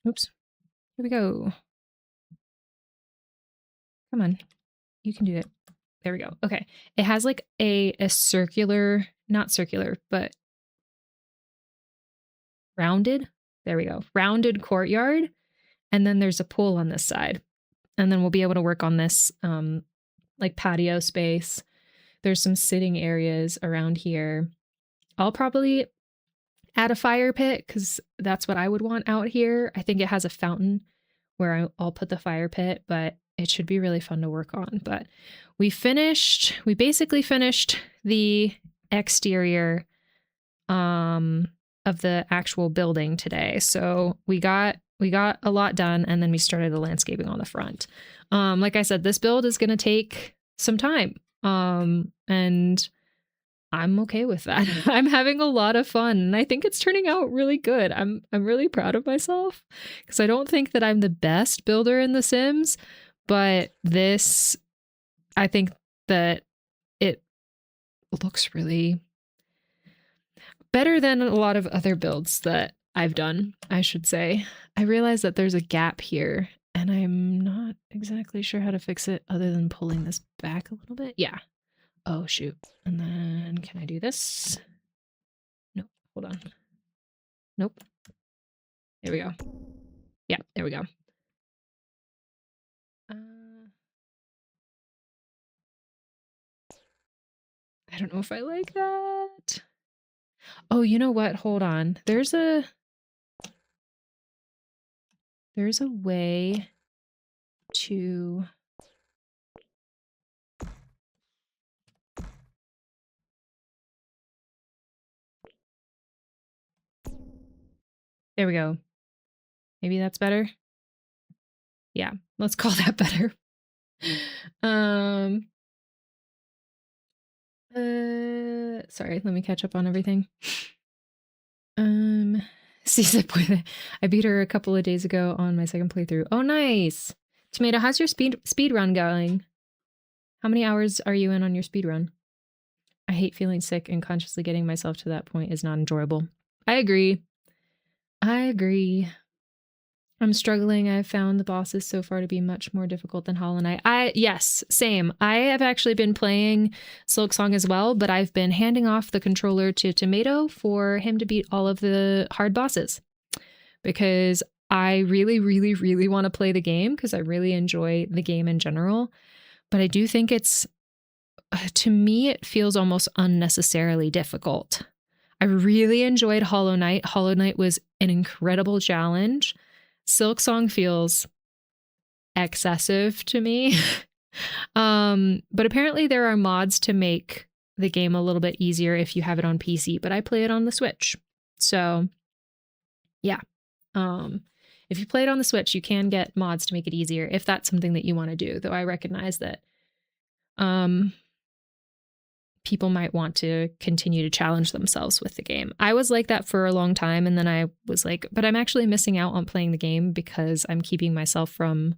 oops, here we go. Come on, you can do it. There we go. Okay, it has like a circular, not circular, but rounded. There we go. Rounded courtyard. And then there's a pool on this side. And then we'll be able to work on this like patio space. There's some sitting areas around here. I'll probably add a fire pit because that's what I would want out here. I think it has a fountain where I'll put the fire pit, but it should be really fun to work on. But we basically finished the exterior of the actual building today. So we got a lot done, and then we started the landscaping on the front. Like I said, this build is going to take some time. And I'm okay with that. I'm having a lot of fun, and I think it's turning out really good. I'm really proud of myself because I don't think that I'm the best builder in The Sims, but this, I think that it looks really better than a lot of other builds that I've done, I should say. I realize that there's a gap here, and I'm not exactly sure how to fix it other than pulling this back a little bit. Yeah. Oh, shoot. And then can I do this? Nope. Hold on. Nope. There we go. Yeah, there we go. I don't know if I like that. Oh, you know what? Hold on. There's a way to... There we go. Maybe that's better. Yeah, let's call that better. Sorry, let me catch up on everything. I beat her a couple of days ago on my second playthrough. Oh, nice. Tomato, how's your speed run going? How many hours are you in on your speed run? I hate feeling sick, and consciously getting myself to that point is not enjoyable. I agree. I'm struggling. I've found the bosses so far to be much more difficult than Hollow Knight. Yes, same. I have actually been playing Silksong as well, but I've been handing off the controller to Tomato for him to beat all of the hard bosses. Because I really, really, really want to play the game because I really enjoy the game in general. But I do think it's, to me, it feels almost unnecessarily difficult. I really enjoyed Hollow Knight. Hollow Knight was an incredible challenge. Silksong feels excessive to me. But apparently there are mods to make the game a little bit easier if you have it on PC, but I play it on the Switch. So yeah. If you play it on the Switch, you can get mods to make it easier if that's something that you want to do, though I recognize that people might want to continue to challenge themselves with the game. I was like that for a long time, and then I was like, but I'm actually missing out on playing the game because I'm keeping myself from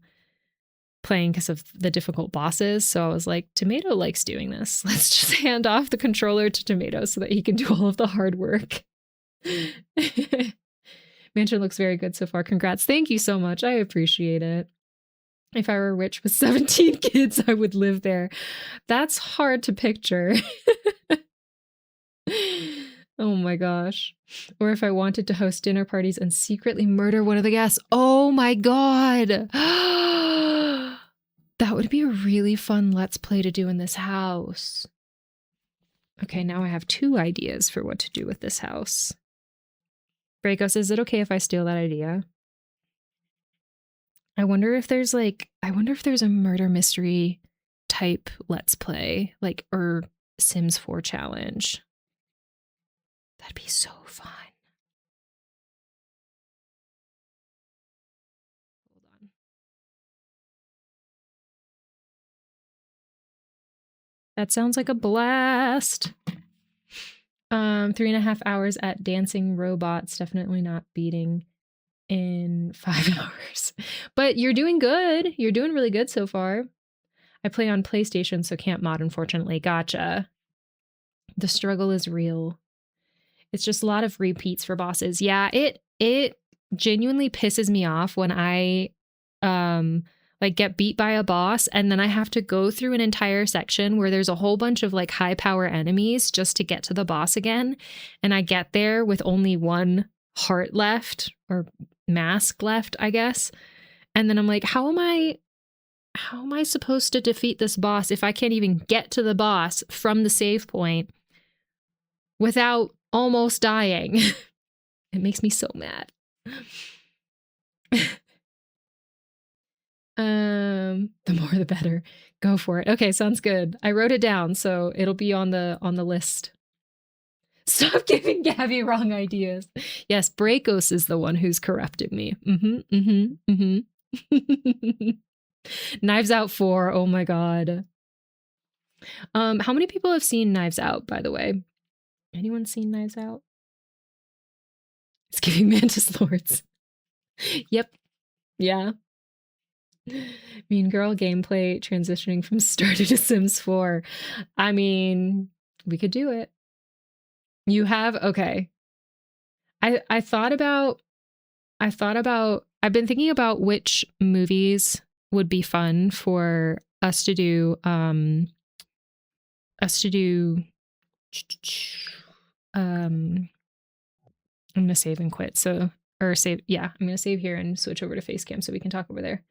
playing because of the difficult bosses. So I was like, Tomato likes doing this. Let's just hand off the controller to Tomato so that he can do all of the hard work. Mansion looks very good so far. Congrats. Thank you so much. I appreciate it. If I were a witch with 17 kids, I would live there. That's hard to picture. Oh my gosh. Or if I wanted to host dinner parties and secretly murder one of the guests. Oh my God. That would be a really fun Let's Play to do in this house. Okay, now I have 2 ideas for what to do with this house. Breakos, is it okay if I steal that idea? I wonder if there's a murder mystery type Let's Play, like, or Sims 4 challenge. That'd be so fun. Hold on. That sounds like a blast. 3.5 hours at dancing robots. Definitely not beating in 5 hours. But you're doing good. You're doing really good so far. I play on PlayStation, so can't mod, unfortunately. Gotcha. The struggle is real. It's just a lot of repeats for bosses. Yeah, it genuinely pisses me off when I like get beat by a boss and then I have to go through an entire section where there's a whole bunch of like high power enemies just to get to the boss again. And I get there with only one heart left, or mask left, I guess. And then I'm like, how am I supposed to defeat this boss if I can't even get to the boss from the save point without almost dying? It makes me so mad. The more the better. Go for it. Okay, sounds good. I wrote it down, so it'll be on the list. Stop giving Gaby wrong ideas. Yes, Brakos is the one who's corrupted me. Knives Out 4. Oh my god. How many people have seen Knives Out, by the way? Anyone seen Knives Out? It's giving Mantis Lords. Yep. Yeah. Mean Girl gameplay transitioning from Stardew to Sims 4. I mean, we could do it. You have? Okay. I thought about I've been thinking about which movies would be fun for us to do I'm gonna save and quit. So, or save, yeah, I'm gonna save here and switch over to facecam so we can talk over there.